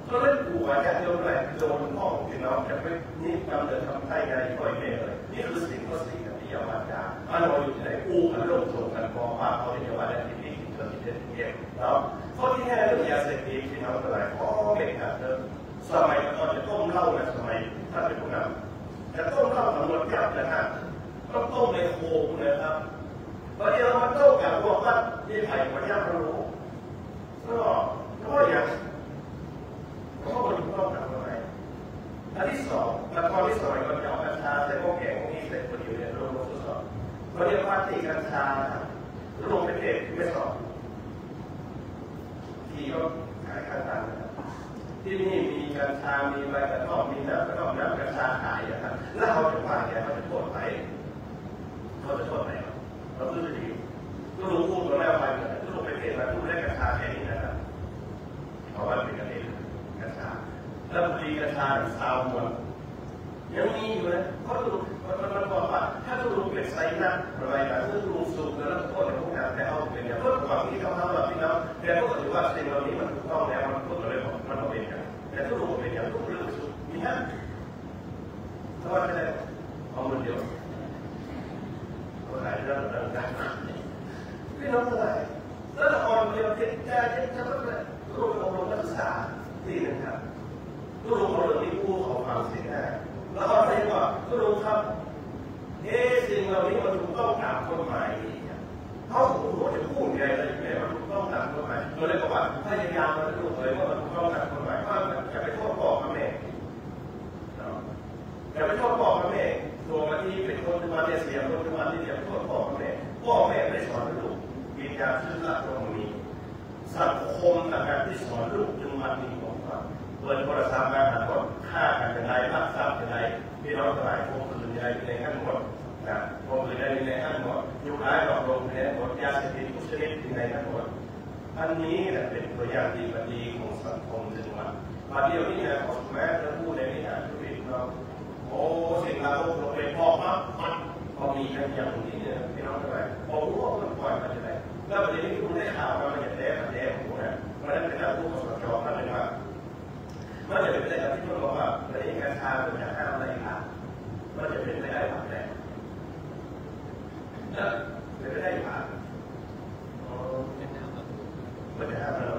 ก็เล่นปูอาจารย์โยนอะไรโดนพ่อพี่น้องจะไม่นี่กำเนิดทำไทยไงค่อยเม่เลยนี่คือสิ่งข้อ4กับที่ยามาจาอันเราอยู่ที่ไหนปูกันโลกโจกันพอว่าเขาเรียกว่าอะไรที่นี่เกิดที่เก็บแล้วข้อที่5เรื่องยาเสพติดพี่น้องอะไรพ่อเด็กนะสมัยก่อนจะต้มเหล้านะสมัยท่านเป็นผู้นำจะต้มเหล้าสำรวจยับนะฮะต้องต้มในโค้งนะครับตอนนี้เรามาต้มกับพวกว่าที่ไผ่มาย่างรู้ก็อย่างก็คนต้องทำอะไรอันที่2แล้วข้อที่2เราจะเอากัญชาใส่พวกแกงพวกนี้ใส่คนเดียวเนี่ยลงทดสอบเราเรียกว่าตีกัญชาลงไปเทศไม่สอบที่ก็ขายกัญชาที่นี่มีกัญชามีใบกระท่อมมีน้ำกระท่อมน้ำกัญชาขายนะครับแล้วเขาจะว่าเนี่ยเขาจะโทษไหนเขาจะโทษไหนเราซื้อดีก็รู้พูดตัวแล้วไปก็ลงไปเทศมาพูดได้กัญชาแค่นี้นะครับเพราะว่าเป็นกันเองกัญชาแล้วบุหรี่กัญชาซาวมวนยังมีอยู่นะเพราะมันบอกว่าถ้าทุลุงเป็นไซนักอะไรแบบทุลุงสูบแล้วโทษในพวกนั้นแต่เอาเป็นอย่างเพื่อความที่เขาทำแบบนี้นะแต่ก็ถือว่าสิ่งเหล่านี้มันถูกต้องแล้วมันพูดเลยมันเป็นอย่างแต่ทุลุงเป็นอย่างทุกเรื่องสูบมีฮะถ้าว่าจะได้เอาเงินเดียว ระดับการพี่น้องอะไรแล้วละครเรียนเทศจะต้องรูปอบรมนักศึกษาที่นึงครับรูปอบรมที่ผู้ของความเสียหายแล้วก็เรียกว่ารูปครับสิ่งเหล่านี้มันถูกต้องตามกฎหมายเขาหัวจะพูดไงอะไรอย่างเงี้ยมันถูกต้องตามกฎหมายเราเลยบอกว่าพยายามมันถูกเลยว่ามันถูกต้องตามกฎหมายว่าจะไปโทษพ่อกับแม่อย่าไปโทษพ่อกับแม่ตัวมาที่เป็นคนที่มาเสียคนที่มาที่เสียโทษพ่อกับแม่พ่อแม่ไม่สอนลูกมีการซื่อสัตย์ตรงนี้สังคมต่างๆที่สอนลูกจึงมันมีของความเปิดโทรศัพท์มาหาคนฆ่ากันยังไงรักทรัพย์ยังไงพี่น้องทั้งหลายพวกคืนยังไงในขั้นหมดนะพวกคืนในขั้นหมดยุคร้ายหลอกลวงในหมดยาเสพติดทุกชนิดในขั้นหมดอันนี้เป็นตัวอย่างดีของสังคมจึงมาเดียวนี้นะขอแม้จะพูดในนี้นะทุกทีเราโอ้สิ่งเราลงไปพอปั๊บมันพอมีกันอย่างนี้เนี่ยพี่น้องทั้งหลายพอรู้ว่ามันปล่อยมันจะได้แล้วประเด็นที่คุณได้ข่าวมันจะแย่มันแย่หัวนะมันจะเป็นนักผู้ประสบจอบมันเลยว่ามันจะเป็นไปได้กับที่ทุกคนบอกว่าประเด็นการค้ามันจะห้ามอะไรค่ะมันจะเป็นไปได้แบบไหนเป็นไปได้ผ่านมันจะห้ามเรา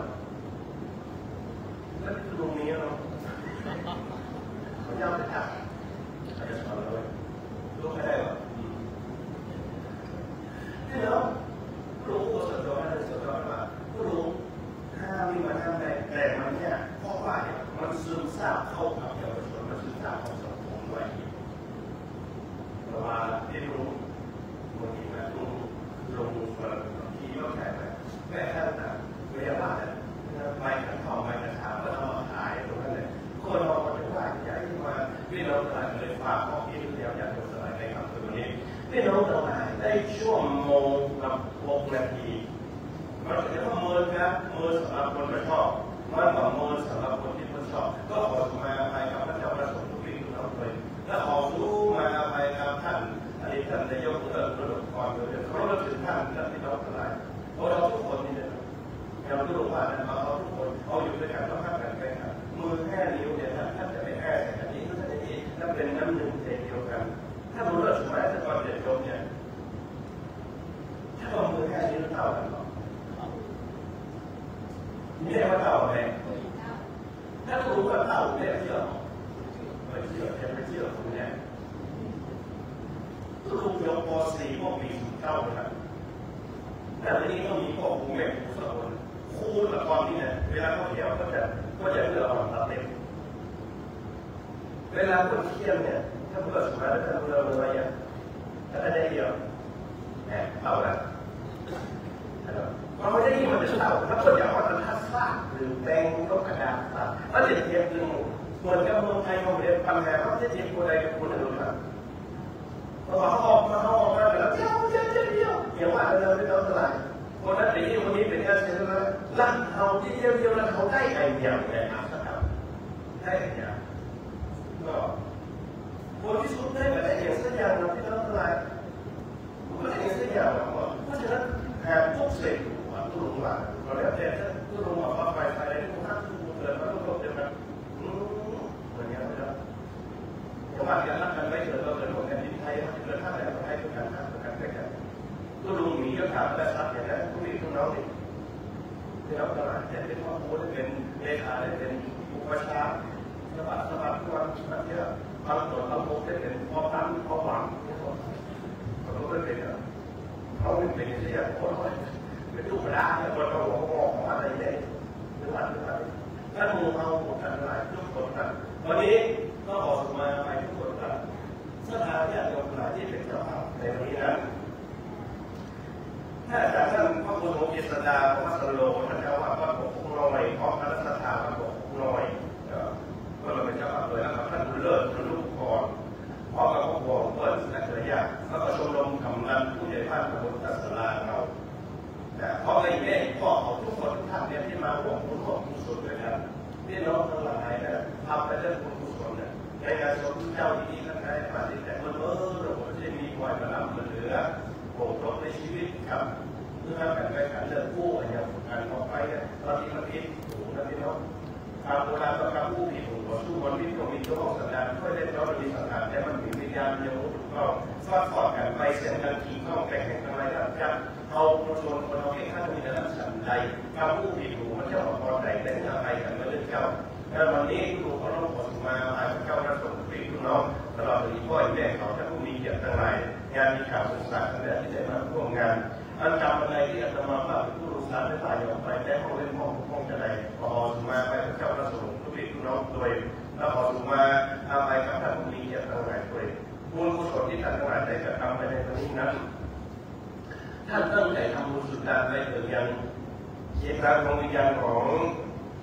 แล้วตรงนี้เนาะเขายาวไปจับอาจจะสอนเราเลยรู้ไม่ได้หรอที่เรารู้ว่าสอนอะไรสอนว่ารู้ห้ามมีมันห้ามได้แต่มันเนี่ยเพราะว่ามันซึมซาบเข้ากับเยาวชนมันซึมซาบเข้าสังคมด้วยเพราะว่าที่รู้บางทีนะรู้ลงที่ก็แค่แค่นั้นเวลาว่าไปกันทองไปกันถามว่าเราขายตรงนั้นเลยคนเราจะว่าใหญ่มาพี่น้องตลาดเลยฝากของพี่เดียวอยากจะสลายในคำตัวนี้พี่น้องตลาดได้ช่วงโมงกับ6 นาทีมันจะต้องมือครับมือสำหรับคนไม่ชอบมันกับมือสำหรับคนที่ไม่ชอบก็ขอมาไปกับพระเจ้าประสงค์ทุกปีทุกท่านเลยและขอรู้มาไปกับท่านอันนี้ท่านนายกระดับก่อนเลยเขาเริ่มถึงท่านที่เราตลาดเพราะเราทุกคนนี่เนี่ยเราทุกคนเราทุกคนเอาอยู่ด้วยกันต้องห้ามกันไปครับมือ5 นิ้วเนี่ยท่านจะไป5 แต่อันนี้ก็จะได้นั่นเป็นน้ำหนึ่งใจเดียวกันถ้ามือเราสมัยแต่ก่อนเด็กโยมเนี่ยถ้าเรามือ5 นิ้วเท่ากันหรอไม่ได้ว่าเท่าไหมถ้ารู้ว่าเท่าเนี่ยเชื่อไม่เชื่อยังไม่เชื่อคุณเนี่ยลูกโยมป .4 พวกมีเท่ากันแต่ทีนี้ก็มีพวกครูแม่ครูสอนครูละครนี่เนี่ยเวลาเขาเที่ยวก็จะเลือกอ่อนตัดเต็มเวลาคนเที่ยวเนี่ยถ้าเพื่อสุภาพถ้าเพื่ออะไรอ่ะถ้าได้เดียวแหมเต่าละมันไม่ได้ยิ่งมันจะเต่าถ้าคนอยากว่าจะทัดซากหรือแปลงลบกระดาษมันจะเทียบกันเหมือนกับเมืองไทยเขาเรียนปัญหาเขาจะเทียบคนใดกับคนหนึ่งนะพอเขาออกมาแล้วเที่ยวอย่างว่าเราไม่ต้องอะไรคนนั้นตีคนนี้เป็นการเสียสละลั่นเขาที่เดียวแล้วเขาได้ไอเดียในอาสาได้ไอเดียก็คนที่สุดได้แบบได้อย่างสักอย่างเราที่ต้องอะไรก็ได้อย่างสักอย่างเพราะฉะนั้นแอบทุกสิ่งตุลงหลังเราแล้วแต่ถ้าตุลงหลังว่าไปอะไรทุกท่านทุกเกิดมาทุกคนจะแบบเหมือนกันนะครับจังหวะการรักกันไม่เกิดเราเกิดพวกแผ่นดินไทยเขาจะเกิดท่าไหนก็ให้ทุกการท่าทุกการด้วยกันก็ลุงหมีก็ถามและทรัพย์อย่างนั้นทุกทีทุกน้องนี่ที่เราตลาดจะเป็นพ่อครูจะเป็นเลขาจะเป็นอุปชาสบัดทุกวันแบบนี้บางตัวบางโมจะเป็นพ่อตั้งพ่อหวังที่เขาไม่เป็นเขาไม่เป็นที่จะคนเป็นลูกหลานคนเขาหัวงอกอะไรเนี่ยหรือว่าถ้ามูเอาหมดกันหลายทุกคนกันวันนี้ก็ขอสมาไปทุกคนกันสถานที่โยมหลายที่เป็นเจ้าภาพในวันนี้นะถ้าจากท่านพระครูโมกิสดาพระสโลท่านเจ้าว่าพระปกครองน้อยของพระรัตถาพระปกครองน้อยก็เราเป็นเจ้าภาพเลยนะครับท่านบุญเลิศท่านลูกก่อนพร้อมกับพระครูเปิดนักเรียนแล้วก็ชมรมกำนันผู้ใหญ่บ้านตำบลตัสลาเราเพราะในแง่พ่อของทุกคนทุกท่านเนี่ยที่มาร่วมบุญร่วมกุศลด้วยกันพี่น้องทั้งหลายนะทำไปเรื่องบุญกุศลเนี่ยในงานศพเจ้าดีๆทั้งหลายปฏิแต่เมื่อเราจะมีความกระลำเหลือโปรดรบในชีวิตครับเพื่อการแข่งขันเรื่องผู้อย่างการต่อไปเนี่ยตอนนี้มันผิดถูกนะพี่น้องทางโบราณต้องการผู้ผิดถูกต่อสู้วันนี้ต้องมีเจ้าของสัญญาณช่วยเล่นย้อนมีสัญญาณแต่มันมีวิญญาณ ยังถูกต้องฟอดกันไปเสียงกันทีข้องแข่งกันอะไรกันเอาประชาชนคนเอาแค่ข้างมีแต่ละสันใดก้าวผู้ผิดหูมันจะออกมาแต่แต่งอะไรกันมาเรื่องเจ้าแล้ววันนี้ผู้เขาต้องขอมาเจ้าระสงฆ์พี่น้องตลอดถึงพ่อแม่เขาถ้าผู้มีเกียรติทั้งหลายงานมีข่าวสื่อสารทั้งหลายที่ได้มาร่วมงานอันจำอะไรที่อาตมาว่าเป็นผู้รู้สารได้ตายออกไปแต่ห้องเล่นห้องจะได้พอสุมาไปเจ้าระสงฆ์พี่น้องโดยแล้วพอสุมาทำไปกับท่านผู้มีเกียรติทั้งหลายด้วยบุญกุศลที่ท่านทั้งหลายได้กระทำไปในครั้งนี้นั้นท่านตั้งใจทำบุญสุดท้ายได้เกิดยังเกี่ยวกับดวงวิญญาณของ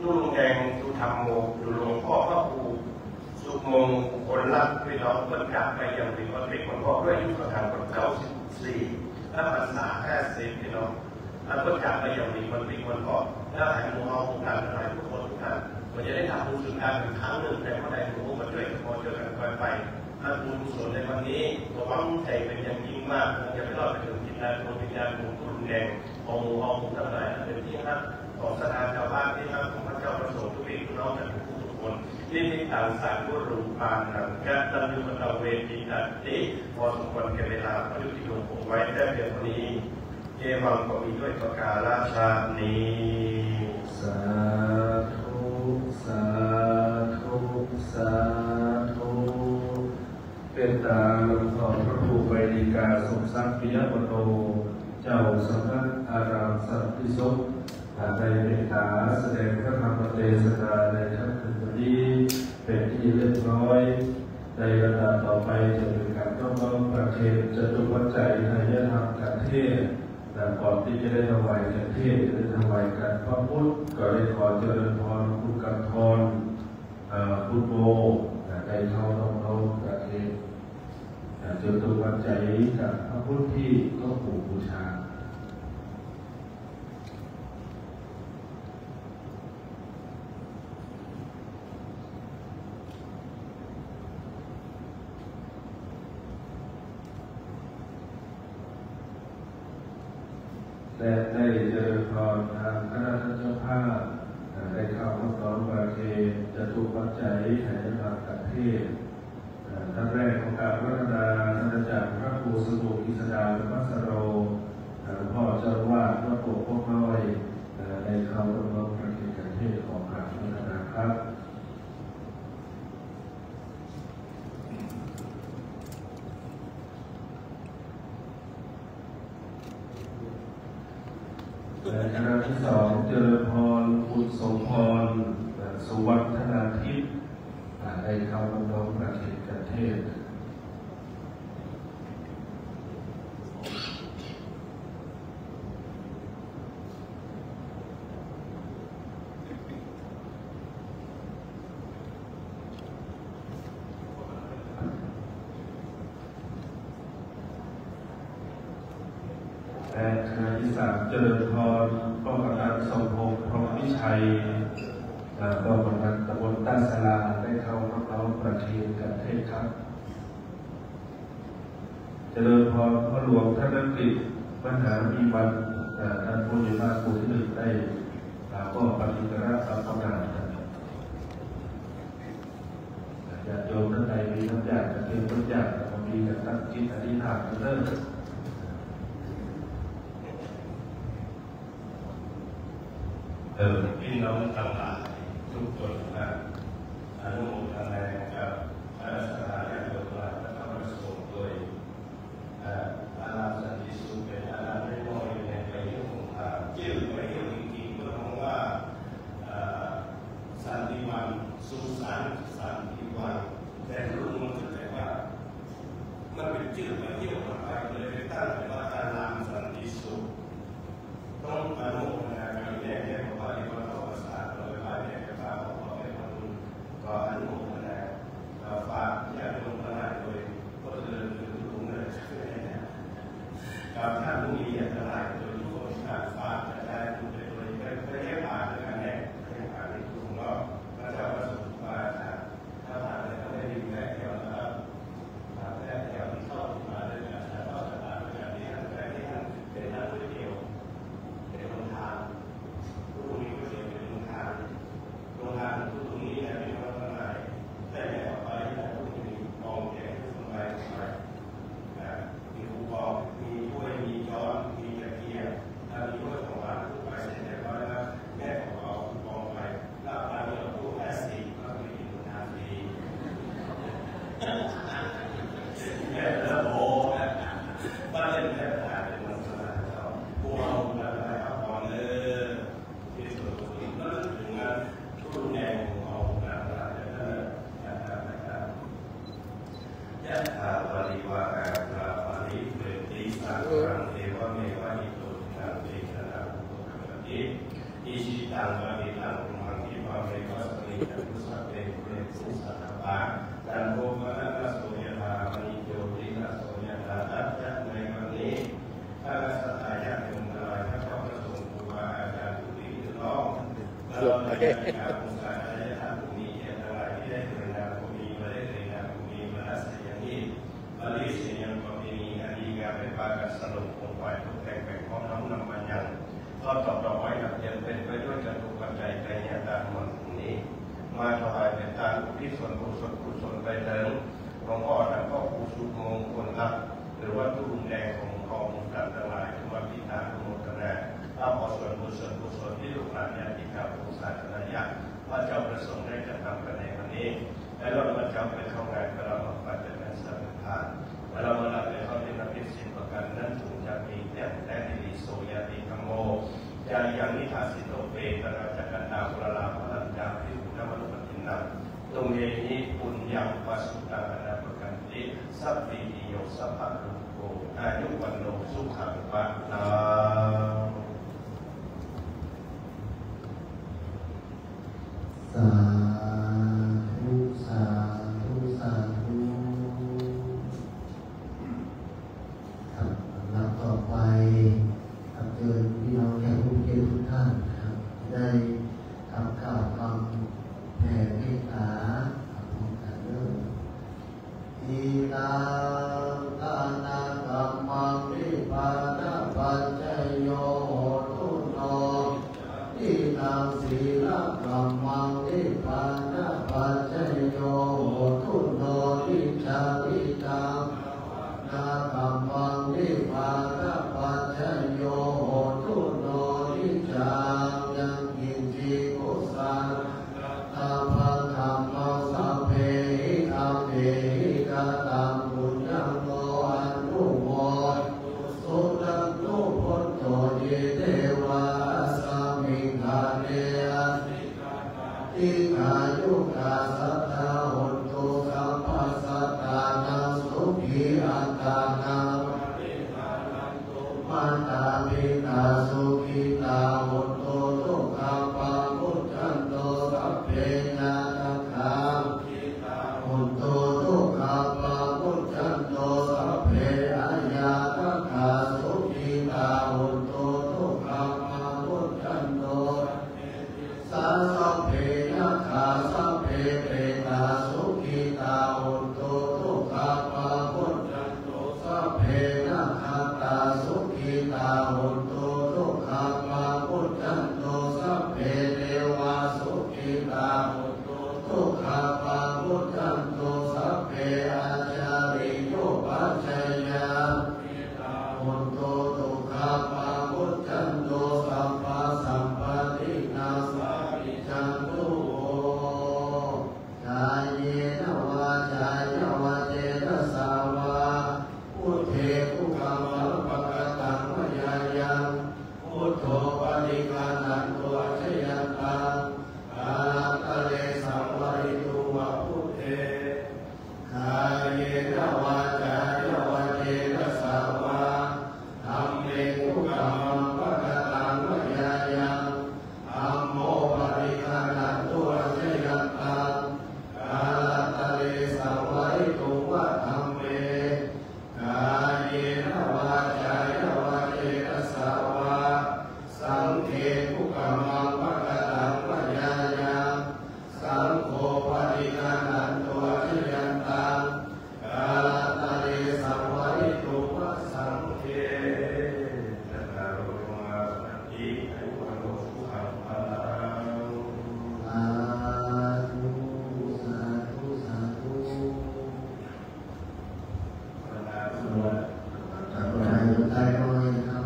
ลุงแดงสุธรรมโมหรือหลวงพ่อพระครูสุมงคลรัตน์พี่น้องประกาศไปอย่างเป็นวันเป็นวันพ่อด้วยอายุประธานคน94และพรรษา50พี่น้องและประกาศไปอย่างเป็นวันเป็นวันพ่อและให้หมู่เอาทุกท่านอะไรทุกคนทุกท่านมันจะได้ทำบุญสุดท้ายเป็นครั้งหนึ่งแต่ก็ได้หมู่มาช่วยกันพอเจอกันไปท่านบุญกุศลในวันนี้ตัววังใจเป็นอย่างยิ่งมากคงจะไม่รอดไปถึงจิตใจดวงวิญญาณของลุงแดงของหมู่เอาทุกท่านอะไรเป็นที่ท่านของสถานชาวบ้านที่ท่านของพระเจ้าประสงค์ทุกพี่น้องและทุกคนที่มีต่างสารผู้รู้ปานหนังแก่ตันยุคตะเวทีตัดที่พอสมควรแก่เวลาพระยุติลงคงไว้แต่เพียงนี้เอวังก็มีด้วยประกาศานี้สาธุสาธุสาธุเป็นตาหลวงพ่อพระครูใบดีกาสมศักดิ์ปิยมโนเจ้าสำนักอารามสันติสุขในเมตตาแสดงพระธรรมเทศนาในค่ำคืนวันนี้เป็นที่เรียบร้อยในระดับต่อไปจะเป็นการต้องประเคนจตุปัจจัยในยธรรมการเทศแต่ก่อนที่จะได้ถวายการเทศจะได้ถวายการพระพุทธก็ได้ขอเจริญพรคุณกำธรพุทโธได้เข้าต้องประเคนจตุปัจจัยกับพระพุทธที่ก็ปลูกบูชาและได้เจริญพรทางคณะเจ้าภาพได้เข้ารับน้อมประเคนจตุปัจจัยแห่งธรรมประเทศท่านแรกของการวัฒนาท่านอาจารย์พระครูสมุทรอิสดามัสโรหลวงพ่อเจ้าวาดพระโปกพวกน้อยได้เข้ารับน้อมประเคนประเทศของการวัฒนาครับและคณะที่สองเจริญพรคุณสมพรสุวัฒนาทิพย์ได้เข้ารับน้อมประเคนประเทศและคณะที่สามเจริญพรป้องกันสมพงษ์พรหมวิชัยป้องกันตำบลต้าสลาได้เข้ารับน้อมประเคนประเทศครับเจริญพรพระหลวงท่านอังกฤษมหามีวันท่านผู้ใหญ่บ้านหมู่ที่1ได้ก็ปฏิกราชประกาศญาติโยมท่านใดมีน้ำยาจะเตรียมน้ำยาจะมีกับตั้งจิตอธิษฐานเริ่มพี่น้องทั้งหลายทุกคนนะอนุโมทนากับสถานที่โดยพระธรรมประสงค์โดยอาราสันติสุขเป็นอาราไม่น้อยในไปเรื่องของทางชื่อไปเรื่องจริงๆก็คงว่าสันติวันสุขสันต์สันติวันแต่รุ่นมันจะแต่ว่ามันเป็นชื่อไปเที่ยวมาไปเลยไปตั้งเป็นว่าอารามสันติสุขต้องอนุโมทนาการแยกแยะของว่าที่มันเข้าภาษาโดยภายในกระฟ้าของเราเป็นคนก็อนุโมทนาฝากญาติโยมทั้งหลายโดยก็เดินถึงตรงนั้นกับท่านผู้มีญาติทั้งหลายโดยทุกคนที่ผ่านฝากจะได้ดูโดยไม่ได้ผ่านด้วยกันแน่ไม่ผ่านในทุกรอบพระเจ้าประสบว่าถ้าผ่านเลยก็ได้ดีแค่เดียวนะครับแค่เดียวที่เข้ามาด้วยกันก็จะผ่านด้วยกันที่ท่านเป็นท่านผู้เดียวเป็นลงทานผู้มีผู้เดียวเป็นลงทานผู้ตรงนี้เป็นคนทั้งหลายแต่ไม่ออกไปผู้มีมองแก่ผู้สมัย ปริวาราภาปริเวติสังรังเทวเมวะอิโตทินังเตชะนาภูตกติอิชิตังปฏิตังมังคิปะเมวะสมิจัตุสัพเพเรสุสัตตะจันโทปนะนะโสยธามณิโยตินะโสยธาตัจจะในวันนี้ถ้าสัตยะเป็นอะไรถ้าพระประสงค์ครูบาอาจารย์ทุกที่ทุกน้องเราในการองค์การอริยธรรมตรงนี้เหตุอะไรที่ได้เกิดนาภูมิมาได้เกิดนาภูมิมาอาศัยอย่างนี้บาลีเสียงประเพณีอดีงามเป็นปากัสรุปองค์ไฟทุกแต่งแบ่งของน้ำนำมันยังก็ตอบดอกไม้กับเทียนเป็นไปด้วยจตุปัจจัยใจเนี่ยตามมันตรงนี้มาถวายเป็นทานอุทิศส่วนกุศลไปถึงหลวงพ่อท่านก็ผู้สุมงคลรับหรือว่าตู้แดงของกองมุตันตรายคือว่าพิธาโมทนาเอาขอส่วนกุศลที่ลูกหลานญาติกาผู้ศาสนาญาติพระเจ้าประสงค์ได้จะทำกันในวันนี้และเราพระเจ้าไปเข้างานกับเรามาปฏิบัติสัมภาระและเรามารับในข้อที่นับเป็นสิ่งประการนั้นถึงจะมีแต่ที่ดีโสยติธรรมโมยายังนิทาสิโตเปตระจักรตาปุระลาภลัญญาภิอุณมนุปตินังตรงนี้ปุญญังปัสสุตังอนาปกันติสัพพิติโยสัพพะโลโกอายุวันโนสุขังปะนาสาธุสาธุสาธุครับลำต่อไปครับเชิญพี่น้องแขกผู้เกียรติทุกท่านนะครับได้ทำข่าวคำแผ่เมตตาพร้อมกันเริ่มอิตังทานากัมมังนิพพานะปัจจโยโหตุโนอิตังศีลกัมมังนิพพานะปัจจโยโหตุโนอิจาริตังนากัมมังนิพพานะปัจจโยโหตุโนอิจายังกินจิกุสังธรรมังธรรมังสัพเพหิธรรมเหิกตังปุญญังโลอนุโมสุตังนุพุทโธเยเทวาสัมมิงคาเนอิขายุกาสัทธาหุนตุสัมปัสสัตตานังสุขีอัตตานังมันตาปิตาสุขิตาหุนตุทุกขาปังพุทธันโตสัพเพนาทัคขังหุนตุทุกขาปังพุทธันโตสัพเพอะยาทัคขาสุขิตาหุนตุทุกขาปังพุทธันโตสัพเพนะขาสัพเพเปตาสุขิตาหุนตุทุกขาปังพุทธันโตสัพเพนะขาตาสุขิตาหุนตุทุกขาปังพุทธันโตสัพเพเทวาสุขิตาหุนตุทุกขาปังพุทธันโตสัพเพอาจาริโยปัจจยาหุนตุทุกขาปังพุทธันโตสัพพะสัมปตินาสัพพิจันตุโหกายเยนะวาจายะวะเจนะสาวาพุทเทกุกัมมังปะกตังวะยายังพุทโธปฏิฆานันตุอัจฉยันตังอาตะเลสังวริตุวะพุทเทกายเยนะวาจายะวะเจนะสาวาธัมเมกุกัมมังปะกตังวะยายังธัมโมปฏิฆานันตุอัจฉยันตังอาตะเลสังวริตุวะธัมเมกายเยนะวาจายะวะเจนะสาวาสังเฆกุกัมมังปะกตังวะยายังสังโฆปฏิฆานันตุอัจฉยันตังอาตะเลสังวริตุวะสังเฆจัตตารโอมาสันติอายุวันโนสุขังพลังสาธุสาธุสาธุใจน้อยนะครับ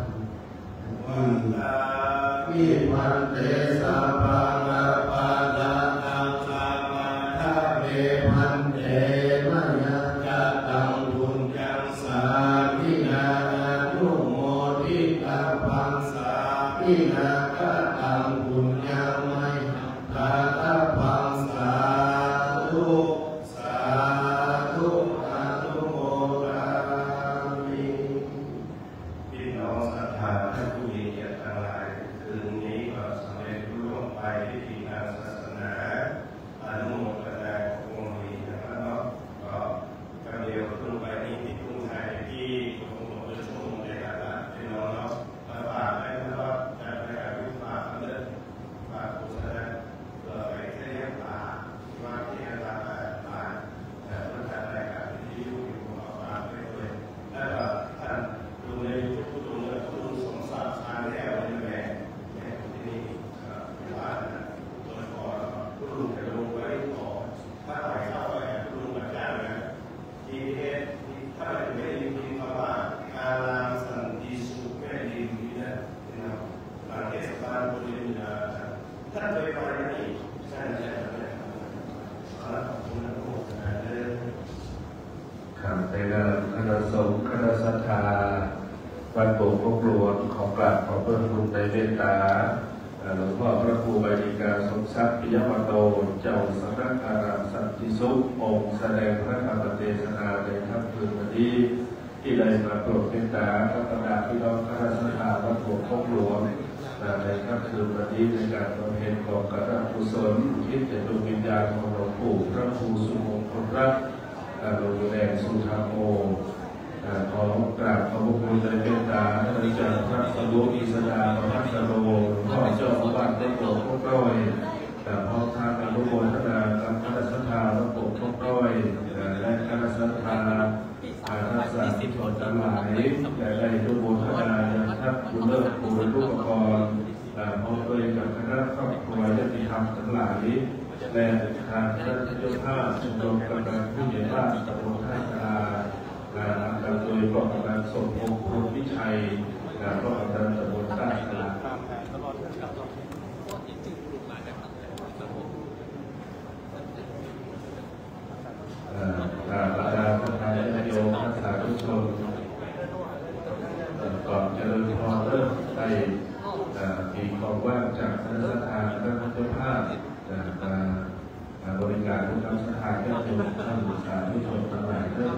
วิวันเตสัพพังอปาดานังสามาทะเวพันเตมะยังกัตตังบุญยังสามินานุโมทิตาพังสามินากัตตังบุญยังไมตาตาพังสาธุสาธุอนุโม ถ้าไม่ได้ยินคำว่าอารามสันติสุขแม่ดีนี่นะประเทศบาลบุรีรัมย์ท่านเคยไปไหมใช่ขอบคุณนะโมทนาเด้อครับในนามคณะสงฆ์คณะศรัทธาวัดโป่งพกหลวงขอกราบขอเพิ่มบุญในเมตตาหลวงพ่อพระครูใบดีกาสมทรัพย์ปิยมโตเจ้าสำนักอารามสันติสุของค์แสดงพระธรรมเทศนาในค่ำคืนวันนี้ที่ได้มาโปรดเมตตาพระบรรดาพี่น้องคณะศรัทธาวัดโป่งพกหลวงในค่ำคืนวันนี้ในการบำเพ็ญของกฐกุศลที่จะดวงวิญญาณของหลวงปู่พระครูสุมงคลรัตน์หลวงปู่แดงสุธรรมโมขอกราบขอบคุณในเมตตาท่านอาจารย์พระสรุปอิสดาพระพัสโรหลวงพ่อเจ้าอาวาสวัดโป่งพกน้อยพร้อมทางอนุโมทนากับคณะศรัทธาวัดโป่งพกน้อยและคณะศรัทธาทักษะที่ชนทั้งหลายได้อนุโมทนาทัพผู้เลิศผู้รู้ประกอบพร้อมด้วยกับคณะครอบครัวญาติธรรมทั้งหลายและทางท่านเจ้าภาพชมรมกำนันผู้ใหญ่บ้านตำบลท่าคาการโดยกองกำลังสมพงษ์พรหมวิชัยกองกำลังตำบลท่าคาบรรดาท่านนายโยมท่านสาธุชนก่อนเจริญพรเริ่มได้มีความว่างจากคณะศรัทธาและท่านเจ้าภาพมาบริการผู้ทำศรัทธาญาติโยมท่านสาธุชนทั้งหลายเริ่ม